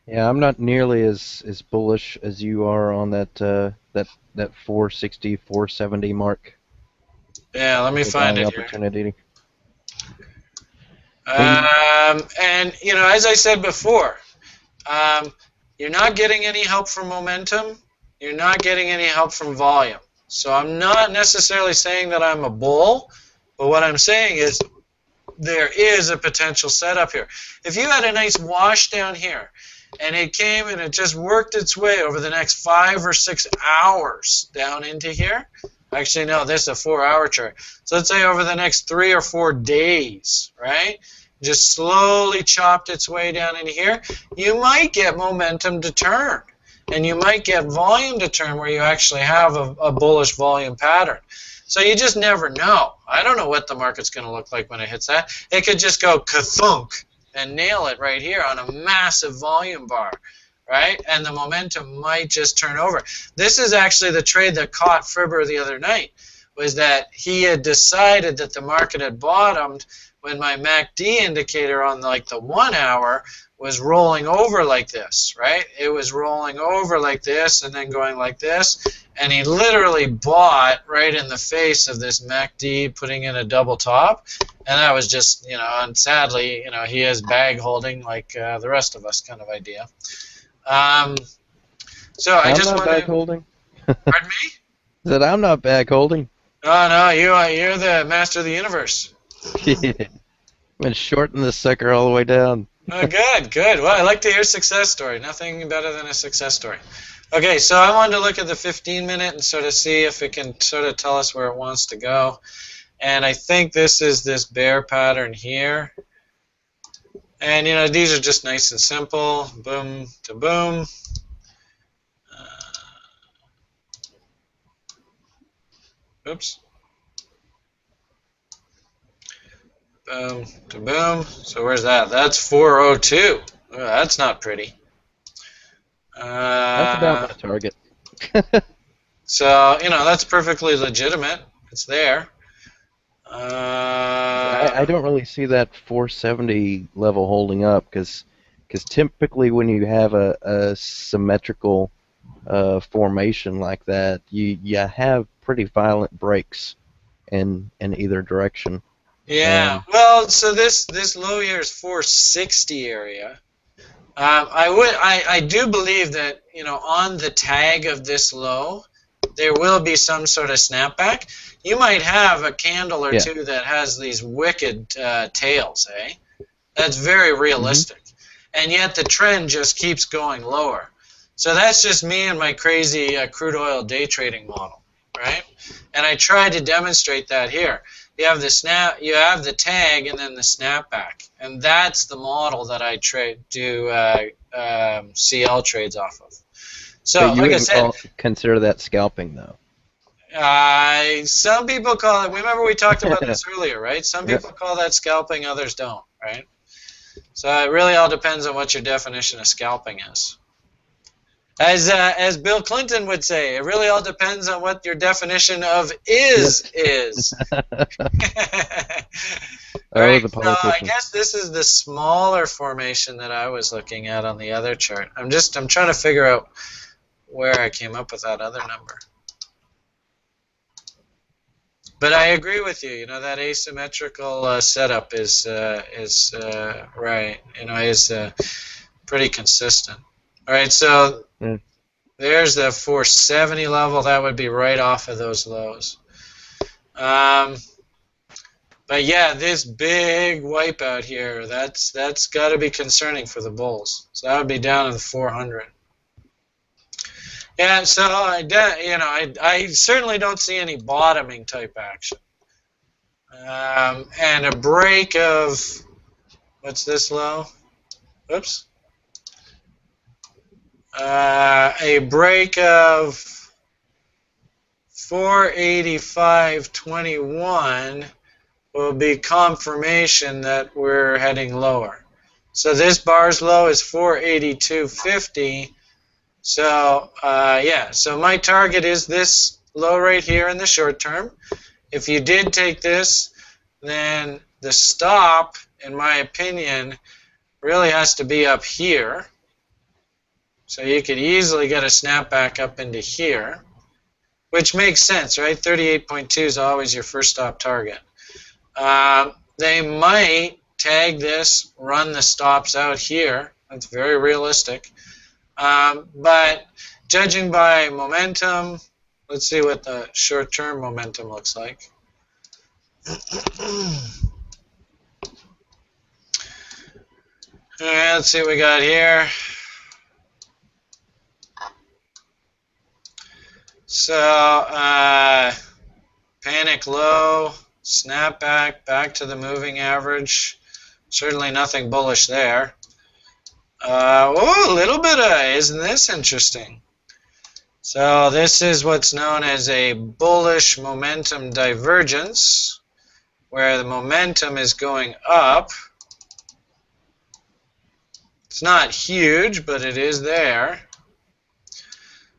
Yeah, I'm not nearly as bullish as you are on that that 460, 470 mark. Yeah, let me The find buying it here. opportunity. And, you know, as I said before, you're not getting any help from momentum. You're not getting any help from volume. So I'm not necessarily saying that I'm a bull, but what I'm saying is there is a potential setup here. If you had a nice wash down here, and it came and it just worked its way over the next 5 or 6 hours down into here. Actually, no, this is a 4-hour chart. So let's say over the next 3 or 4 days, right? Just slowly chopped its way down into here. You might get momentum to turn. And you might get volume to turn where you actually have a bullish volume pattern. So you just never know. I don't know what the market's going to look like when it hits that. It could just go ka-thunk and nail it right here on a massive volume bar, right? And the momentum might just turn over. This is actually the trade that caught Fribber the other night, was that he had decided that the market had bottomed when my MACD indicator on like the 1 hour was rolling over like this, right? It was rolling over like this and then going like this, and he literally bought right in the face of this MACD, putting in a double top, and that was just, you know, and sadly, you know, he has bag holding like the rest of us kind of idea. So I just I'm not want bag to... holding. Pardon me? That I'm not bag holding. Oh, no, you're the master of the universe. Been shorting this sucker all the way down. Oh, good, good. Well, I like to hear success story. Nothing better than a success story. Okay, so I wanted to look at the 15-minute and sort of see if it can sort of tell us where it wants to go. And I think this is this bear pattern here. And, you know, these are just nice and simple. Boom to boom. Oops. Boom to boom. So where's that? That's 402. Oh, that's not pretty. That's about my target. So, you know, that's perfectly legitimate. It's there. I don't really see that 470 level holding up because typically when you have a symmetrical formation like that, you have pretty violent breaks in either direction. Yeah. Well, so this low here is 460 area. I do believe that, you know, on the tag of this low, there will be some sort of snapback. You might have a candle or two that has these wicked tails, eh? That's very realistic. and yet the trend just keeps going lower. So that's just me and my crazy crude oil day trading model, right? And I tried to demonstrate that here. You have the tag, and then the snapback, and that's the model that I do CL trades off of. So, But you like I wouldn't said, consider that scalping, though. some people call it. Remember we talked about this earlier, right? Some Yep. people call that scalping, others don't, right? So it really all depends on what your definition of scalping is. As Bill Clinton would say, it really all depends on what your definition of is. Oh, Right. the So I politicians. guess this is the smaller formation that I was looking at on the other chart. I'm trying to figure out where I came up with that other number. But I agree with you. You know, that asymmetrical setup is right. You know, is pretty consistent. All right. So Mm. there's the 470 level. That would be right off of those lows. But yeah, this big wipeout here, that's got to be concerning for the bulls. So that would be down in the 400. Yeah, so I certainly don't see any bottoming type action. And a break of, what's this low? Oops. A break of 485.21 will be confirmation that we're heading lower. So this bar's low is 482.50. So yeah, so my target is this low right here in the short term. If you did take this, then the stop, in my opinion, really has to be up here. So you could easily get a snapback up into here, which makes sense, right? 38.2 is always your first stop target. They might tag this, run the stops out here. That's very realistic. But judging by momentum, let's see what the short-term momentum looks like. All right, let's see what we got here. So, panic low, snapback, back to the moving average. Certainly nothing bullish there. Oh, a little bit of, isn't this interesting? So this is what's known as a bullish momentum divergence, where the momentum is going up. It's not huge, but it is there.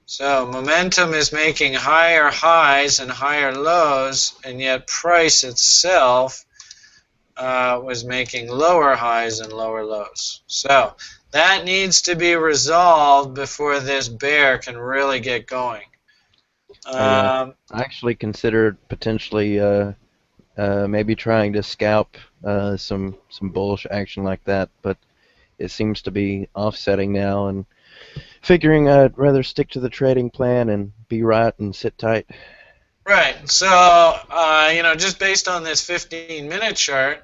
So momentum is making higher highs and higher lows, and yet price itself was making lower highs and lower lows. So that needs to be resolved before this bear can really get going. I actually considered potentially maybe trying to scalp some bullish action like that, but it seems to be offsetting now, and figuring I'd rather stick to the trading plan and be right and sit tight. Right. So, just based on this 15-minute chart,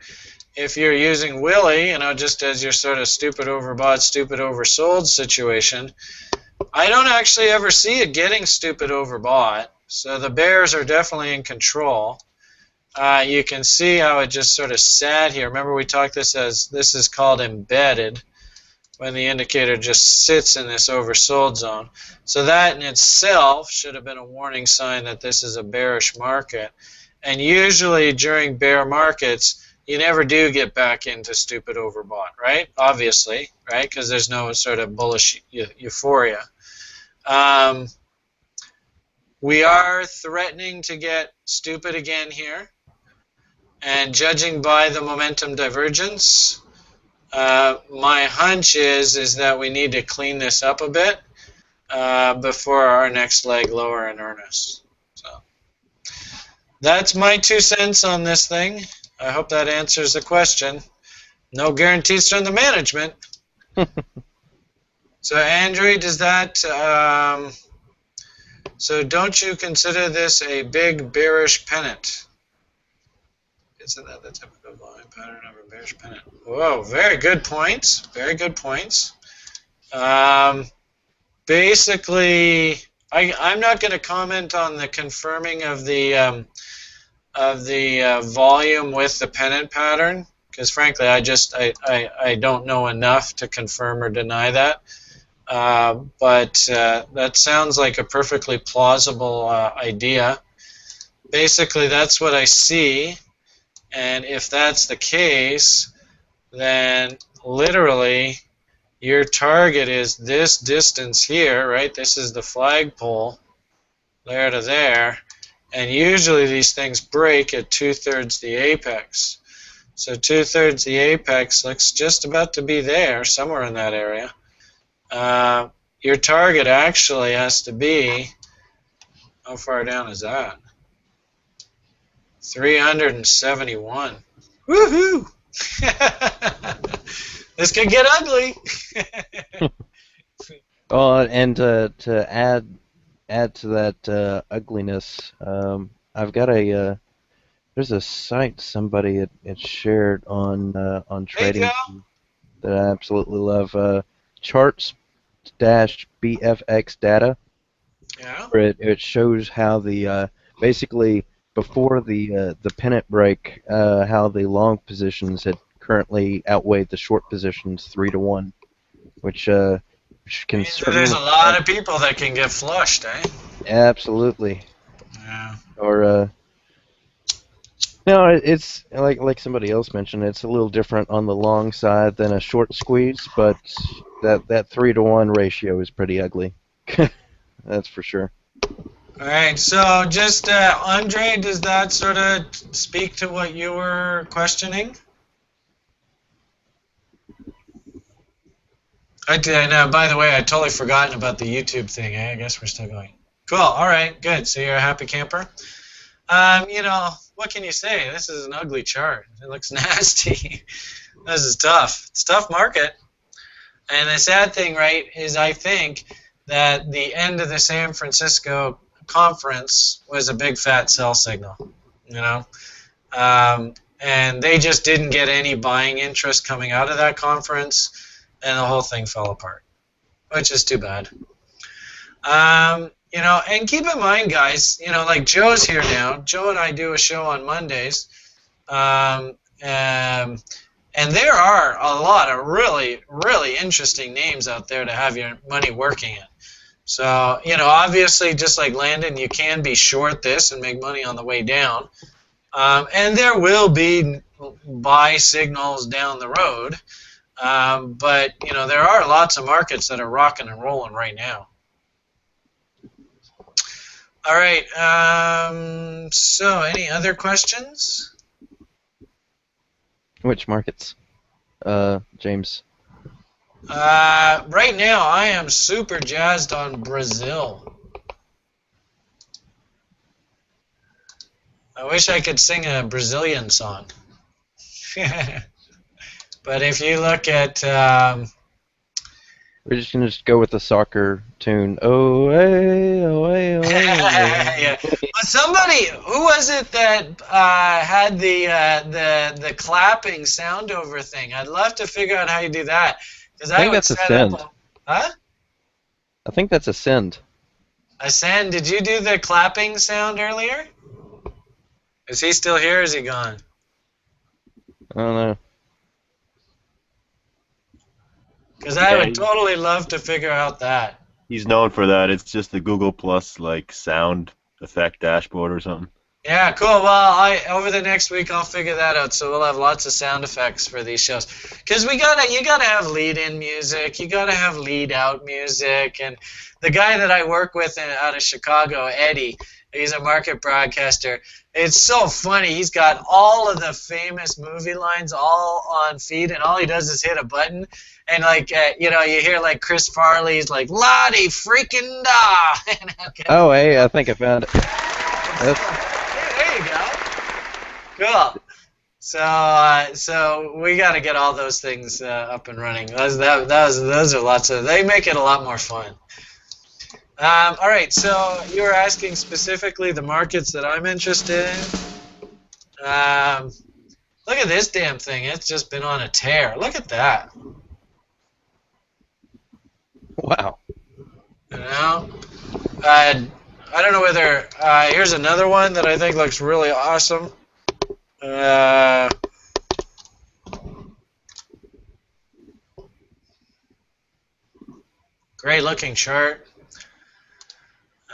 if you're using Willie, just as your sort of stupid overbought, stupid oversold situation, I don't actually ever see it getting stupid overbought. So the bears are definitely in control. You can see how it just sort of sat here. Remember we talked this is called embedded, when the indicator just sits in this oversold zone. So that in itself should have been a warning sign that this is a bearish market. And usually during bear markets, you never do get back into stupid overbought, right? Obviously, right? Because there's no sort of bullish euphoria. We are threatening to get stupid again here. And judging by the momentum divergence, my hunch is that we need to clean this up a bit before our next leg lower in earnest. So that's my 2 cents on this thing. I hope that answers the question. No guarantees from the management. So Andrew, does that? So don't you consider this a big bearish pennant? Isn't that the typical volume pattern of a bearish pennant? Whoa, very good points. Very good points. Basically, I'm not going to comment on the confirming of the volume with the pennant pattern, because frankly, I don't know enough to confirm or deny that. But that sounds like a perfectly plausible idea. Basically, that's what I see, and if that's the case, then literally your target is this distance here, right? This is the flagpole, there to there, and usually these things break at 2/3 the apex. So 2/3 the apex looks just about to be there, somewhere in that area. Your target actually has to be, how far down is that? 371. Woohoo! This could get ugly. Oh, and to add to that ugliness, I've got a there's a site somebody had shared on trading that I absolutely love. Charts-BFX data. Yeah. Where it shows how the basically before the pennant break, how the long positions had currently outweighed the short positions 3-to-1, which can Means that certainly there's a lot of people that can get flushed, eh? absolutely. Yeah. Or no, it's like somebody else mentioned. It's a little different on the long side than a short squeeze, but that 3-to-1 ratio is pretty ugly. That's for sure. All right. So just Andre, does that sort of speak to what you were questioning? I did. By the way, I totally forgotten about the YouTube thing. Eh? I guess we're still going. Cool. All right. Good. So you're a happy camper. What can you say? This is an ugly chart. It looks nasty. This is tough. It's a tough market. And the sad thing, right, is I think that the end of the San Francisco conference was a big fat sell signal, and they just didn't get any buying interest coming out of that conference, and the whole thing fell apart, which is too bad. And keep in mind, guys, like Joe's here now. Joe and I do a show on Mondays, and there are a lot of really, really interesting names out there to have your money working in. So, obviously, just like Landon, you can be short this and make money on the way down. And there will be buy signals down the road. But, there are lots of markets that are rocking and rolling right now. All right. So, any other questions? Which markets, James? Right now, I am super jazzed on Brazil. I wish I could sing a Brazilian song. But if you look at... We're just going to go with the soccer tune. Oh, hey, oh, hey, oh, hey. Yeah. But somebody, who was it that had the clapping sound over thing? I'd love to figure out how you do that. I think that's Ascend. Huh? I think that's Ascend. Ascend, did you do the clapping sound earlier? Is he still here or is he gone? I don't know. Because I would totally love to figure out that. He's known for that. It's just the Google Plus sound effect dashboard or something. Yeah, cool. Well, over the next week I'll figure that out. So we'll have lots of sound effects for these shows. Because you gotta have lead-in music, you gotta have lead-out music, and the guy that I work with out of Chicago, Eddie, he's a market broadcaster. It's so funny. He's got all of the famous movie lines all on feed, and all he does is hit a button. And you hear Chris Farley's "Lottie freaking da." Oh, hey, I think I found it. There you go. Cool. So we got to get all those things up and running. Those are lots of. They make it a lot more fun. All right. So you were asking specifically the markets that I'm interested in. Look at this damn thing. It's just been on a tear. Look at that. Wow. You know? I don't know whether... here's another one that I think looks really awesome. Great looking chart.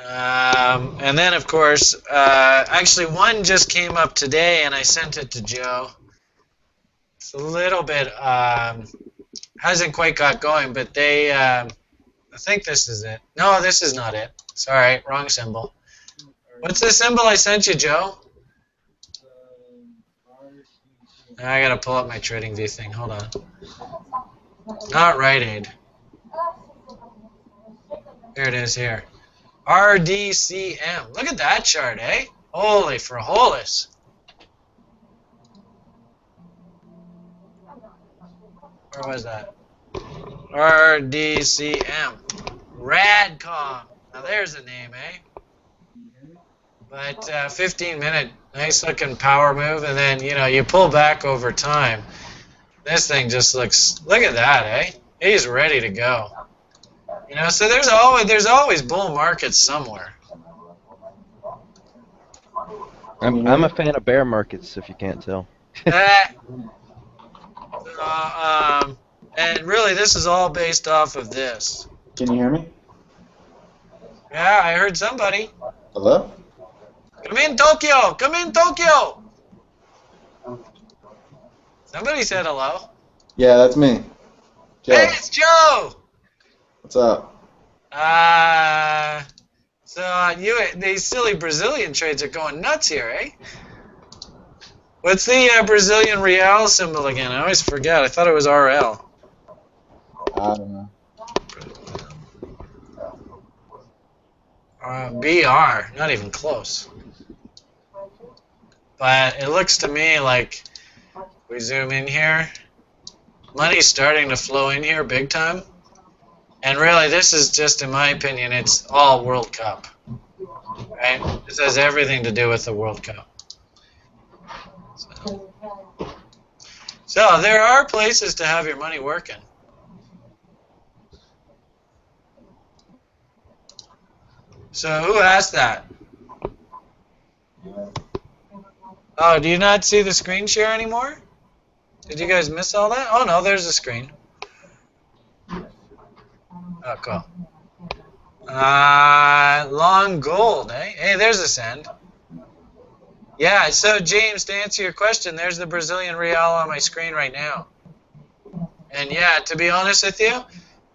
And then, of course, actually one just came up today, and I sent it to Joe. It's a little bit, hasn't quite got going, but they, I think this is it. No, this is not it. Sorry, wrong symbol. What's the symbol I sent you, Joe? I gotta pull up my TradingView thing. Hold on. Not Rite Aid. Here it is here. RDCM. Look at that chart, eh? Holy frijoles. Where was that? RDCM. Radcom. Now there's a name, eh? But 15-minute, nice looking power move, and then you pull back over time. This thing just looks. Look at that, eh? He's ready to go. So there's always bull markets somewhere. I'm a fan of bear markets, if you can't tell. And really, this is all based off of this. Can you hear me? Yeah, I heard somebody. Hello? Come in, Tokyo! Come in, Tokyo! Somebody said hello. Yeah, that's me. Joe. Hey, it's Joe! What's up? These silly Brazilian trades are going nuts here, eh? What's the Brazilian real symbol again? I always forget. I thought it was RL. I don't know. BR, not even close. But it looks to me like, we zoom in here, money's starting to flow in here big time. And really, this is just, in my opinion, it's all World Cup. Right? This has everything to do with the World Cup. So there are places to have your money working. So who asked that? Oh, do you not see the screen share anymore? Did you guys miss all that? Oh no, there's the screen. Oh, cool. Long gold, eh? Hey, there's a send. Yeah, so James, to answer your question, there's the Brazilian real on my screen right now. And yeah, to be honest with you,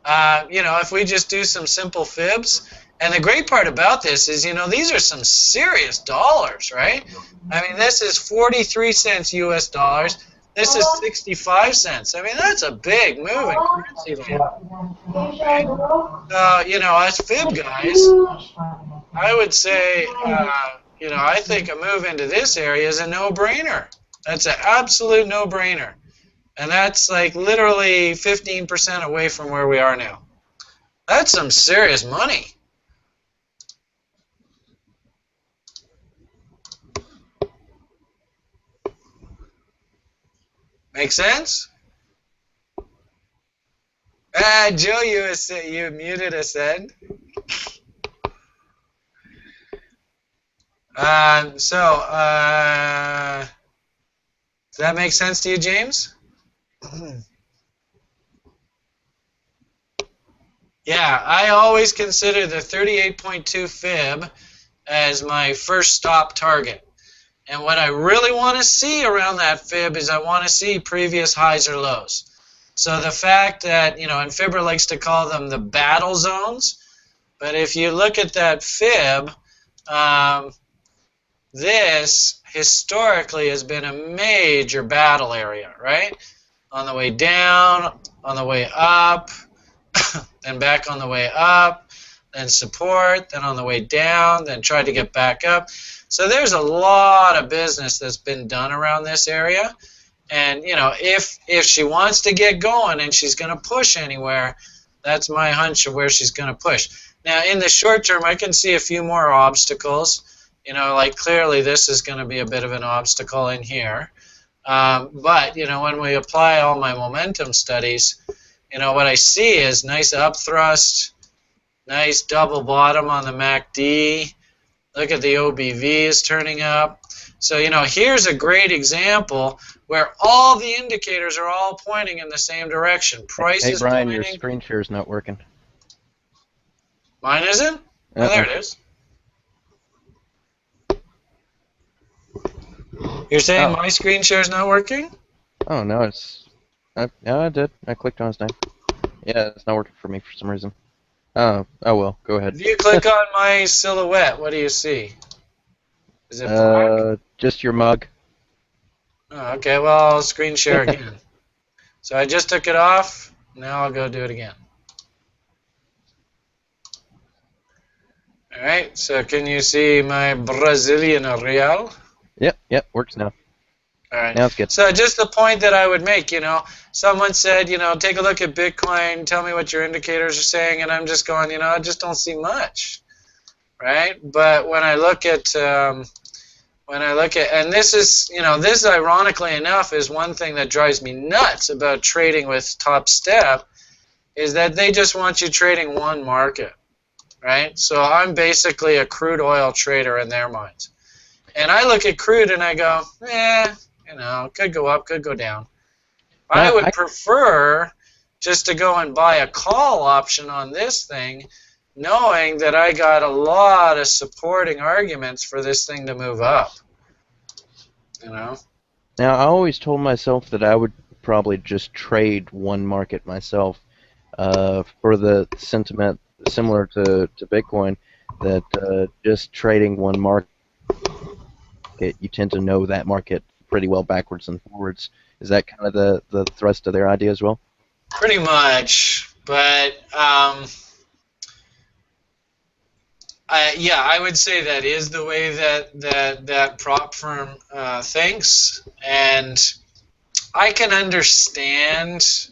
if we just do some simple fibs, and the great part about this is, these are some serious dollars, right? I mean, this is 43 cents US dollars. This is 65 cents. I mean, that's a big move in currency land. As fib guys, I would say, I think a move into this area is a no-brainer. That's an absolute no-brainer. And that's like literally 15% away from where we are now. That's some serious money. Make sense? Joe, you muted us then. Does that make sense to you, James? Yeah, I always consider the 38.2 fib as my first stop target. And what I really want to see around that fib is I want to see previous highs or lows. So the fact that, and Fibber likes to call them the battle zones, but if you look at that fib, this historically has been a major battle area, right? On the way down, on the way up, then back on the way up, then support, then on the way down, then try to get back up. So there's a lot of business that's been done around this area. And, if she wants to get going and she's going to push anywhere, that's my hunch of where she's going to push. Now, in the short term, I can see a few more obstacles. Like clearly this is going to be a bit of an obstacle in here. But when we apply all my momentum studies, what I see is nice up thrust, nice double bottom on the MACD. Look at the OBV is turning up. So, here's a great example where all the indicators are all pointing in the same direction. Price Hey, is Brian, your pointing. screen share is not working. Mine isn't? Oh, there it is. You're saying my screen share is not working? Oh, no, it's... yeah, I did. I clicked on his name. Yeah, it's not working for me for some reason. Oh well, go ahead. If you click on my silhouette, what do you see? Is it black? Just your mug. Oh, okay, well, I'll screen share again. So I just took it off. Now I'll go do it again. All right, so can you see my Brazilian real? Yep, works now. All right. Now it's good. So just the point that I would make, someone said, take a look at Bitcoin, tell me what your indicators are saying, and I'm just going, I just don't see much, right? But when I look at, and this is, this ironically enough is one thing that drives me nuts about trading with Top Step, is that they just want you trading one market, right? So I'm basically a crude oil trader in their minds. And I look at crude and I go, could go up, could go down. I would prefer just to go and buy a call option on this thing, knowing that I got a lot of supporting arguments for this thing to move up. Now, I always told myself that I would probably just trade one market myself for the sentiment similar to Bitcoin, that just trading one market, you tend to know that market pretty well backwards and forwards. Is that kind of the thrust of their idea as well? Pretty much, but yeah, I would say that is the way that prop firm thinks, and I can understand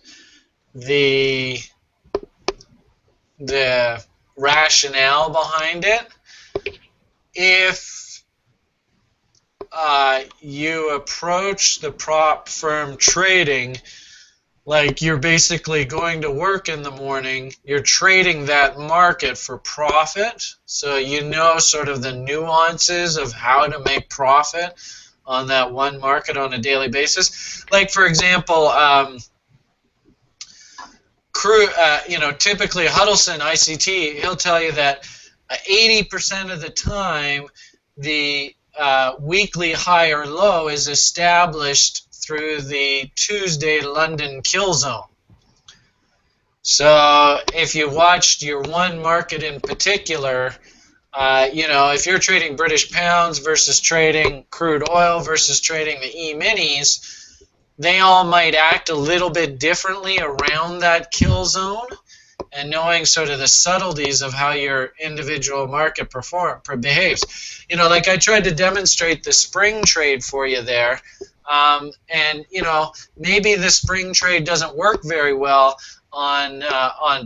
the rationale behind it if you approach the prop firm trading like you're basically going to work in the morning, you're trading that market for profit, so sort of the nuances of how to make profit on that one market on a daily basis. Like, for example, typically Huddleston ICT, he'll tell you that 80% of the time the weekly high or low is established through the Tuesday London kill zone. So if you watched your one market in particular, if you're trading British pounds versus trading crude oil versus trading the E-minis, they all might act a little bit differently around that kill zone, and knowing sort of the subtleties of how your individual market behaves. Like I tried to demonstrate the spring trade for you there, and maybe the spring trade doesn't work very well on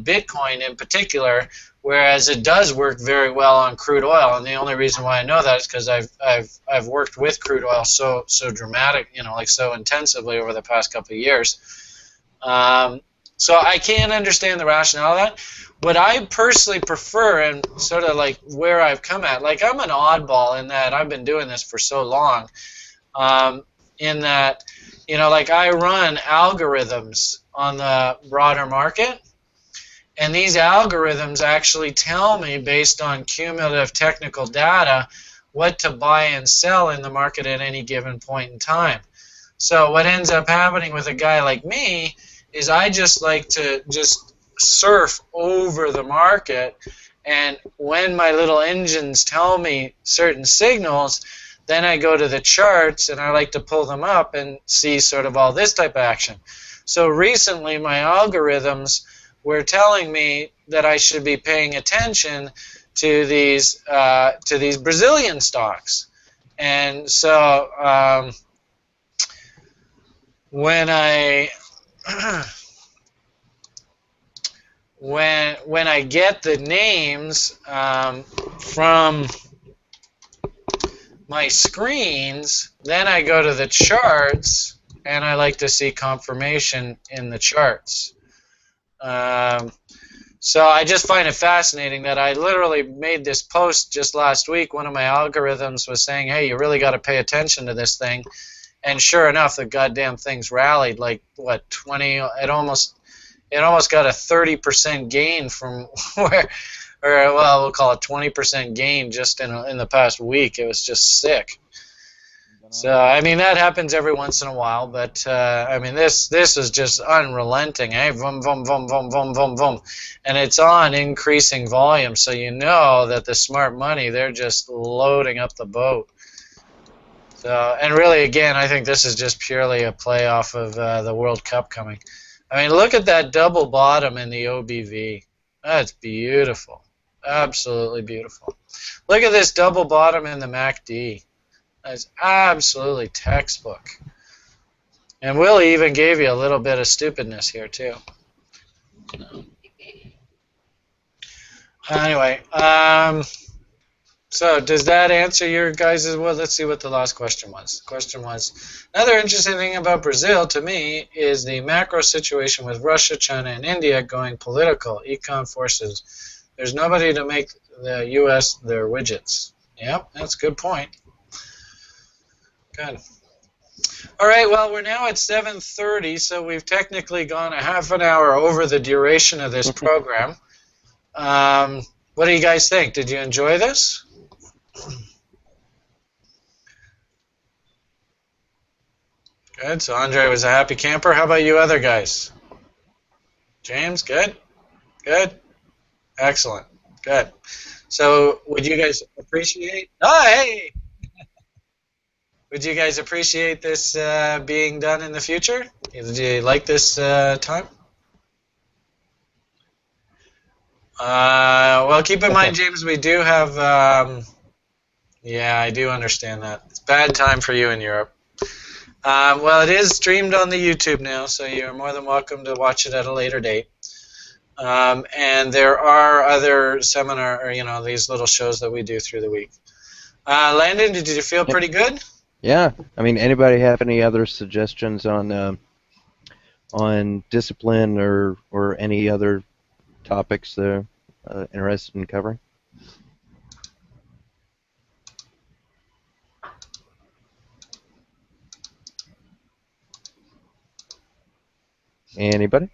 Bitcoin in particular, whereas it does work very well on crude oil. And the only reason why I know that is because I've worked with crude oil so dramatic, so intensively over the past couple of years. So I can understand the rationale of that. What I personally prefer, and sort of like where I've come at, like I'm an oddball in that I've been doing this for so long, in that, like I run algorithms on the broader market, and these algorithms actually tell me, based on cumulative technical data, what to buy and sell in the market at any given point in time. So what ends up happening with a guy like me is I just like to just surf over the market, and when my little engines tell me certain signals, then I go to the charts and I like to pull them up and see sort of all this type of action. So recently my algorithms were telling me that I should be paying attention to these Brazilian stocks. And so when I when I get the names from my screens, then I go to the charts and I like to see confirmation in the charts. So I just find it fascinating that I literally made this post just last week. One of my algorithms was saying, hey, you really got to pay attention to this thing. And sure enough, the goddamn thing's rallied like, what, 20, it almost got a 30% gain from where, or well, we'll call it 20% gain just in the past week. It was just sick. So I mean that happens every once in a while, but I mean this is just unrelenting. Eh? Vum vum vum vum vum vum vum, and it's on increasing volume. So you know that the smart money, they're just loading up the boat. So and really again, I think this is just purely a play off of the World Cup coming. I mean look at that double bottom in the OBV. That's beautiful, absolutely beautiful. Look at this double bottom in the MACD. That's absolutely textbook. And Willie even gave you a little bit of stupidness here, too. Anyway, so does that answer your guys' well, let's see what the last question was. The question was, another interesting thing about Brazil, to me, is the macro situation with Russia, China, and India going political, econ forces. There's nobody to make the U.S. their widgets. Yep, that's a good point. Good. All right, well, we're now at 7:30, so we've technically gone a half an hour over the duration of this program. What do you guys think? Did you enjoy this? Good, so Andre was a happy camper. How about you other guys? James, good? Good? Excellent. Good. So would you guys appreciate... Oh, hey! Would you guys appreciate this being done in the future? Do you like this time? Well, keep in mind, James, we do have... yeah, I do understand that. It's a bad time for you in Europe. Well, it is streamed on the YouTube now, so you're more than welcome to watch it at a later date. And there are other seminar, or, you know, these little shows that we do through the week. Landon, did you feel pretty good? Yeah, I mean, anybody have any other suggestions on discipline or any other topics they're interested in covering? Anybody?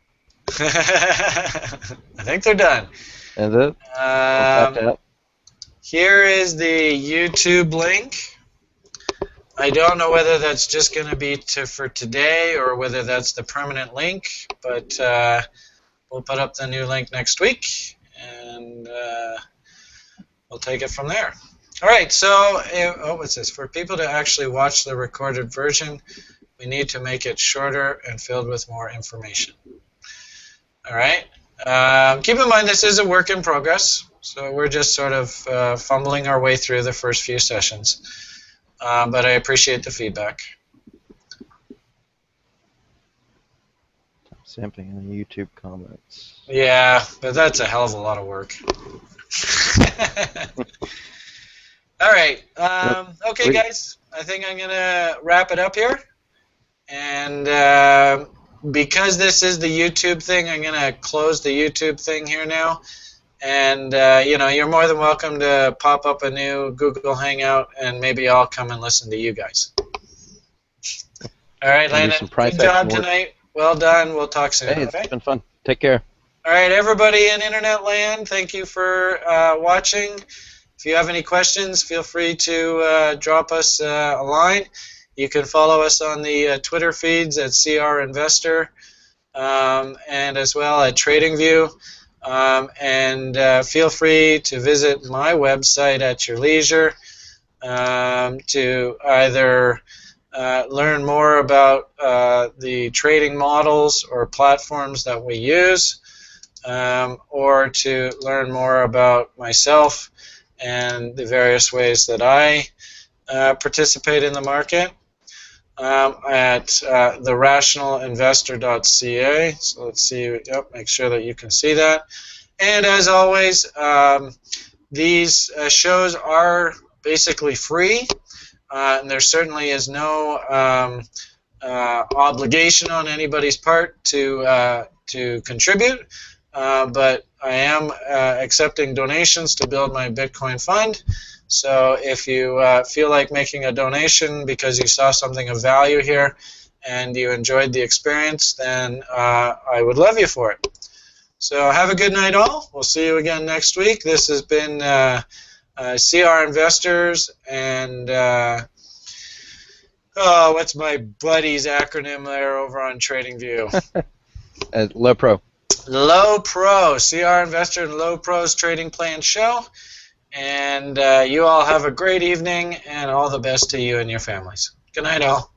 I think they're done. Is it? Here is the YouTube link. I don't know whether that's just going to be for today or whether that's the permanent link, but we'll put up the new link next week, and we'll take it from there. All right, so, oh, what's this? For people to actually watch the recorded version, we need to make it shorter and filled with more information. All right. Keep in mind this is a work in progress, so we're just sort of fumbling our way through the first few sessions. But I appreciate the feedback. Sampling in the YouTube comments. Yeah, but that's a hell of a lot of work. All right. Okay, guys. I think I'm going to wrap it up here. And because this is the YouTube thing, I'm going to close the YouTube thing here now. And, you know, you're more than welcome to pop up a new Google Hangout, and maybe I'll come and listen to you guys. All right, Landon, good job tonight. Well done. We'll talk soon. Hey, it's been fun. Take care. All right, everybody in Internet land, thank you for watching. If you have any questions, feel free to drop us a line. You can follow us on the Twitter feeds at CRInvestor and as well at TradingView. And feel free to visit my website at your leisure to either learn more about the trading models or platforms that we use, or to learn more about myself and the various ways that I participate in the market. At therationalinvestor.ca. So let's see, yep, make sure that you can see that. And as always, these shows are basically free, and there certainly is no obligation on anybody's part to contribute, but I am accepting donations to build my Bitcoin fund. So if you feel like making a donation because you saw something of value here and you enjoyed the experience, then I would love you for it. So have a good night all. We'll see you again next week. This has been CRInvestors and what's my buddy's acronym there over on TradingView? LowPro. LowPro, CRInvestor and LowPro's Trading Plan Show. And you all have a great evening, and all the best to you and your families. Good night, all.